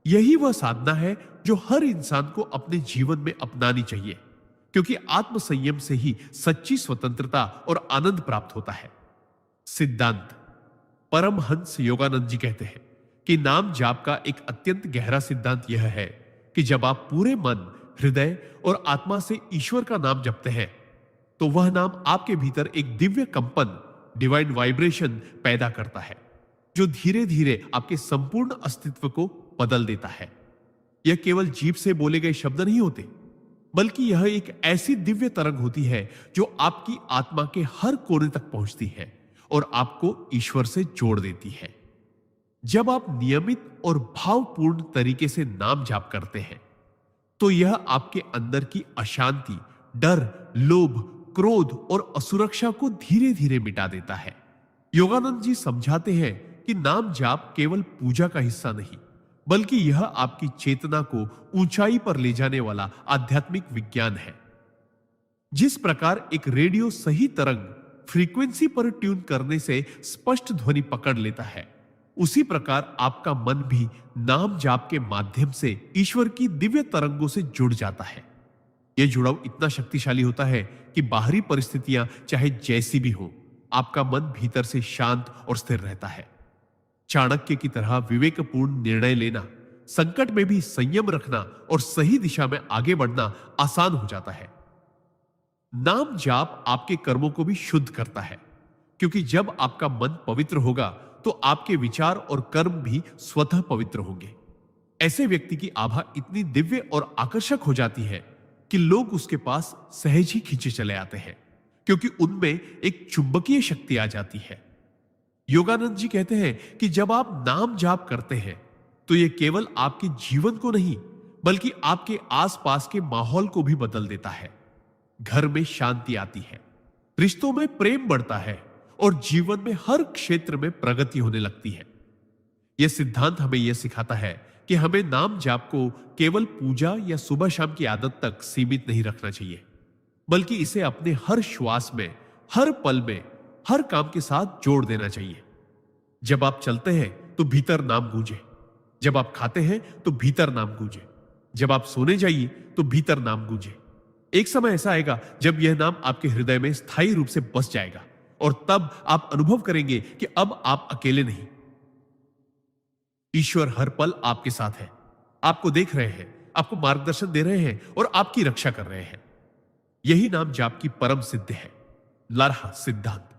यही वह साधना है जो हर इंसान को अपने जीवन में अपनानी चाहिए, क्योंकि आत्म संयम से ही सच्ची स्वतंत्रता और आनंद प्राप्त होता है। सिद्धांत। परमहंस योगानंद जी कहते हैं कि नाम जाप का एक अत्यंत गहरा सिद्धांत यह है कि जब आप पूरे मन, हृदय और आत्मा से ईश्वर का नाम जपते हैं तो वह नाम आपके भीतर एक दिव्य कंपन, डिवाइन वाइब्रेशन पैदा करता है, जो धीरे धीरे आपके संपूर्ण अस्तित्व को बदल देता है। यह केवल जीभ से बोले गए शब्द नहीं होते, बल्कि यह एक ऐसी दिव्य तरंग होती है जो आपकी आत्मा के हर कोने तक पहुंचती है और आपको ईश्वर से जोड़ देती है। जब आप नियमित और भावपूर्ण तरीके से नाम जाप करते हैं तो यह आपके अंदर की अशांति, डर, लोभ, क्रोध और असुरक्षा को धीरे धीरे मिटा देता है। योगानंद जी समझाते हैं कि नाम जाप केवल पूजा का हिस्सा नहीं, बल्कि यह आपकी चेतना को ऊंचाई पर ले जाने वाला आध्यात्मिक विज्ञान है। जिस प्रकार एक रेडियो सही तरंग फ्रीक्वेंसी पर ट्यून करने से स्पष्ट ध्वनि पकड़ लेता है, उसी प्रकार आपका मन भी नाम जाप के माध्यम से ईश्वर की दिव्य तरंगों से जुड़ जाता है। यह जुड़ाव इतना शक्तिशाली होता है कि बाहरी परिस्थितियां चाहे जैसी भी हो, आपका मन भीतर से शांत और स्थिर रहता है। चाणक्य की तरह विवेकपूर्ण निर्णय लेना, संकट में भी संयम रखना और सही दिशा में आगे बढ़ना आसान हो जाता है। नाम जाप आपके कर्मों को भी शुद्ध करता है, क्योंकि जब आपका मन पवित्र होगा तो आपके विचार और कर्म भी स्वतः पवित्र होंगे। ऐसे व्यक्ति की आभा इतनी दिव्य और आकर्षक हो जाती है कि लोग उसके पास सहज ही खींचे चले आते हैं, क्योंकि उनमें एक चुंबकीय शक्ति आ जाती है। योगानंद जी कहते हैं कि जब आप नाम जाप करते हैं तो यह केवल आपके जीवन को नहीं, बल्कि आपके आसपास के माहौल को भी बदल देता है। घर में शांति आती है, रिश्तों में प्रेम बढ़ता है और जीवन में हर क्षेत्र में प्रगति होने लगती है। यह सिद्धांत हमें यह सिखाता है कि हमें नाम जाप को केवल पूजा या सुबह शाम की आदत तक सीमित नहीं रखना चाहिए, बल्कि इसे अपने हर श्वास में, हर पल में, हर काम के साथ जोड़ देना चाहिए। जब आप चलते हैं तो भीतर नाम गूंजे, जब आप खाते हैं तो भीतर नाम गूंजे, जब आप सोने जाइए तो भीतर नाम गूंजे। एक समय ऐसा आएगा जब यह नाम आपके हृदय में स्थायी रूप से बस जाएगा और तब आप अनुभव करेंगे कि अब आप अकेले नहीं। ईश्वर हर पल आपके साथ है, आपको देख रहे हैं, आपको मार्गदर्शन दे रहे हैं और आपकी रक्षा कर रहे हैं। यही नाम जाप की परम सिद्ध है। लारहा सिद्धांत।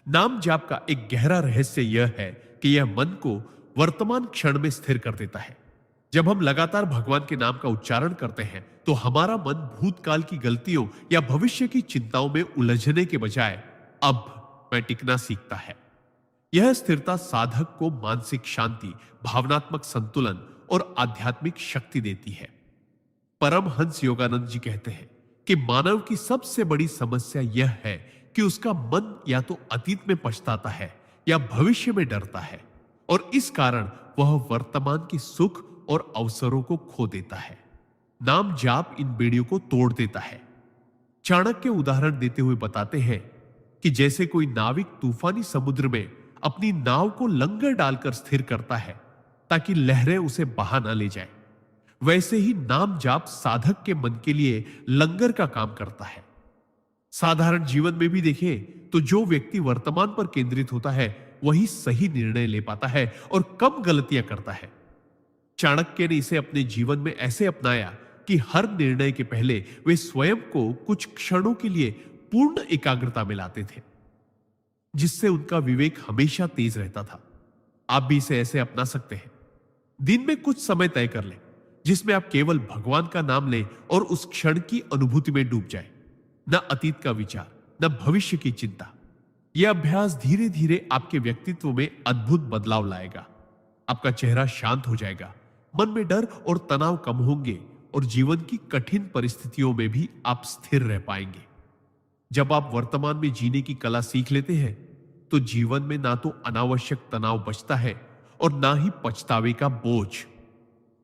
नाम जाप का एक गहरा रहस्य यह है कि यह मन को वर्तमान क्षण में स्थिर कर देता है। जब हम लगातार भगवान के नाम का उच्चारण करते हैं तो हमारा मन भूतकाल की गलतियों या भविष्य की चिंताओं में उलझने के बजाय अब मैं टिकना सीखता है। यह स्थिरता साधक को मानसिक शांति, भावनात्मक संतुलन और आध्यात्मिक शक्ति देती है। परमहंस योगानंद जी कहते हैं कि मानव की सबसे बड़ी समस्या यह है कि उसका मन या तो अतीत में पछताता है या भविष्य में डरता है, और इस कारण वह वर्तमान की सुख और अवसरों को खो देता है। नाम जाप इन बेड़ियों को तोड़ देता है। चाणक्य उदाहरण देते हुए बताते हैं कि जैसे कोई नाविक तूफानी समुद्र में अपनी नाव को लंगर डालकर स्थिर करता है ताकि लहरें उसे बहा ना ले जाए, वैसे ही नाम जाप साधक के मन के लिए लंगर का काम करता है। साधारण जीवन में भी देखें तो जो व्यक्ति वर्तमान पर केंद्रित होता है वही सही निर्णय ले पाता है और कम गलतियां करता है। चाणक्य ने इसे अपने जीवन में ऐसे अपनाया कि हर निर्णय के पहले वे स्वयं को कुछ क्षणों के लिए पूर्ण एकाग्रता में लाते थे, जिससे उनका विवेक हमेशा तेज रहता था। आप भी इसे ऐसे अपना सकते हैं। दिन में कुछ समय तय कर लें जिसमें आप केवल भगवान का नाम लें और उस क्षण की अनुभूति में डूब जाएं। न अतीत का विचार, न भविष्य की चिंता। यह अभ्यास धीरे धीरे आपके व्यक्तित्व में अद्भुत बदलाव लाएगा। आपका चेहरा शांत हो जाएगा, मन में डर और तनाव कम होंगे और जीवन की कठिन परिस्थितियों में भी आप स्थिर रह पाएंगे। जब आप वर्तमान में जीने की कला सीख लेते हैं तो जीवन में ना तो अनावश्यक तनाव बचता है और ना ही पछतावे का बोझ।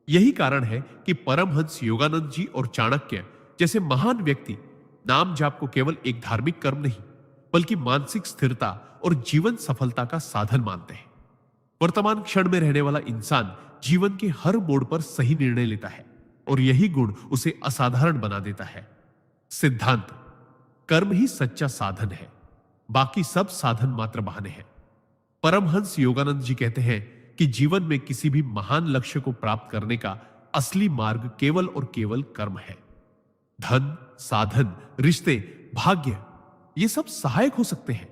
यही कारण है कि परमहंस योगानंद जी और चाणक्य जैसे महान व्यक्ति नाम जाप को केवल एक धार्मिक कर्म नहीं, बल्कि मानसिक स्थिरता और जीवन सफलता का साधन मानते हैं। वर्तमान क्षण में रहने वाला इंसान जीवन के हर मोड़ पर सही निर्णय लेता है और यही गुण उसे असाधारण बना देता है। सिद्धांत: कर्म ही सच्चा साधन है, बाकी सब साधन मात्र बहाने हैं। परमहंस योगानंद जी कहते हैं कि जीवन में किसी भी महान लक्ष्य को प्राप्त करने का असली मार्ग केवल और केवल कर्म है। धन, साधन, रिश्ते, भाग्य ये सब सहायक हो सकते हैं,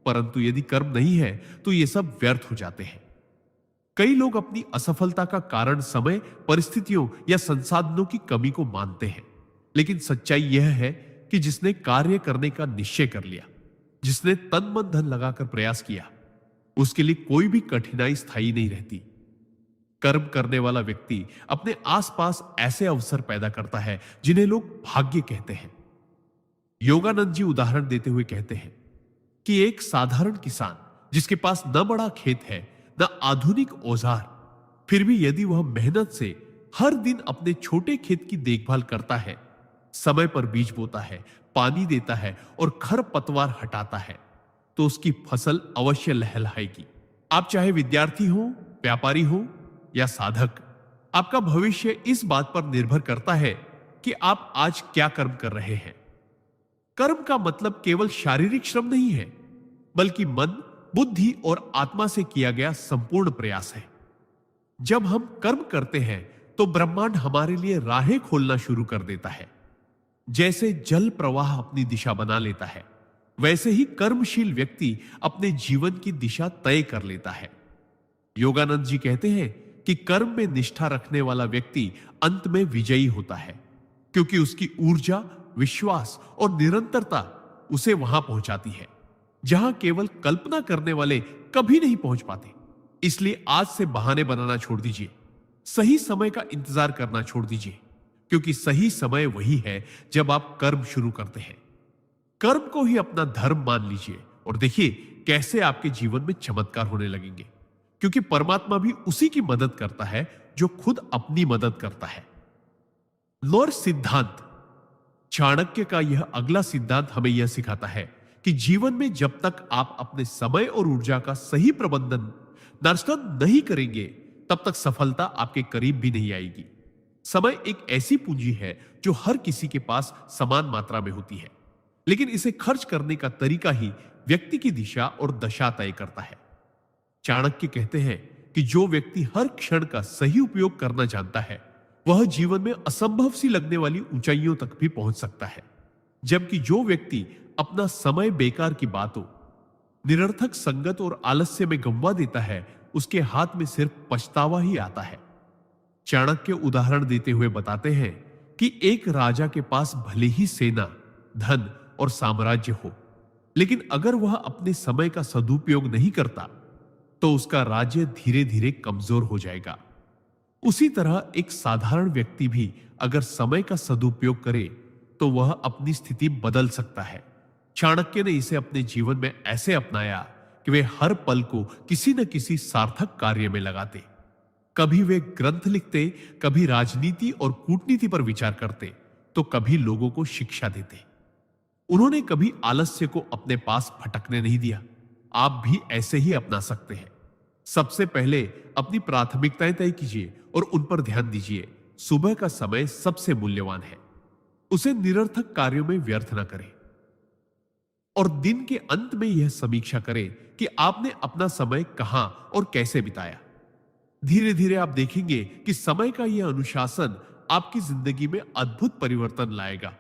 परंतु यदि कर्म नहीं है तो ये सब व्यर्थ हो जाते हैं। कई लोग अपनी असफलता का कारण समय, परिस्थितियों या संसाधनों की कमी को मानते हैं, लेकिन सच्चाई यह है कि जिसने कार्य करने का निश्चय कर लिया, जिसने तन मन धन लगाकर प्रयास किया, उसके लिए कोई भी कठिनाई स्थायी नहीं रहती। कर्म करने वाला व्यक्ति अपने आसपास ऐसे अवसर पैदा करता है जिन्हें लोग भाग्य कहते हैं। योगानंद जी उदाहरण देते हुए कहते हैं कि एक साधारण किसान जिसके पास न बड़ा खेत है, न आधुनिक औजार, फिर भी यदि वह मेहनत से हर दिन अपने छोटे खेत की देखभाल करता है, समय पर बीज बोता है, पानी देता है और खरपतवार हटाता है, तो उसकी फसल अवश्य लहलहाएगी। आप चाहे विद्यार्थी हो, व्यापारी हो या साधक, आपका भविष्य इस बात पर निर्भर करता है कि आप आज क्या कर्म कर रहे हैं। कर्म का मतलब केवल शारीरिक श्रम नहीं है, बल्कि मन, बुद्धि और आत्मा से किया गया संपूर्ण प्रयास है। जब हम कर्म करते हैं तो ब्रह्मांड हमारे लिए राहें खोलना शुरू कर देता है। जैसे जल प्रवाह अपनी दिशा बना लेता है, वैसे ही कर्मशील व्यक्ति अपने जीवन की दिशा तय कर लेता है। योगानंद जी कहते हैं कि कर्म में निष्ठा रखने वाला व्यक्ति अंत में विजयी होता है, क्योंकि उसकी ऊर्जा, विश्वास और निरंतरता उसे वहां पहुंचाती है जहां केवल कल्पना करने वाले कभी नहीं पहुंच पाते। इसलिए आज से बहाने बनाना छोड़ दीजिए, सही समय का इंतजार करना छोड़ दीजिए, क्योंकि सही समय वही है जब आप कर्म शुरू करते हैं। कर्म को ही अपना धर्म मान लीजिए और देखिए कैसे आपके जीवन में चमत्कार होने लगेंगे, क्योंकि परमात्मा भी उसी की मदद करता है जो खुद अपनी मदद करता है। और सिद्धांत: चाणक्य का यह अगला सिद्धांत हमें यह सिखाता है कि जीवन में जब तक आप अपने समय और ऊर्जा का सही प्रबंधन नष्ट नहीं करेंगे, तब तक सफलता आपके करीब भी नहीं आएगी। समय एक ऐसी पूंजी है जो हर किसी के पास समान मात्रा में होती है, लेकिन इसे खर्च करने का तरीका ही व्यक्ति की दिशा और दशा तय करता है। चाणक्य कहते हैं कि जो व्यक्ति हर क्षण का सही उपयोग करना जानता है, वह जीवन में असंभव सी लगने वाली ऊंचाइयों तक भी पहुंच सकता है, जबकि जो व्यक्ति अपना समय बेकार की बातों, निरर्थक संगत और आलस्य में गंवा देता है, उसके हाथ में सिर्फ पछतावा ही आता है। चाणक्य उदाहरण देते हुए बताते हैं कि एक राजा के पास भले ही सेना, धन और साम्राज्य हो, लेकिन अगर वह अपने समय का सदुपयोग नहीं करता तो उसका राज्य धीरे धीरे कमजोर हो जाएगा। उसी तरह एक साधारण व्यक्ति भी अगर समय का सदुपयोग करे तो वह अपनी स्थिति बदल सकता है। चाणक्य ने इसे अपने जीवन में ऐसे अपनाया कि वे हर पल को किसी न किसी सार्थक कार्य में लगाते। कभी वे ग्रंथ लिखते, कभी राजनीति और कूटनीति पर विचार करते, तो कभी लोगों को शिक्षा देते। उन्होंने कभी आलस्य को अपने पास भटकने नहीं दिया। आप भी ऐसे ही अपना सकते हैं। सबसे पहले अपनी प्राथमिकताएं तय कीजिए और उन पर ध्यान दीजिए। सुबह का समय सबसे मूल्यवान है, उसे निरर्थक कार्यों में व्यर्थ न करें। और दिन के अंत में यह समीक्षा करें कि आपने अपना समय कहां और कैसे बिताया। धीरे धीरे आप देखेंगे कि समय का यह अनुशासन आपकी जिंदगी में अद्भुत परिवर्तन लाएगा।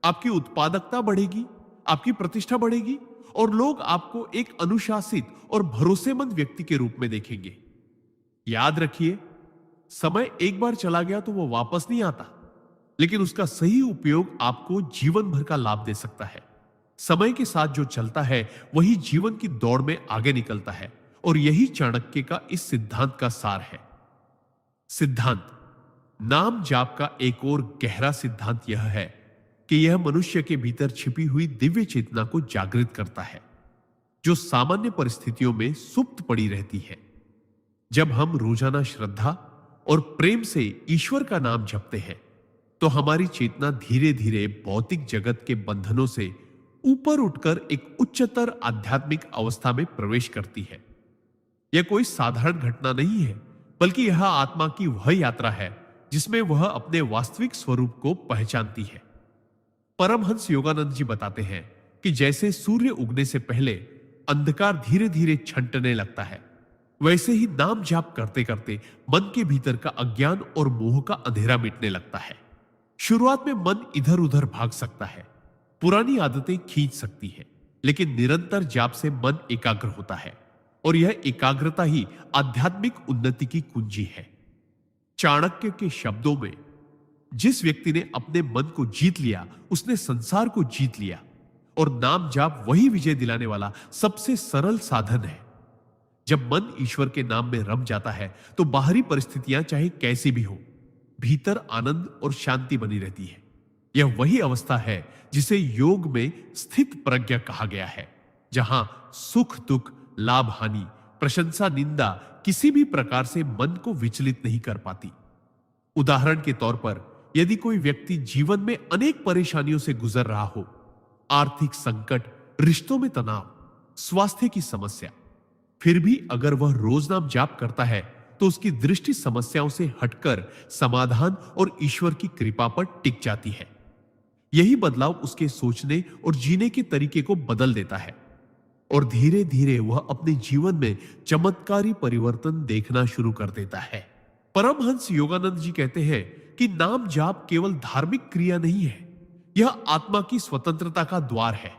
आपकी उत्पादकता बढ़ेगी, आपकी प्रतिष्ठा बढ़ेगी और लोग आपको एक अनुशासित और भरोसेमंद व्यक्ति के रूप में देखेंगे। याद रखिए, समय एक बार चला गया तो वो वापस नहीं आता, लेकिन उसका सही उपयोग आपको जीवन भर का लाभ दे सकता है। समय के साथ जो चलता है वही जीवन की दौड़ में आगे निकलता है, और यही चाणक्य का इस सिद्धांत का सार है। सिद्धांत: नाम जाप का एक और गहरा सिद्धांत यह है कि यह मनुष्य के भीतर छिपी हुई दिव्य चेतना को जागृत करता है, जो सामान्य परिस्थितियों में सुप्त पड़ी रहती है। जब हम रोजाना श्रद्धा और प्रेम से ईश्वर का नाम जपते हैं, तो हमारी चेतना धीरे धीरे भौतिक जगत के बंधनों से ऊपर उठकर एक उच्चतर आध्यात्मिक अवस्था में प्रवेश करती है। यह कोई साधारण घटना नहीं है, बल्कि यह आत्मा की वह यात्रा है जिसमें वह अपने वास्तविक स्वरूप को पहचानती है। परमहंस योगानंद जी बताते हैं कि जैसे सूर्य उगने से पहले अंधकार धीरे धीरे छंटने लगता है, वैसे ही नाम जाप करते करते मन के भीतर का अज्ञान और मोह का अंधेरा मिटने लगता है। शुरुआत में मन इधर उधर भाग सकता है, पुरानी आदतें खींच सकती है, लेकिन निरंतर जाप से मन एकाग्र होता है और यह एकाग्रता ही आध्यात्मिक उन्नति की कुंजी है। चाणक्य के शब्दों में, जिस व्यक्ति ने अपने मन को जीत लिया उसने संसार को जीत लिया, और नाम जाप वही विजय दिलाने वाला सबसे सरल साधन है। जब मन ईश्वर के नाम में रम जाता है तो बाहरी परिस्थितियां चाहे कैसी भी हो, भीतर आनंद और शांति बनी रहती है। यह वही अवस्था है जिसे योग में स्थित प्रज्ञा कहा गया है, जहां सुख दुख, लाभ हानि, प्रशंसा निंदा किसी भी प्रकार से मन को विचलित नहीं कर पाती। उदाहरण के तौर पर, यदि कोई व्यक्ति जीवन में अनेक परेशानियों से गुजर रहा हो, आर्थिक संकट, रिश्तों में तनाव, स्वास्थ्य की समस्या, फिर भी अगर वह रोज नाम जाप करता है तो उसकी दृष्टि समस्याओं से हटकर समाधान और ईश्वर की कृपा पर टिक जाती है। यही बदलाव उसके सोचने और जीने के तरीके को बदल देता है और धीरे धीरे वह अपने जीवन में चमत्कारी परिवर्तन देखना शुरू कर देता है। परमहंस योगानंद जी कहते हैं कि नाम जाप केवल धार्मिक क्रिया नहीं है, यह आत्मा की स्वतंत्रता का द्वार है।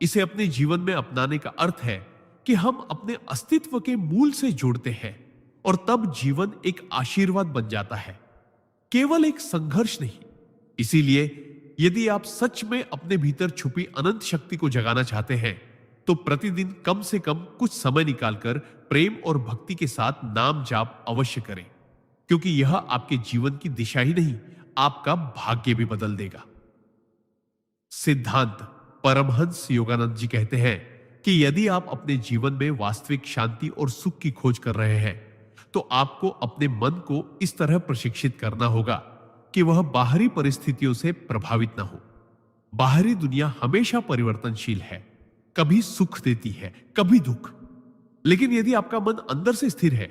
इसे अपने जीवन में अपनाने का अर्थ है कि हम अपने अस्तित्व के मूल से जुड़ते हैं और तब जीवन एक आशीर्वाद बन जाता है, केवल एक संघर्ष नहीं। इसीलिए यदि आप सच में अपने भीतर छुपी अनंत शक्ति को जगाना चाहते हैं तो प्रतिदिन कम से कम कुछ समय निकालकर प्रेम और भक्ति के साथ नाम जाप अवश्य करें, क्योंकि यह आपके जीवन की दिशा ही नहीं, आपका भाग्य भी बदल देगा। सिद्धांत: परमहंस योगानंद जी कहते हैं कि यदि आप अपने जीवन में वास्तविक शांति और सुख की खोज कर रहे हैं तो आपको अपने मन को इस तरह प्रशिक्षित करना होगा कि वह बाहरी परिस्थितियों से प्रभावित ना हो। बाहरी दुनिया हमेशा परिवर्तनशील है, कभी सुख देती है, कभी दुख। लेकिन यदि आपका मन अंदर से स्थिर है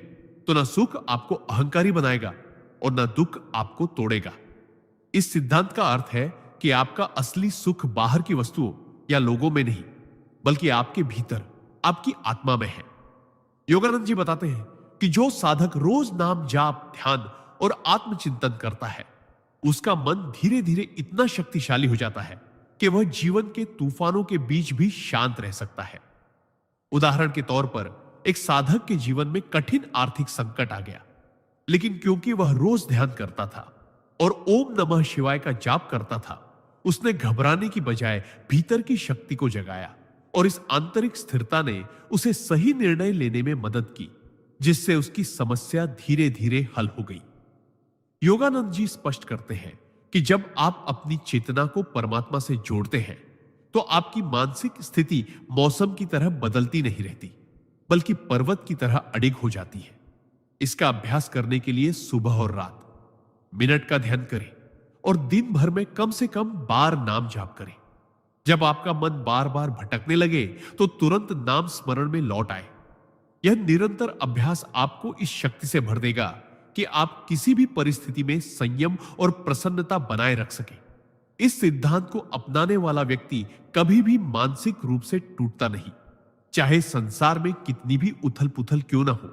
तो ना सुख आपको अहंकारी बनाएगा और ना दुख आपको तोड़ेगा। इस सिद्धांत का अर्थ है कि आपका असली सुख बाहर की वस्तुओं या लोगों में नहीं, बल्कि आपके भीतर, आपकी आत्मा में है। योगानंद जी बताते हैं कि जो साधक रोज नाम जाप, ध्यान और आत्मचिंतन करता है, उसका मन धीरे धीरे इतना शक्तिशाली हो जाता है कि वह जीवन के तूफानों के बीच भी शांत रह सकता है। उदाहरण के तौर पर, एक साधक के जीवन में कठिन आर्थिक संकट आ गया, लेकिन क्योंकि वह रोज ध्यान करता था और ओम नमः शिवाय का जाप करता था, उसने घबराने की बजाय भीतर की शक्ति को जगाया और इस आंतरिक स्थिरता ने उसे सही निर्णय लेने में मदद की, जिससे उसकी समस्या धीरे धीरे हल हो गई। योगानंद जी स्पष्ट करते हैं कि जब आप अपनी चेतना को परमात्मा से जोड़ते हैं तो आपकी मानसिक स्थिति मौसम की तरह बदलती नहीं रहती, बल्कि पर्वत की तरह अडिग हो जाती है। इसका अभ्यास करने के लिए सुबह और रात मिनट का ध्यान करें और दिन भर में कम से कम बार नाम जाप करें। जब आपका मन बार बार भटकने लगे तो तुरंत नाम स्मरण में लौट आए। यह निरंतर अभ्यास आपको इस शक्ति से भर देगा कि आप किसी भी परिस्थिति में संयम और प्रसन्नता बनाए रख सके। इस सिद्धांत को अपनाने वाला व्यक्ति कभी भी मानसिक रूप से टूटता नहीं, चाहे संसार में कितनी भी उथल पुथल क्यों ना हो।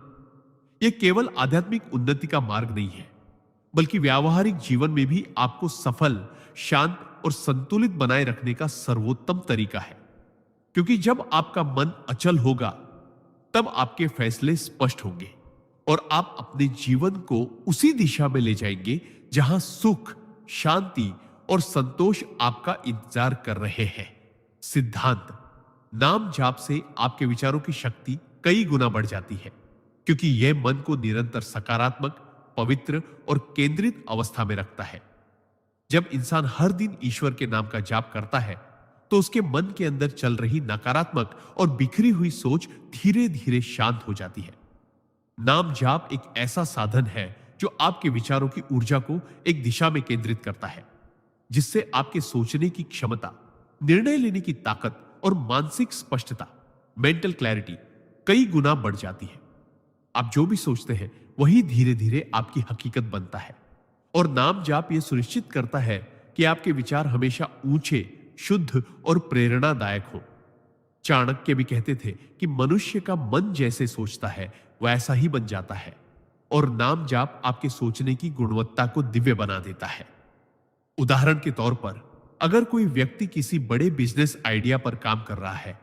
यह केवल आध्यात्मिक उन्नति का मार्ग नहीं है, बल्कि व्यावहारिक जीवन में भी आपको सफल, शांत और संतुलित बनाए रखने का सर्वोत्तम तरीका है। क्योंकि जब आपका मन अचल होगा तब आपके फैसले स्पष्ट होंगे और आप अपने जीवन को उसी दिशा में ले जाएंगे जहां सुख, शांति और संतोष आपका इंतजार कर रहे हैं। सिद्धांत: नाम जाप से आपके विचारों की शक्ति कई गुना बढ़ जाती है, क्योंकि यह मन को निरंतर सकारात्मक, पवित्र और केंद्रित अवस्था में रखता है। जब इंसान हर दिन ईश्वर के नाम का जाप करता है तो उसके मन के अंदर चल रही नकारात्मक और बिखरी हुई सोच धीरे धीरे शांत हो जाती है। नाम जाप एक ऐसा साधन है जो आपके विचारों की ऊर्जा को एक दिशा में केंद्रित करता है, जिससे आपके सोचने की क्षमता, निर्णय लेने की ताकत और मानसिक स्पष्टता, मेंटल क्लैरिटी कई गुना बढ़ जाती है। आप जो भी सोचते हैं वही धीरे धीरे आपकी हकीकत बनता है। और नाम जाप यह सुनिश्चित करता है कि आपके विचार हमेशा ऊंचे, शुद्ध और प्रेरणादायक हो। चाणक्य भी कहते थे कि मनुष्य का मन जैसे सोचता है वैसा ही बन जाता है। और नाम जाप आपके सोचने की गुणवत्ता को दिव्य बना देता है। उदाहरण के तौर पर, अगर कोई व्यक्ति किसी बड़े बिजनेस आइडिया पर काम कर रहा है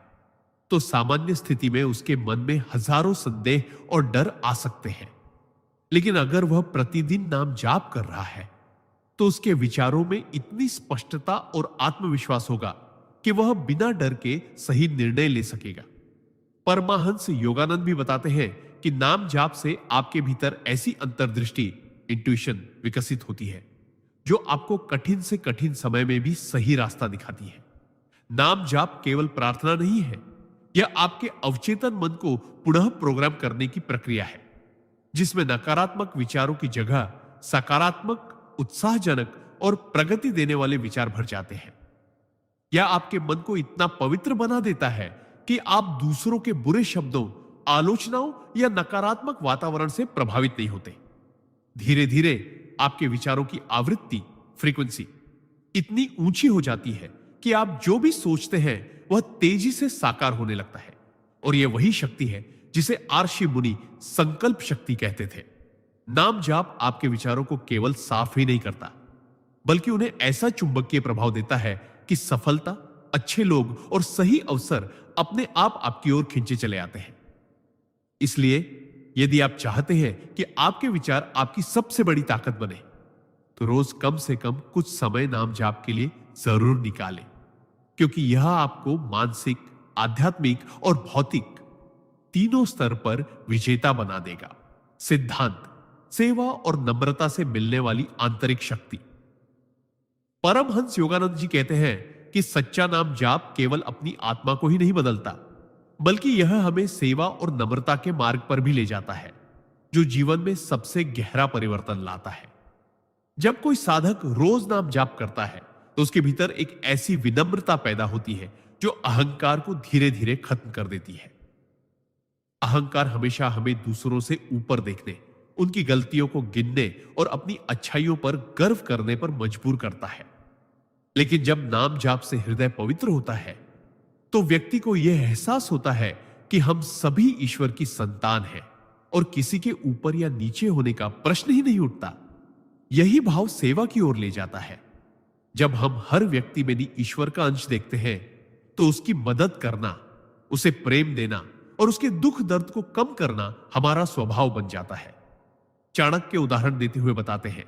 तो सामान्य स्थिति में उसके मन में हजारों संदेह और डर आ सकते हैं। लेकिन अगर वह प्रतिदिन नाम जाप कर रहा है तो उसके विचारों में इतनी स्पष्टता और आत्मविश्वास होगा कि वह बिना डर के सही निर्णय ले सकेगा। परमाहंस योगानंद भी बताते हैं कि नाम जाप से आपके भीतर ऐसी अंतर्दृष्टि, इंट्यूशन विकसित होती है जो आपको कठिन से कठिन समय में भी सही रास्ता दिखाती है। नाम जाप केवल प्रार्थना नहीं है, यह आपके अवचेतन मन को पुनः प्रोग्राम करने की प्रक्रिया है, जिसमें नकारात्मक विचारों की जगह सकारात्मक, उत्साहजनक और प्रगति देने वाले विचार भर जाते हैं। यह आपके मन को इतना पवित्र बना देता है कि आप दूसरों के बुरे शब्दों, आलोचनाओं या नकारात्मक वातावरण से प्रभावित नहीं होते। धीरे धीरे आपके विचारों की आवृत्ति, फ्रीक्वेंसी इतनी ऊंची हो जाती है कि आप जो भी सोचते हैं वह तेजी से साकार होने लगता है। और यह वही शक्ति है जिसे आर्षि मुनि संकल्प शक्ति कहते थे। नाम जाप आपके विचारों को केवल साफ ही नहीं करता, बल्कि उन्हें ऐसा चुंबकीय प्रभाव देता है कि सफलता, अच्छे लोग और सही अवसर अपने आप आपकी ओर खींचे चले आते हैं। इसलिए यदि आप चाहते हैं कि आपके विचार आपकी सबसे बड़ी ताकत बने, तो रोज कम से कम कुछ समय नाम जाप के लिए जरूर निकालें, क्योंकि यह आपको मानसिक, आध्यात्मिक और भौतिक तीनों स्तर पर विजेता बना देगा। सिद्धांत, सेवा और नम्रता से मिलने वाली आंतरिक शक्ति। परमहंस योगानंद जी कहते हैं कि सच्चा नाम जाप केवल अपनी आत्मा को ही नहीं बदलता, बल्कि यह हमें सेवा और नम्रता के मार्ग पर भी ले जाता है, जो जीवन में सबसे गहरा परिवर्तन लाता है। जब कोई साधक रोज नाम जाप करता है तो उसके भीतर एक ऐसी विनम्रता पैदा होती है जो अहंकार को धीरे धीरे खत्म कर देती है। अहंकार हमेशा हमें दूसरों से ऊपर देखने, उनकी गलतियों को गिनने और अपनी अच्छाइयों पर गर्व करने पर मजबूर करता है। लेकिन जब नाम जाप से हृदय पवित्र होता है तो व्यक्ति को यह एहसास होता है कि हम सभी ईश्वर की संतान हैं और किसी के ऊपर या नीचे होने का प्रश्न ही नहीं उठता। यही भाव सेवा की ओर ले जाता है। जब हम हर व्यक्ति में ईश्वर का अंश देखते हैं तो उसकी मदद करना, उसे प्रेम देना और उसके दुख दर्द को कम करना हमारा स्वभाव बन जाता है। चाणक्य उदाहरण देते हुए बताते हैं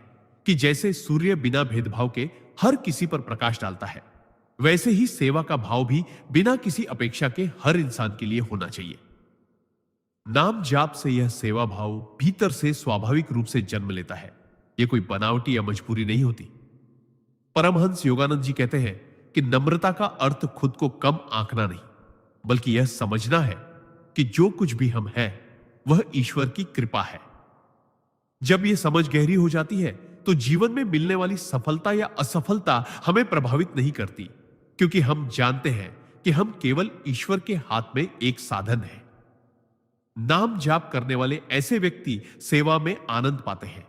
कि जैसे सूर्य बिना भेदभाव के हर किसी पर प्रकाश डालता है, वैसे ही सेवा का भाव भी बिना किसी अपेक्षा के हर इंसान के लिए होना चाहिए। नाम जाप से यह सेवा भाव भीतर से स्वाभाविक रूप से जन्म लेता है। यह कोई बनावटी या मजबूरी नहीं होती। परमहंस योगानंद जी कहते हैं कि नम्रता का अर्थ खुद को कम आंकना नहीं, बल्कि यह समझना है कि जो कुछ भी हम हैं वह ईश्वर की कृपा है। जब यह समझ गहरी हो जाती है तो जीवन में मिलने वाली सफलता या असफलता हमें प्रभावित नहीं करती, क्योंकि हम जानते हैं कि हम केवल ईश्वर के हाथ में एक साधन हैं। नाम जाप करने वाले ऐसे व्यक्ति सेवा में आनंद पाते हैं,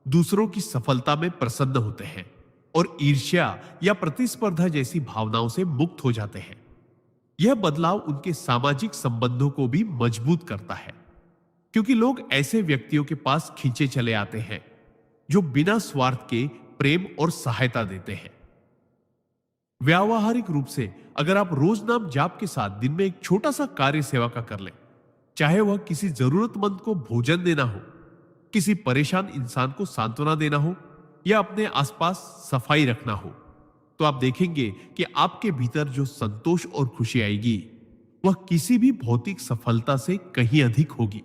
दूसरों की सफलता में प्रसन्न होते हैं और ईर्ष्या या प्रतिस्पर्धा जैसी भावनाओं से मुक्त हो जाते हैं। यह बदलाव उनके सामाजिक संबंधों को भी मजबूत करता है, क्योंकि लोग ऐसे व्यक्तियों के पास खींचे चले आते हैं जो बिना स्वार्थ के प्रेम और सहायता देते हैं। व्यावहारिक रूप से अगर आप रोज नाम जाप के साथ दिन में एक छोटा सा कार्य सेवा का कर लें, चाहे वह किसी जरूरतमंद को भोजन देना हो, किसी परेशान इंसान को सांत्वना देना हो या अपने आसपास सफाई रखना हो, तो आप देखेंगे कि आपके भीतर जो संतोष और खुशी आएगी वह किसी भी भौतिक सफलता से कहीं अधिक होगी।